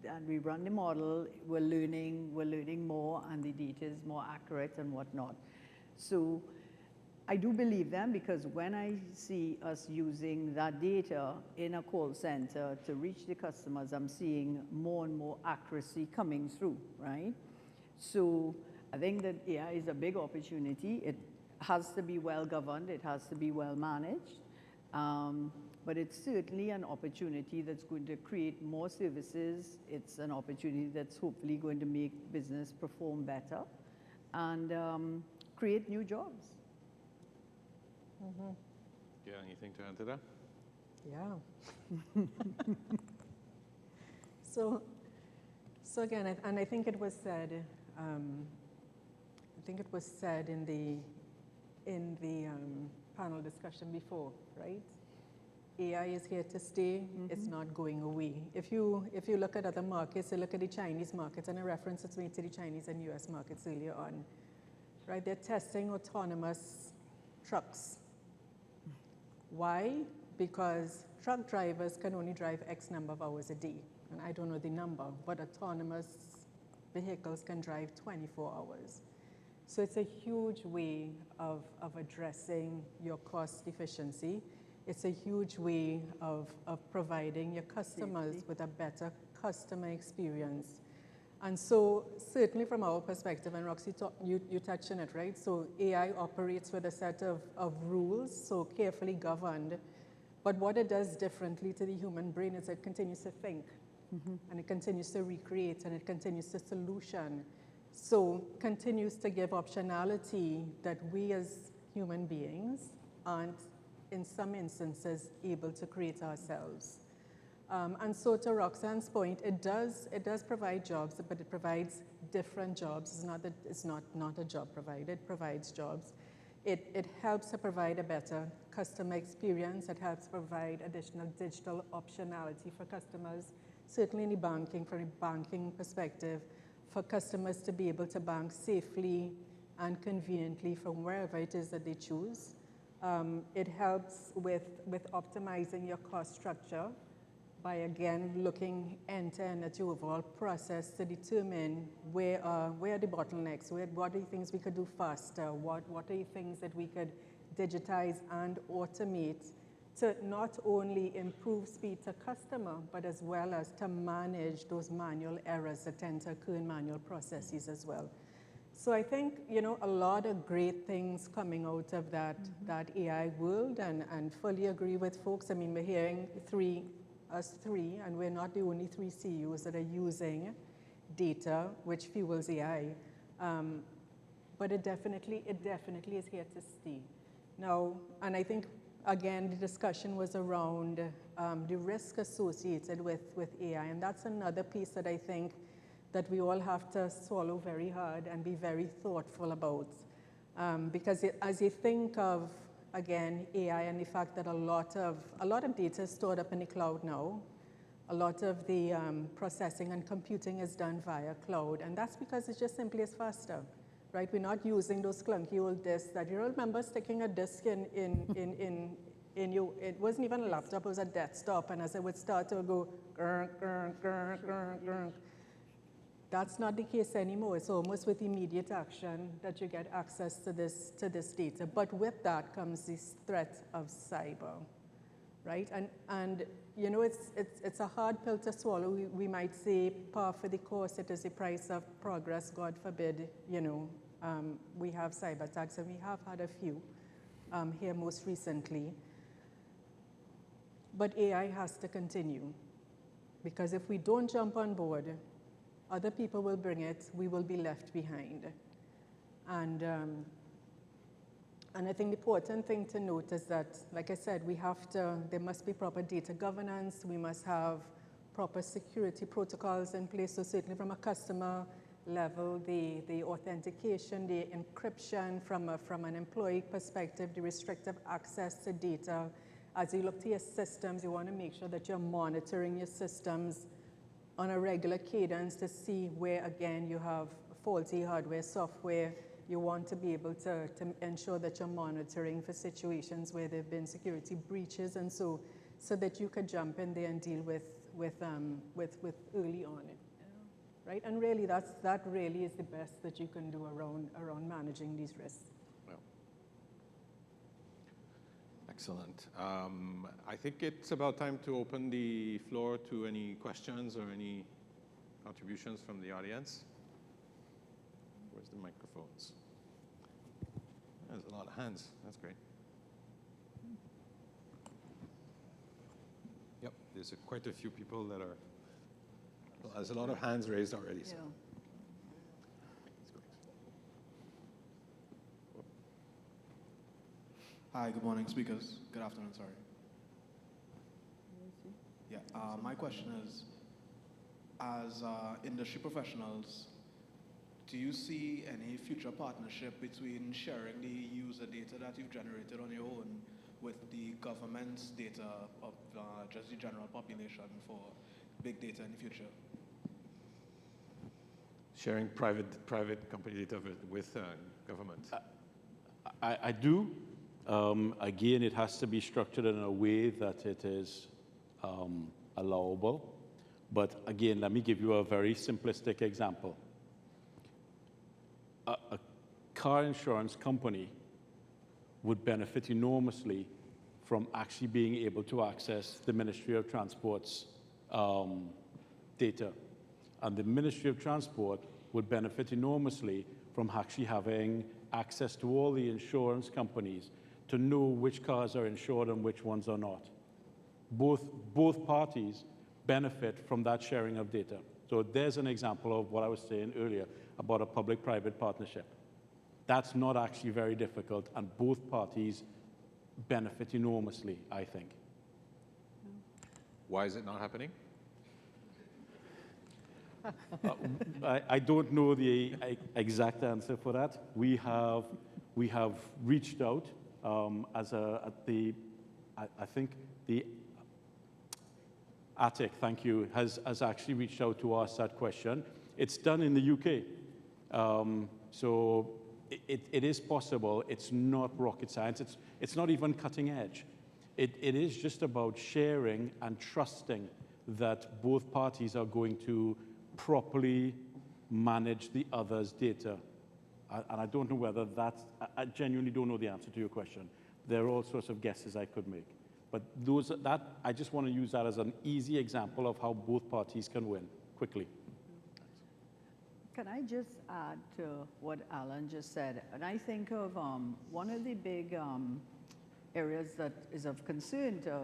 Speaker 12: and we run the model. We're learning more, and the data is more accurate and whatnot. So I do believe them, because when I see us using that data in a call center to reach the customers, I'm seeing more and more accuracy coming through, right? So I think that AI is a big opportunity. It has to be well governed. It has to be well managed. But it's certainly an opportunity that's going to create more services. It's an opportunity that's hopefully going to make business perform better and create new jobs.
Speaker 11: Mm-hmm.
Speaker 10: Yeah, anything to add to that?
Speaker 11: Yeah. So again, and I think it was said, in the panel discussion before, right? AI is here to stay. Mm-hmm. It's not going away. If you look at other markets, you look at the Chinese markets, and a reference was made to the Chinese and US markets earlier on, right? They're testing autonomous trucks. Why? Because truck drivers can only drive X number of hours a day. And I don't know the number, but autonomous vehicles can drive 24 hours. So it's a huge way of addressing your cost efficiency. It's a huge way of providing your customers with a better customer experience. And so certainly from our perspective, and Roxy, you touched on it, right? So AI operates with a set of rules, so carefully governed. But what it does differently to the human brain is it continues to think, mm-hmm. and it continues to recreate, and it continues to solution. So continues to give optionality that we as human beings aren't, in some instances, able to create ourselves. And so to Roxanne's point, it does provide jobs, but it provides different jobs. It's not that it's not a job provider, it provides jobs. It helps to provide a better customer experience. It helps provide additional digital optionality for customers, certainly in the banking, from a banking perspective, for customers to be able to bank safely and conveniently from wherever it is that they choose. It helps with optimizing your cost structure by, again, looking end-to-end at your overall process to determine where are the bottlenecks, what are the things we could do faster, what are the things that we could digitize and automate to not only improve speed to customer, but as well as to manage those manual errors that tend to occur in manual processes as well. So I think, a lot of great things coming out of that AI world, and fully agree with folks. I mean, we're hearing us three, and we're not the only three CEOs that are using data which fuels AI. But it definitely is here to stay. Now, and I think, again, the discussion was around the risk associated with AI, and that's another piece that I think that we all have to swallow very hard and be very thoughtful about. Because as you think of, again, AI and the fact that a lot of data is stored up in the cloud now, a lot of the processing and computing is done via cloud, and that's because it just simply is faster, right? We're not using those clunky old disks that you remember sticking a disk in your, it wasn't even a laptop, it was a desktop, and as it would start to go, grr, grr, grr, grr, grr. That's not the case anymore. It's almost with immediate action that you get access to this data. But with that comes this threat of cyber, right? And it's a hard pill to swallow. We might say par for the course, it is the price of progress. God forbid, we have cyber attacks, and we have had a few here most recently. But AI has to continue, because if we don't jump on board, other people will bring it, we will be left behind. And I think the important thing to note is that, like I said, there must be proper data governance, we must have proper security protocols in place, so certainly from a customer level, the authentication, the encryption from an employee perspective, the restrictive access to data. As you look to your systems, you want to make sure that you're monitoring your systems on a regular cadence to see where, again, you have faulty hardware, software. You want to be able to ensure that you're monitoring for situations where there have been security breaches, and so that you could jump in there and deal with early on, right? And really, that really is the best that you can do around managing these risks.
Speaker 10: Excellent. I think it's about time to open the floor to any questions or any contributions from the audience. Where's the microphones? There's a lot of hands. That's great. Yep, there's quite a few people that are, well, there's a lot of hands raised already. So.
Speaker 14: Hi, good morning, speakers. Good afternoon, sorry. Yeah, my question is, as industry professionals, do you see any future partnership between sharing the user data that you've generated on your own with the government's data of just the general population for big data in the future?
Speaker 10: Sharing private company data with government.
Speaker 13: I do. Again, it has to be structured in a way that it is allowable. But again, let me give you a very simplistic example. A car insurance company would benefit enormously from actually being able to access the Ministry of Transport's data. And the Ministry of Transport would benefit enormously from actually having access to all the insurance companies to know which cars are insured and which ones are not. Both parties benefit from that sharing of data. So there's an example of what I was saying earlier about a public-private partnership. That's not actually very difficult, and both parties benefit enormously, I think.
Speaker 10: Why is it not happening?
Speaker 13: I don't know the exact answer for that. We have reached out I think the ATIC, thank you, has actually reached out to ask that question. It's done in the UK. So it is possible. It's not rocket science. It's not even cutting edge. It is just about sharing and trusting that both parties are going to properly manage the other's data. And I don't know whether that's, I genuinely don't know the answer to your question. There are all sorts of guesses I could make. But I just want to use that as an easy example of how both parties can win quickly.
Speaker 12: Can I just add to what Alan just said? And I think of one of the big areas that is of concern to,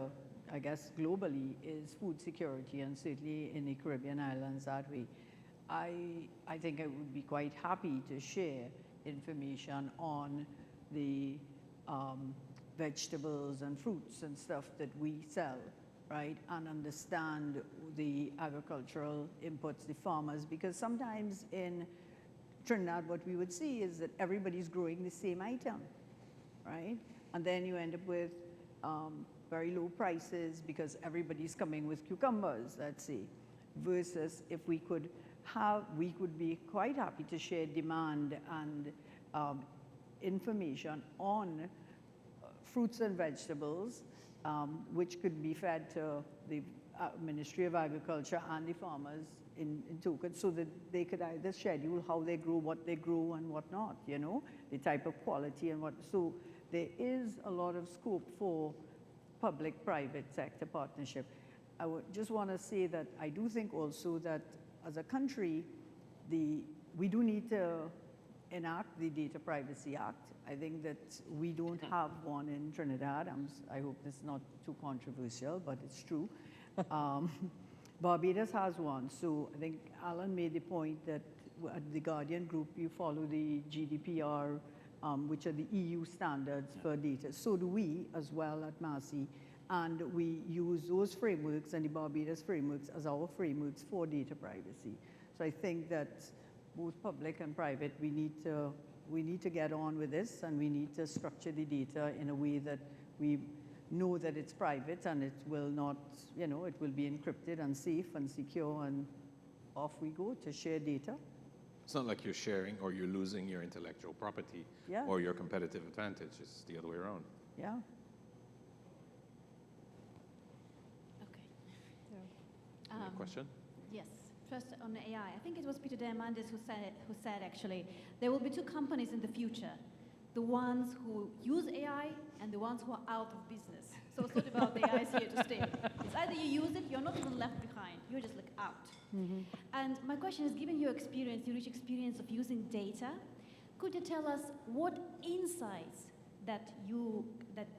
Speaker 12: I guess, globally is food security, and certainly in the Caribbean islands that way. I think I would be quite happy to share information on the vegetables and fruits and stuff that we sell, right? And understand the agricultural inputs, the farmers, because sometimes in Trinidad what we would see is that everybody's growing the same item, right? And then you end up with very low prices because everybody's coming with cucumbers, let's say, versus if we could be quite happy to share demand and information on fruits and vegetables, which could be fed to the Ministry of Agriculture and the farmers in token, so that they could either schedule how they grow, what they grow and what not, you know, the type of quality and what. So there is a lot of scope for public-private sector partnership. I would just want to say that I do think also that as a country, we do need to enact the Data Privacy Act. I think that we don't have one in Trinidad. I hope it's not too controversial, but it's true. Barbados has one. So I think Alan made the point that at the Guardian Group, you follow the GDPR, which are the EU standards for data. So do we as well at Massey. And we use those frameworks and the Barbados frameworks as our frameworks for data privacy. So I think that both public and private, we need to get on with this, and we need to structure the data in a way that we know that it's private and it will not, you know, it will be encrypted and safe and secure, and off we go to share data.
Speaker 10: It's not like you're sharing or you're losing your intellectual property or your competitive advantage. It's the other way around.
Speaker 12: Yeah.
Speaker 10: Any question?
Speaker 15: Yes. First on AI, I think it was Peter Diamandis who said actually, there will be two companies in the future, the ones who use AI and the ones who are out of business. So it's not about the AI is here to stay. It's either you use it, you're not even left behind, you're just like out. Mm-hmm. And my question is, given your experience, your rich experience of using data, could you tell us what insights that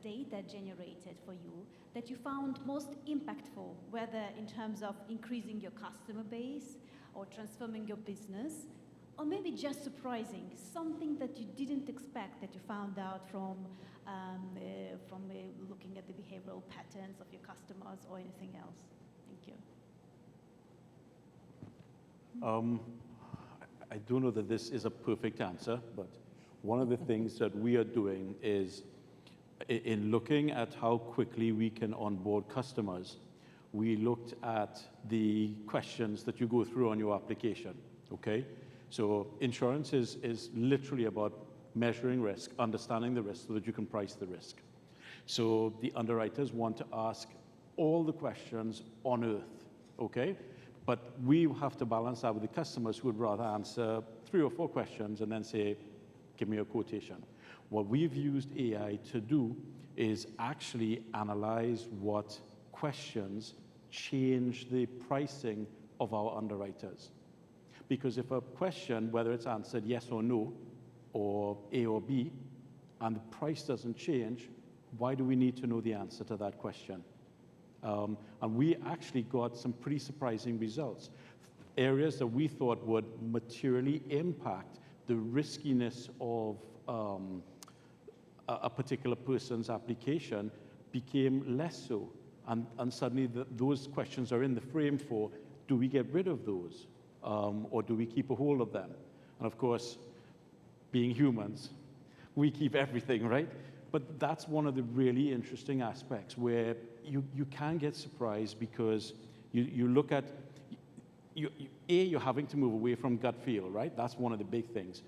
Speaker 15: data generated for you that you found most impactful, whether in terms of increasing your customer base or transforming your business, or maybe just surprising, something that you didn't expect that you found out from looking at the behavioral patterns of your customers or anything else? Thank you.
Speaker 13: I don't know that this is a perfect answer, but one of the things that we are doing is, in looking at how quickly we can onboard customers, we looked at the questions that you go through on your application, okay? So insurance is literally about measuring risk, understanding the risk so that you can price the risk. So the underwriters want to ask all the questions on earth, okay? But we have to balance that with the customers who would rather answer 3 or 4 questions and then say, give me a quotation. What we've used AI to do is actually analyze what questions change the pricing of our underwriters. Because if a question, whether it's answered yes or no, or A or B, and the price doesn't change, why do we need to know the answer to that question? And we actually got some pretty surprising results. Areas that we thought would materially impact the riskiness of a particular person's application became less so. And suddenly those questions are in the frame for, do we get rid of those? Or do we keep a hold of them? And of course, being humans, we keep everything, right? But that's one of the really interesting aspects where you can get surprised because you look at, you're having to move away from gut feel, right? That's one of the big things.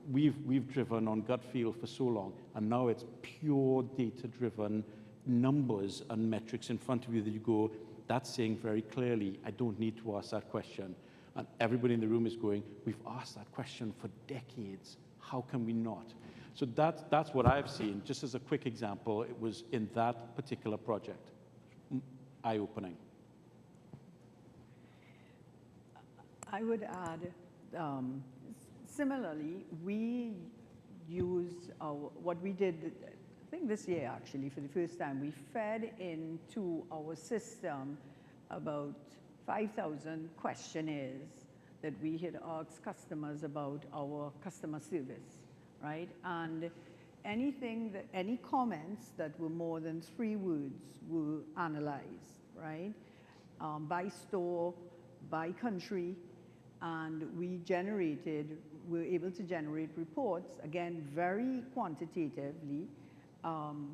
Speaker 13: We've driven on gut feel for so long, and now it's pure data-driven numbers and metrics in front of you that you go, that's saying very clearly, I don't need to ask that question. And everybody in the room is going, we've asked that question for decades. How can we not? So that's what I've seen. Just as a quick example, it was in that particular project. Eye-opening.
Speaker 12: I would add similarly, we use what we did, I think this year actually, for the first time, we fed into our system about 5,000 questionnaires that we had asked customers about our customer service, right? And any comments that were more than 3 words were analyzed, right? By store, by country, and we were able to generate reports, again, very quantitatively,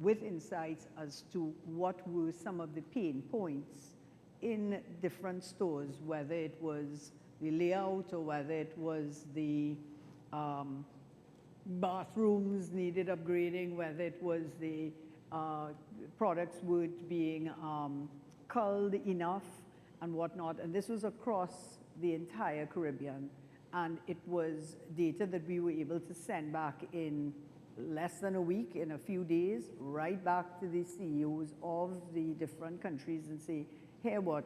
Speaker 12: with insights as to what were some of the pain points in different stores, whether it was the layout or whether it was the bathrooms needed upgrading, whether it was the products weren't being culled enough and whatnot. And this was across the entire Caribbean. And it was data that we were able to send back in less than a week, in a few days, right back to the CEOs of the different countries and say, here what,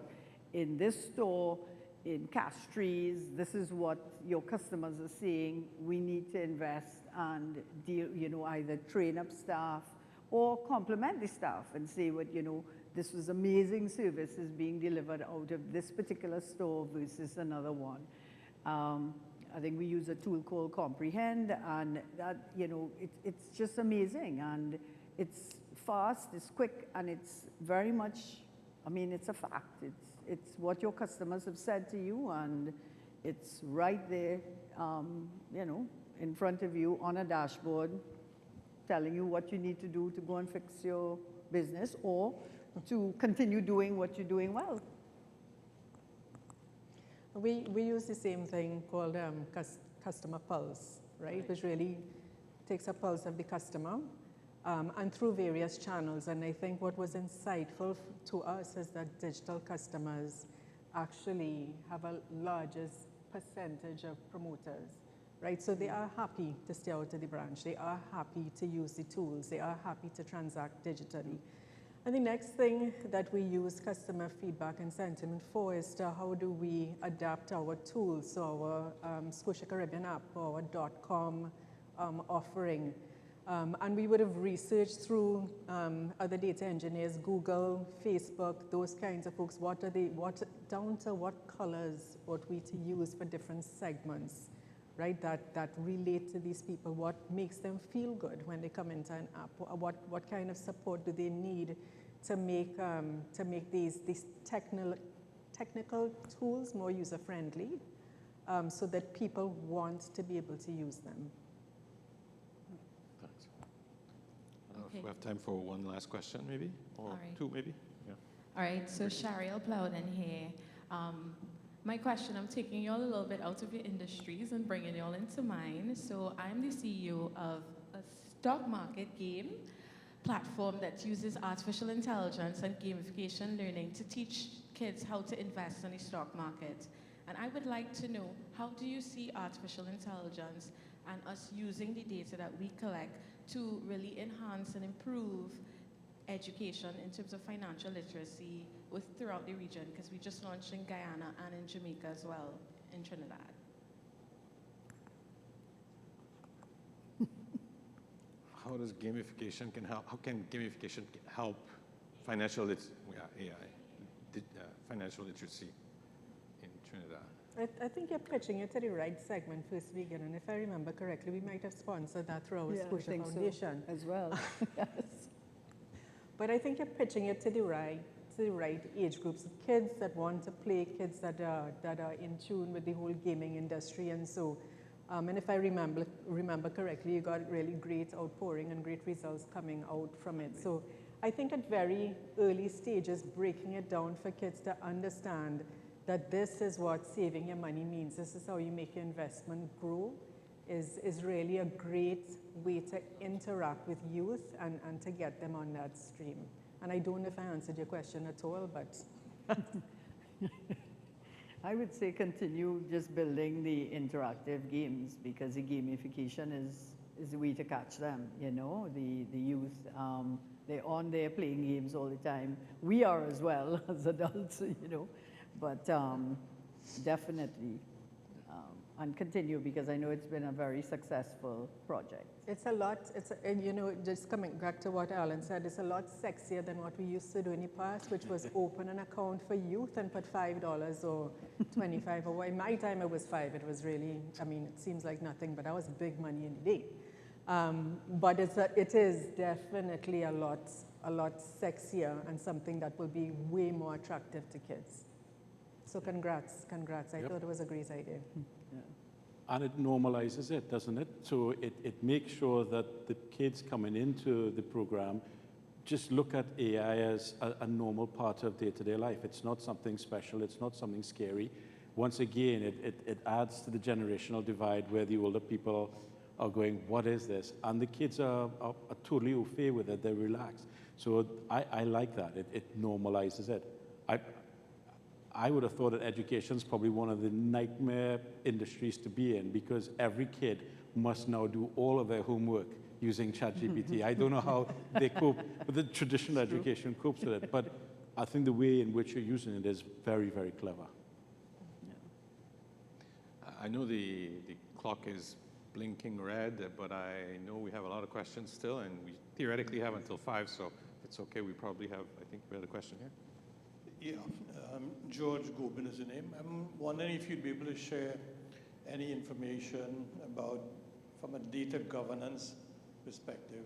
Speaker 12: in this store, in Castries, this is what your customers are saying. We need to invest and deal, either train up staff or complement the staff and say what, this was amazing services being delivered out of this particular store versus another one. I think we use a tool called Comprehend, and that, it's just amazing. And it's fast, it's quick, and it's very much, it's a fact. It's what your customers have said to you, and it's right there, in front of you on a dashboard, telling you what you need to do to go and fix your business or to continue doing what you're doing well.
Speaker 11: We use the same thing called customer pulse, right? Which really takes a pulse of the customer and through various channels. And I think what was insightful to us is that digital customers actually have a largest percentage of promoters, right? So they are happy to stay out of the branch. They are happy to use the tools. They are happy to transact digitally. And the next thing that we use customer feedback and sentiment for is how do we adapt our tools, so our Scotia Caribbean app, or our .com offering. And we would have researched through other data engineers, Google, Facebook, those kinds of folks, down to what colors ought we to use for different segments, right, that relate to these people, what makes them feel good when they come into an app, what kind of support do they need to make these technical tools more user-friendly, so that people want to be able to use them.
Speaker 10: Thanks. I don't know if we have time for one last question, maybe, or two, maybe. Yeah.
Speaker 16: All right. So Shariel Plowden here. My question, I'm taking you all a little bit out of your industries and bringing you all into mine. So I'm the CEO of a stock market game platform that uses artificial intelligence and gamification learning to teach kids how to invest in the stock market. And I would like to know, how do you see artificial intelligence and us using the data that we collect to really enhance and improve education in terms of financial literacy throughout the region? Because we just launched in Guyana and in Jamaica as well, in Trinidad.
Speaker 10: How does gamification how can gamification help financial financial literacy in Trinidad?
Speaker 11: I think you're pitching it to the right segment first, Vegan, and if I remember correctly, we might have sponsored that through our Scotia Foundation.
Speaker 12: So as well. Yes.
Speaker 11: But I think you're pitching it to the right age groups, kids that want to play, kids that are in tune with the whole gaming industry, and so. And if I remember correctly, you got really great outpouring and great results coming out from it. So I think at very early stages, breaking it down for kids to understand that this is what saving your money means, this is how you make your investment grow, is really a great way to interact with youth and to get them on that stream. And I don't know if I answered your question at all, but.
Speaker 12: I would say continue just building the interactive games, because the gamification is the way to catch them, the youth. They're on there playing games all the time. We are as well as adults, but definitely and continue, because I know it's been a very successful project.
Speaker 11: It's a lot, and you know, just coming back to what Alan said, it's a lot sexier than what we used to do in the past, which was open an account for youth and put $5 or 25, or in my time it was 5. It was really, I mean, it seems like nothing, but that was big money in the day. But it is definitely a lot sexier and something that will be way more attractive to kids. So congrats. I thought it was a great idea.
Speaker 12: Yeah.
Speaker 13: And it normalizes it, doesn't it? So it makes sure that the kids coming into the program just look at AI as a normal part of day-to-day life. It's not something special. It's not something scary. Once again, it adds to the generational divide where the older people are going, what is this? And the kids are totally au fait with it. They're relaxed. So I like that. It normalizes it. I would have thought that education is probably one of the nightmare industries to be in, because every kid must now do all of their homework using ChatGPT. I don't know how they cope, but the traditional education copes with it. But I think the way in which you're using it is very, very clever.
Speaker 10: Yeah. I know the clock is blinking red, but I know we have a lot of questions still, and we theoretically have until 5, so if it's okay, we probably have, I think we have a question here.
Speaker 17: Yeah, George Gobin is the name. I'm wondering if you'd be able to share any information about, from a data governance perspective,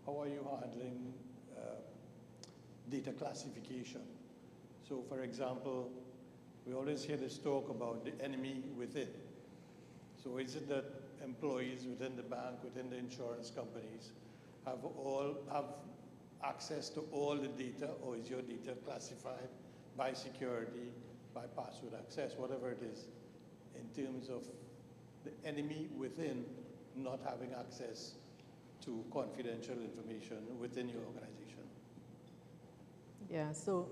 Speaker 17: how are you handling data classification? So for example, we always hear this talk about the enemy within. So is it that employees within the bank, within the insurance companies, have access to all the data, or is your data classified by security, by password access, whatever it is, in terms of the enemy within not having access to confidential information within your organization?
Speaker 11: Yeah, so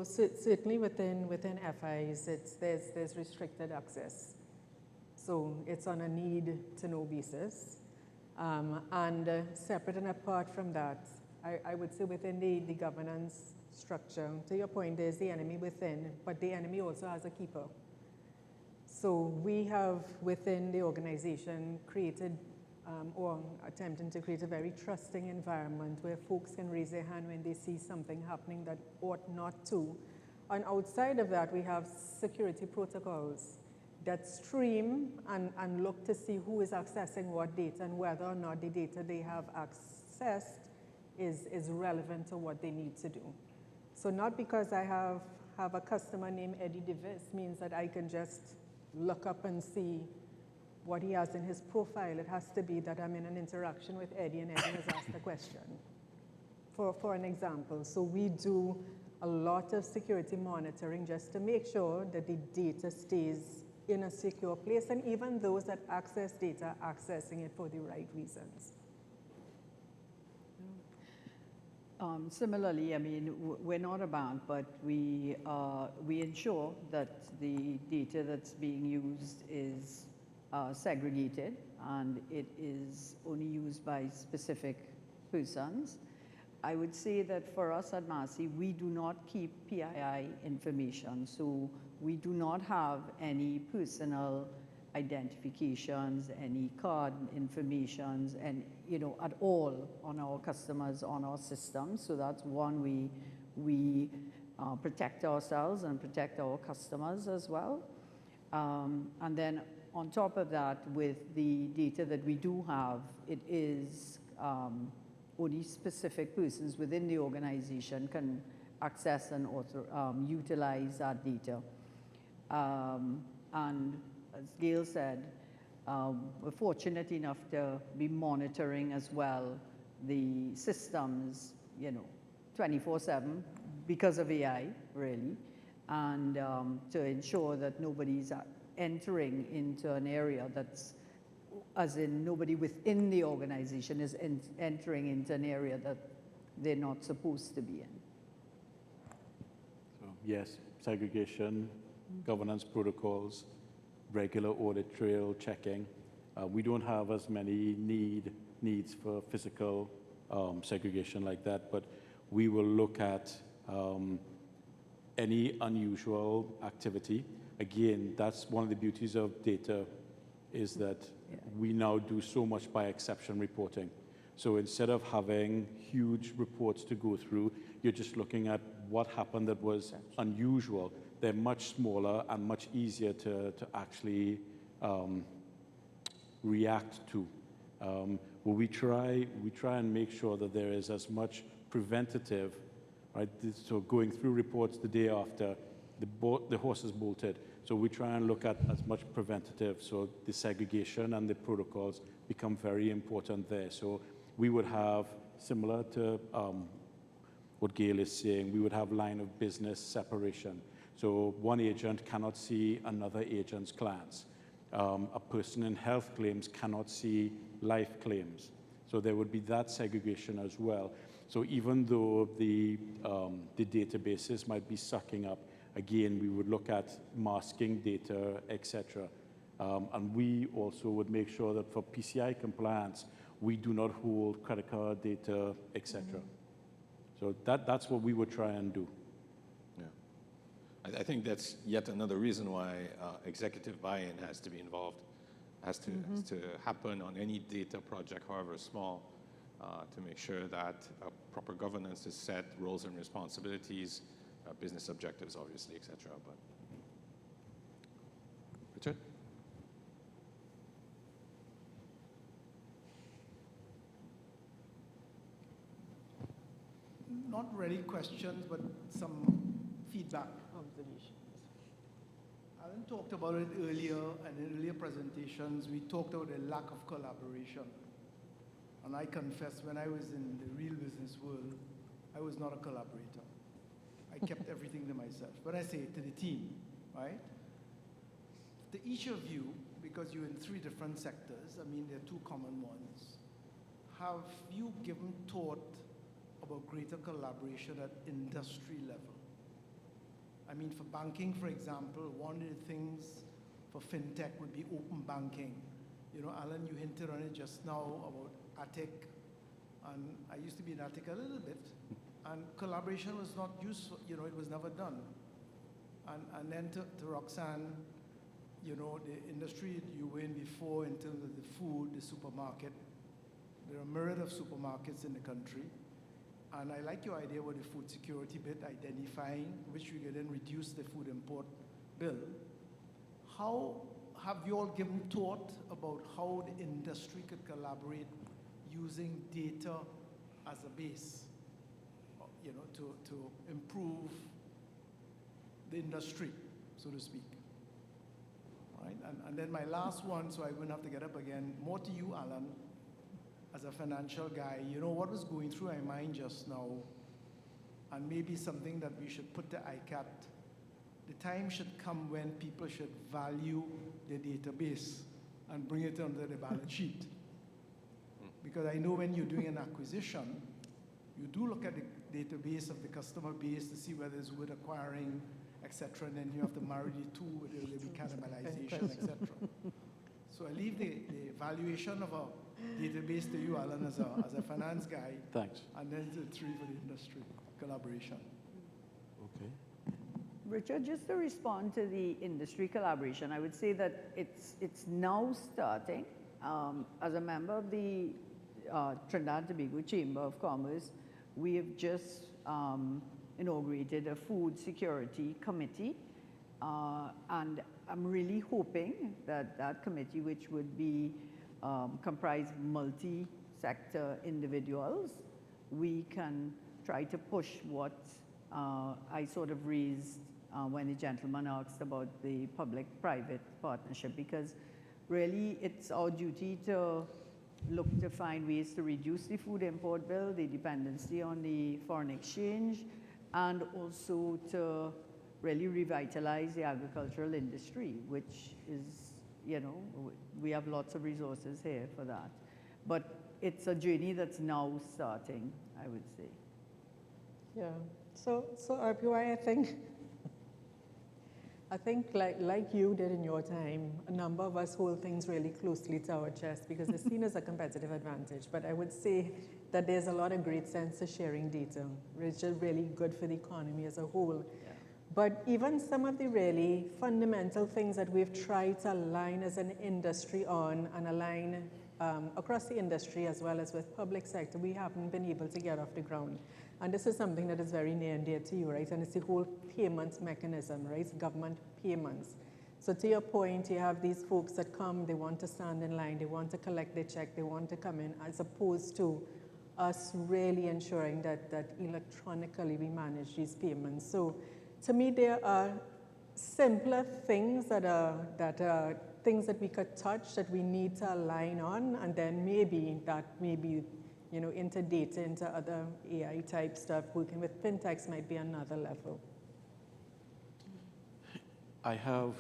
Speaker 11: certainly within FIs, there's restricted access. So it's on a need-to-know basis. And separate and apart from that, I would say within the governance structure, to your point, there's the enemy within, but the enemy also has a keeper. So we have within the organization created or attempting to create a very trusting environment where folks can raise their hand when they see something happening that ought not to. And outside of that, we have security protocols that stream and look to see who is accessing what data and whether or not the data they have accessed is relevant to what they need to do. So not because I have a customer named Eddie DeVis means that I can just look up and see what he has in his profile. It has to be that I'm in an interaction with Eddie and Eddie has asked a question, for an example. So we do a lot of security monitoring just to make sure that the data stays in a secure place, and even those that access data, accessing it for the right reasons.
Speaker 12: Similarly, I mean, we're not a bank, but we ensure that the data that's being used is segregated, and it is only used by specific persons. I would say that for us at Massey, we do not keep PII information, so we do not have any personal identifications, any card informations, and at all on our customers, on our systems. So that's one, we protect ourselves and protect our customers as well. And then on top of that, with the data that we do have, it is only specific persons within the organization can access and utilize that data. And as Gail said, we're fortunate enough to be monitoring as well the systems, 24/7 because of AI, really, and to ensure that nobody's entering into an area that's, as in nobody within the organization is entering into an area that they're not supposed to be in.
Speaker 13: So yes, segregation, governance protocols, regular audit trail checking. We don't have as many needs for physical segregation like that, but we will look at any unusual activity. Again, that's one of the beauties of data is that we now do so much by exception reporting. So instead of having huge reports to go through, you're just looking at what happened that was unusual. They're much smaller and much easier to actually react to. Well, we try and make sure that there is as much preventative, right? So going through reports the day after, the horse is bolted. So we try and look at as much preventative. So the segregation and the protocols become very important there. So we would have, similar to what Gail is saying, we would have line of business separation. So one agent cannot see another agent's clients. A person in health claims cannot see life claims. So there would be that segregation as well. So even though the databases might be sucking up, again, we would look at masking data, etc. And we also would make sure that for PCI compliance, we do not hold credit card data, etc. So that's what we would try and do.
Speaker 10: I think that's yet another reason why executive buy-in has to be involved, has to happen on any data project, however small, to make sure that proper governance is set, roles and responsibilities, business objectives, obviously, etc. But Richard?
Speaker 9: Not really questions, but some feedback. Alan talked about it earlier, and in earlier presentations, we talked about the lack of collaboration. And I confess, when I was in the real business world, I was not a collaborator. I kept everything to myself. But I say to the team, right? To each of you, because you're in 3 different sectors, I mean, there are 2 common ones. Have you given thought about greater collaboration at industry level? I mean, for banking, for example, one of the things for fintech would be open banking. You know, Alan, you hinted on it just now about ATIC, and I used to be in ATIC a little bit, and collaboration was not useful, you know, it was never done. And then to Roxanne, you know, the industry you were in before in terms of the food, the supermarket, there are a myriad of supermarkets in the country. And I like your idea about the food security bit, identifying which we can then reduce the food import bill. How have you all given thought about how the industry could collaborate using data as a base, you know, to improve the industry, so to speak? Right? And then my last one, so I wouldn't have to get up again, more to you, Alan. As a financial guy, you know what was going through my mind just now, and maybe something that we should put the ICAT, the time should come when people should value their database and bring it under the balance sheet. Because I know when you're doing an acquisition, you do look at the database of the customer base to see whether it's worth acquiring, etc., and then you have to marry the two, whether there will be cannibalization, etc. So I leave the valuation of a database to you, Alan, as a finance guy.
Speaker 13: Thanks.
Speaker 9: And then the 3 for the industry, collaboration.
Speaker 13: Okay.
Speaker 12: Richard, just to respond to the industry collaboration, I would say that it's now starting. As a member of the Trinidad and Tobago Chamber of Commerce, we have just inaugurated a food security committee, and I'm really hoping that that committee, which would be comprise multi-sector individuals, we can try to push what I sort of raised when the gentleman asked about the public-private partnership, because really it's our duty to look to find ways to reduce the food import bill, the dependency on the foreign exchange, and also to really revitalize the agricultural industry, which is, you know, we have lots of resources here for that. But it's a journey that's now starting, I would say.
Speaker 11: Yeah, so RPY, I think like you did in your time, a number of us hold things really closely to our chest because it's seen as a competitive advantage. But I would say that there's a lot of great sense of sharing data, which is really good for the economy as a whole.
Speaker 12: Yeah.
Speaker 11: But even some of the really fundamental things that we've tried to align as an industry on and align across the industry as well as with public sector, we haven't been able to get off the ground. And this is something that is very near and dear to you, right? And it's the whole payments mechanism, right? Government payments. So to your point, you have these folks that come, they want to stand in line, they want to collect their check, they want to come in, as opposed to us really ensuring that electronically we manage these payments. So to me, there are simpler things that are things that we could touch that we need to align on, and then maybe into data, into other AI type stuff, working with fintechs might be another level.
Speaker 13: I have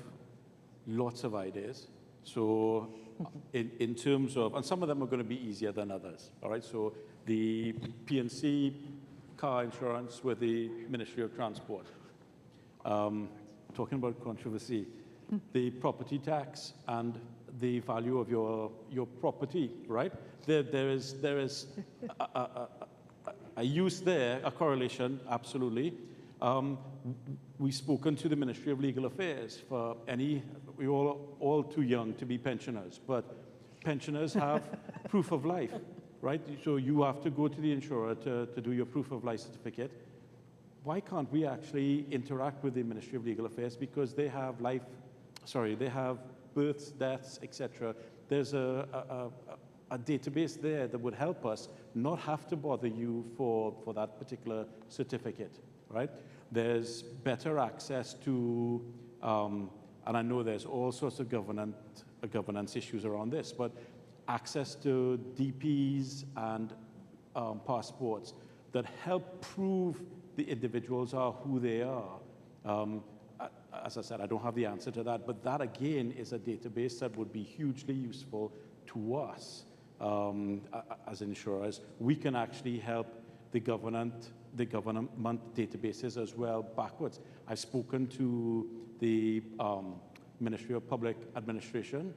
Speaker 13: lots of ideas. So in terms of, and some of them are going to be easier than others, all right? So the P&C car insurance with the Ministry of Transport. Talking about controversy, the property tax and the value of your property, right? There is a use there, a correlation, absolutely. We've spoken to the Ministry of Legal Affairs for we're all too young to be pensioners, but pensioners have proof of life, right? So you have to go to the insurer to do your proof of life certificate. Why can't we actually interact with the Ministry of Legal Affairs, because they have they have births, deaths, etc. There's a database there that would help us not have to bother you for that particular certificate, right? There's better access to, and I know there's all sorts of governance issues around this, but access to DPs and passports that help prove the individuals are who they are. As I said, I don't have the answer to that, but that again is a database that would be hugely useful to us as insurers. We can actually help the government databases as well backwards. I've spoken to the Ministry of Public Administration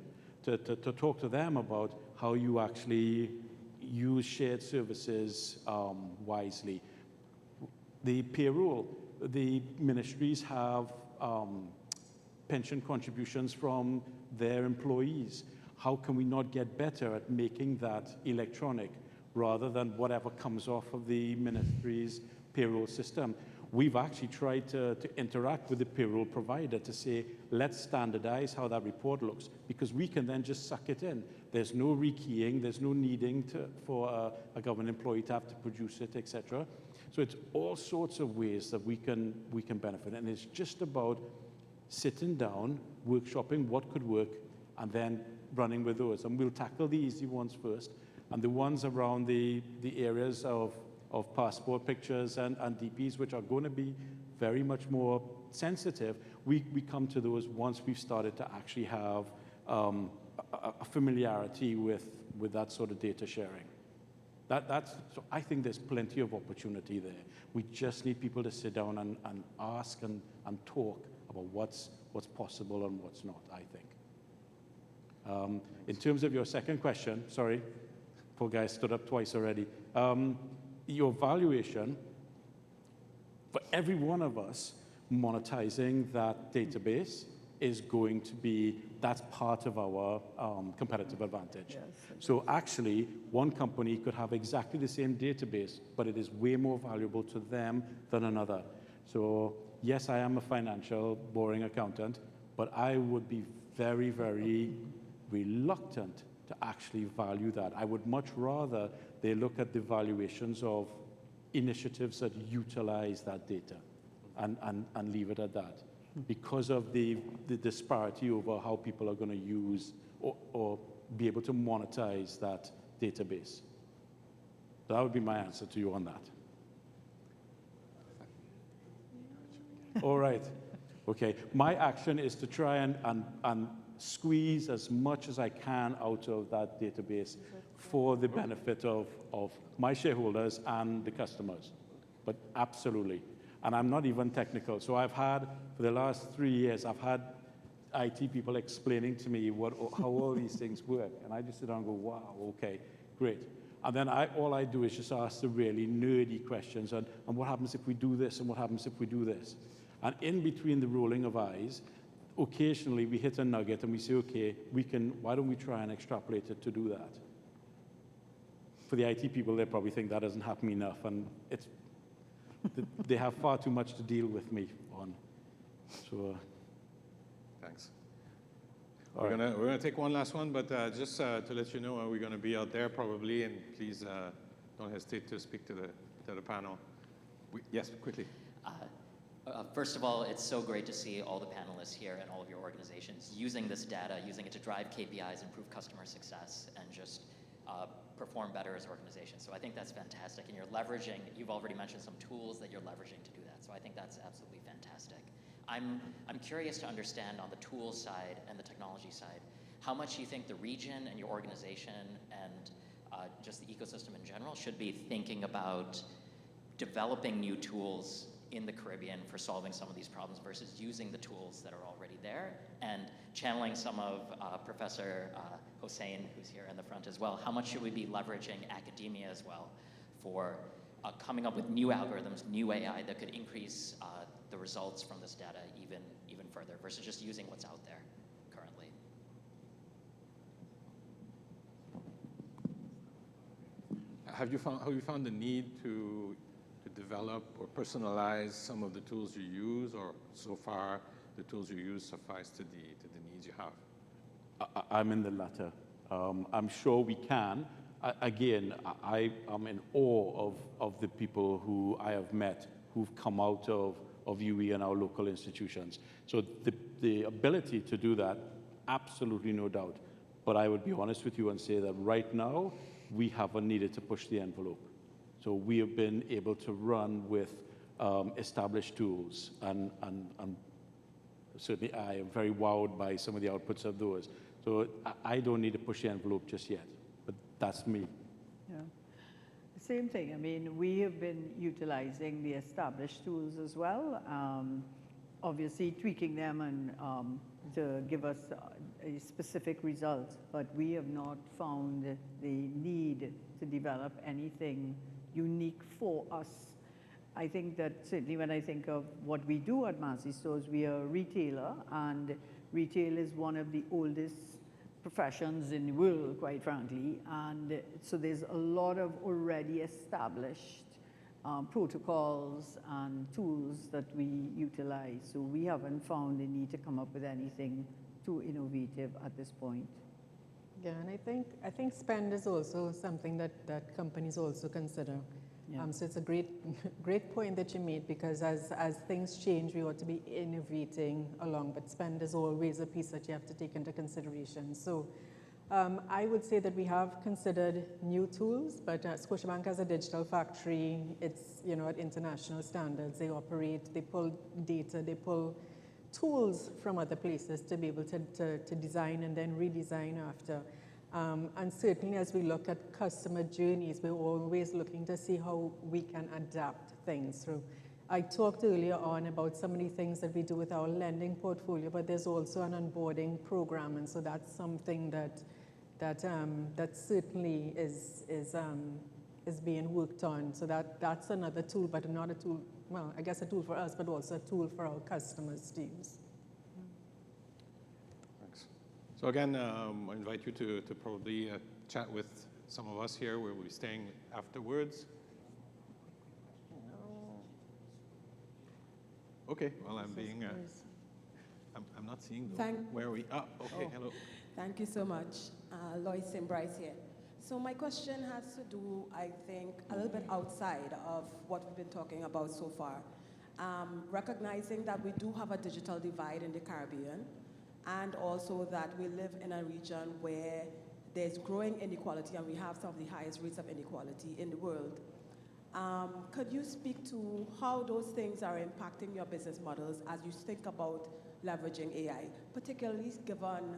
Speaker 13: to talk to them about how you actually use shared services wisely. The payroll, the ministries have pension contributions from their employees. How can we not get better at making that electronic rather than whatever comes off of the ministry's payroll system? We've actually tried to interact with the payroll provider to say, let's standardize how that report looks, because we can then just suck it in. There's no rekeying, there's no needing for a government employee to have to produce it, etc. So it's all sorts of ways that we can benefit, and it's just about sitting down, workshopping what could work, and then running with those. And we'll tackle the easy ones first, and the ones around the areas of passport pictures and DPs, which are going to be very much more sensitive, we come to those once we've started to actually have a familiarity with that sort of data sharing. So I think there's plenty of opportunity there. We just need people to sit down and ask and talk about what's possible and what's not, I think. In terms of your second question, sorry, poor guy stood up twice already. Your valuation, for every one of us, monetizing that database is going to be, that's part of our competitive advantage. Yes. So actually, one company could have exactly the same database, but it is way more valuable to them than another. So yes, I am a financial, boring accountant, but I would be very, very reluctant to actually value that. I would much rather they look at the valuations of initiatives that utilize that data and leave it at that, because of the disparity over how people are going to use or be able to monetize that database. So that would be my answer to you on that. All right. Okay. My action is to try and squeeze as much as I can out of that database for the benefit of my shareholders and the customers. But absolutely. And I'm not even technical. So I've had, for the last 3 years, I've had IT people explaining to me how all these things work. And I just sit down and go, wow, okay, great. And then all I do is just ask the really nerdy questions. And what happens if we do this? And what happens if we do this? And in between the rolling of eyes, occasionally we hit a nugget and we say, okay, why don't we try and extrapolate it to do that? For the IT people, they probably think that doesn't happen enough, and they have far too much to deal with me on. So,
Speaker 10: thanks. We're gonna take one last one, but just to let you know, we're gonna be out there probably, and please don't hesitate to speak to the panel. Yes, quickly.
Speaker 18: First of all, it's so great to see all the panelists here and all of your organizations using this data, using it to drive KPIs, improve customer success, and just perform better as organizations. So I think that's fantastic. And you're leveraging, you've already mentioned some tools that you're leveraging to do that. So I think that's absolutely fantastic. I'm curious to understand on the tools side and the technology side, how much you think the region and your organization and just the ecosystem in general should be thinking about developing new tools in the Caribbean for solving some of these problems versus using the tools that are already there, and channeling some of Professor Hossein, who's here in the front as well. How much should we be leveraging academia as well for coming up with new algorithms, new AI that could increase the results from this data even further versus just using what's out there currently?
Speaker 10: Have you found the need to develop or personalize some of the tools you use, or so far the tools you use suffice to the needs you have?
Speaker 13: I'm in the latter. I'm sure we can. Again, I am in awe of the people who I have met who've come out of UE and our local institutions. So the ability to do that, absolutely no doubt. But I would be honest with you and say that right now, we haven't needed to push the envelope. So we have been able to run with established tools, and certainly I am very wowed by some of the outputs of those. So I don't need to push the envelope just yet, but that's me.
Speaker 12: Yeah. Same thing. I mean, we have been utilizing the established tools as well, obviously tweaking them and to give us a specific result, but we have not found the need to develop anything unique for us. I think that certainly when I think of what we do at Massey Stores, we are a retailer, and retail is one of the oldest professions in the world, quite frankly, and so there's a lot of already established protocols and tools that we utilize. So we haven't found the need to come up with anything too innovative at this point.
Speaker 11: Yeah, and I think spend is also something that companies also consider.
Speaker 12: Yeah.
Speaker 11: So it's a great point that you made, because as things change, we ought to be innovating along, but spend is always a piece that you have to take into consideration. So I would say that we have considered new tools, but Scotiabank has a digital factory. It's, at international standards. They operate, they pull data, they pull tools from other places to be able to design and then redesign after. And certainly as we look at customer journeys, we're always looking to see how we can adapt things through. I talked earlier on about some of the things that we do with our lending portfolio, but there's also an onboarding program, and so that's something that certainly is being worked on. So that's another tool, but not a tool, well, I guess a tool for us, but also a tool for our customers to use.
Speaker 10: Thanks. So again, I invite you to probably chat with some of us here. We'll be staying afterwards. Okay, well, I'm being, I'm not seeing those. Where are we? Ah, okay, hello.
Speaker 19: Thank you so much. Lois St. Bryce here. So my question has to do, I think, a little bit outside of what we've been talking about so far. Recognizing that we do have a digital divide in the Caribbean, and also that we live in a region where there's growing inequality, and we have some of the highest rates of inequality in the world. Could you speak to how those things are impacting your business models as you think about leveraging AI, particularly given,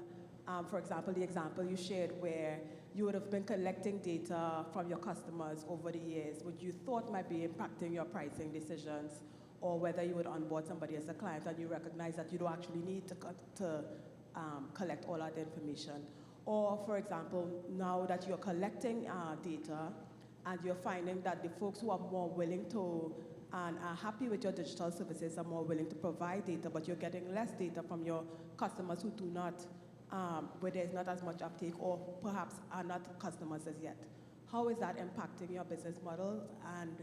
Speaker 19: for example, the example you shared where you would have been collecting data from your customers over the years, which you thought might be impacting your pricing decisions, or whether you would onboard somebody as a client and you recognize that you don't actually need to collect all that information. Or, for example, now that you're collecting data and you're finding that the folks who are more willing to and are happy with your digital services, are more willing to provide data, but you're getting less data from your customers who do not, where there's not as much uptake or perhaps are not customers as yet. How is that impacting your business model? And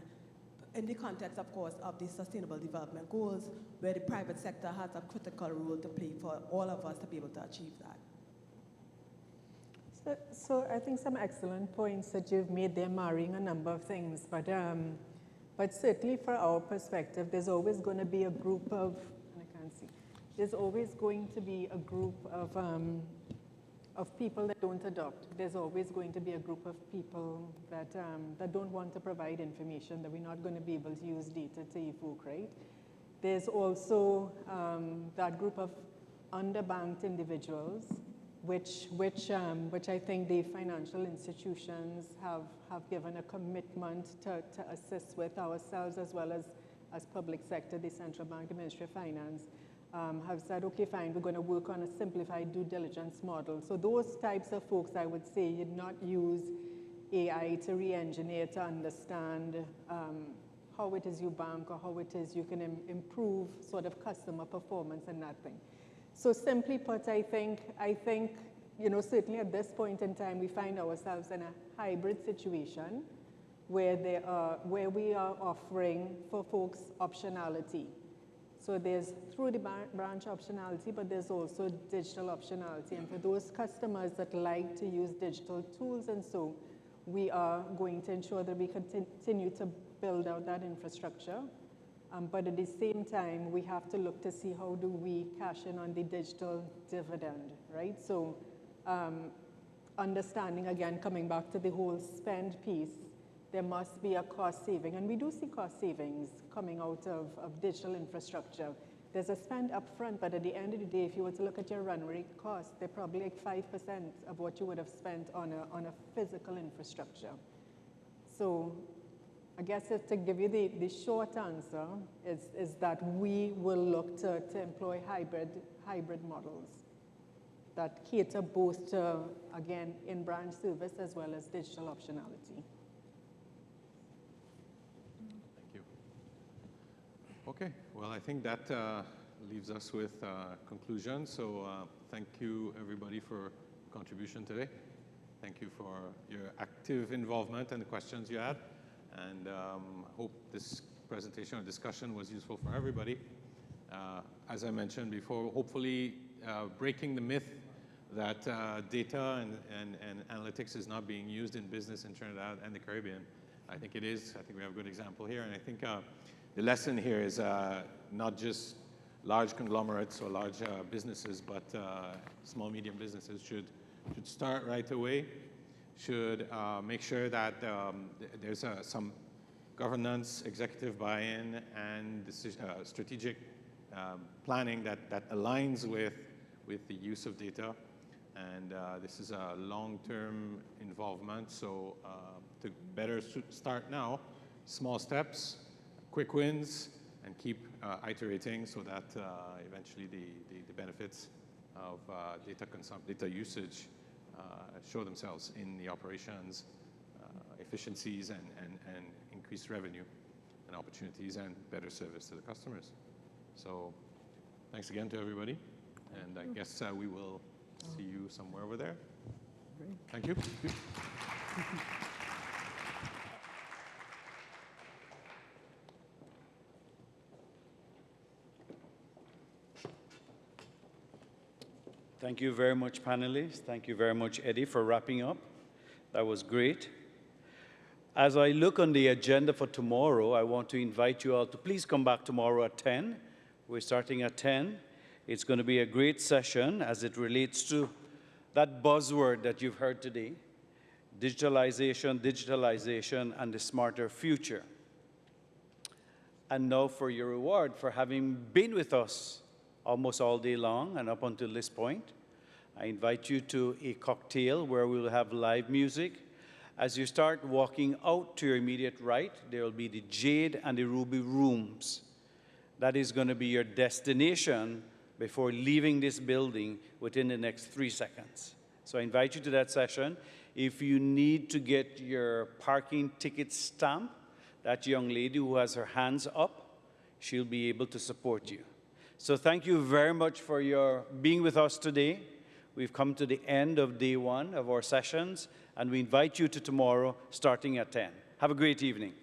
Speaker 19: in the context, of course, of the Sustainable Development Goals, where the private sector has a critical role to play for all of us to be able to achieve that.
Speaker 11: So I think some excellent points that you've made there, marrying a number of things. But certainly for our perspective, there's always going to be a group of, and I can't see, there's always going to be a group of people that don't adopt. There's always going to be a group of people that, that don't want to provide information, that we're not going to be able to use data to evoke, right? There's also that group of underbanked individuals, which I think the financial institutions have given a commitment to assist with, ourselves as well as public sector, the Central Bank, the Ministry of Finance, have said, okay, fine, we're going to work on a simplified due diligence model. So those types of folks, I would say, you'd not use AI to re-engineer to understand how it is you bank or how it is you can improve sort of customer performance and that thing. So simply put, I think, you know, certainly at this point in time, we find ourselves in a hybrid situation where we are offering for folks optionality. So there's through the branch optionality, but there's also digital optionality. And for those customers that like to use digital tools, and so we are going to ensure that we continue to build out that infrastructure. But at the same time, we have to look to see how do we cash in on the digital dividend, right? So understanding, again, coming back to the whole spend piece, there must be a cost saving. And we do see cost savings coming out of digital infrastructure. There's a spend up front, but at the end of the day, if you were to look at your run rate costs, they're probably like 5% of what you would have spent on a physical infrastructure. So I guess to give you the short answer is that we will look to employ hybrid models that cater both to, again, in-branch service as well as digital optionality.
Speaker 10: Thank you. Okay, well, I think that leaves us with conclusion. So thank you, everybody, for contribution today. Thank you for your active involvement and the questions you had. And hope this presentation or discussion was useful for everybody. As I mentioned before, hopefully breaking the myth that data and analytics is not being used in business in Trinidad and the Caribbean. I think it is. I think we have a good example here. And I think the lesson here is not just large conglomerates or large businesses, but small, medium businesses should start right away. Should make sure that there's some governance, executive buy-in, and strategic planning that aligns with the use of data. And this is a long-term involvement, so to better start now, small steps, quick wins, and keep iterating so that eventually the benefits of data usage show themselves in the operations, efficiencies, and increased revenue and opportunities and better service to the customers. So thanks again to everybody. And I guess we will see you somewhere over there. Thank you.
Speaker 1: Thank you very much, panelists. Thank you very much, Eddie, for wrapping up. That was great. As I look on the agenda for tomorrow, I want to invite you all to please come back tomorrow at 10. We're starting at 10. It's going to be a great session as it relates to that buzzword that you've heard today, digitalization, and the smarter future. And now for your reward for having been with us almost all day long and up until this point. I invite you to a cocktail where we will have live music. As you start walking out to your immediate right, there will be the Jade and the Ruby rooms. That is going to be your destination before leaving this building within the next 3 seconds. So I invite you to that session. If you need to get your parking ticket stamp, that young lady who has her hands up, she'll be able to support you. So thank you very much for your being with us today. We've come to the end of day 1 of our sessions, and we invite you to tomorrow starting at 10. Have a great evening.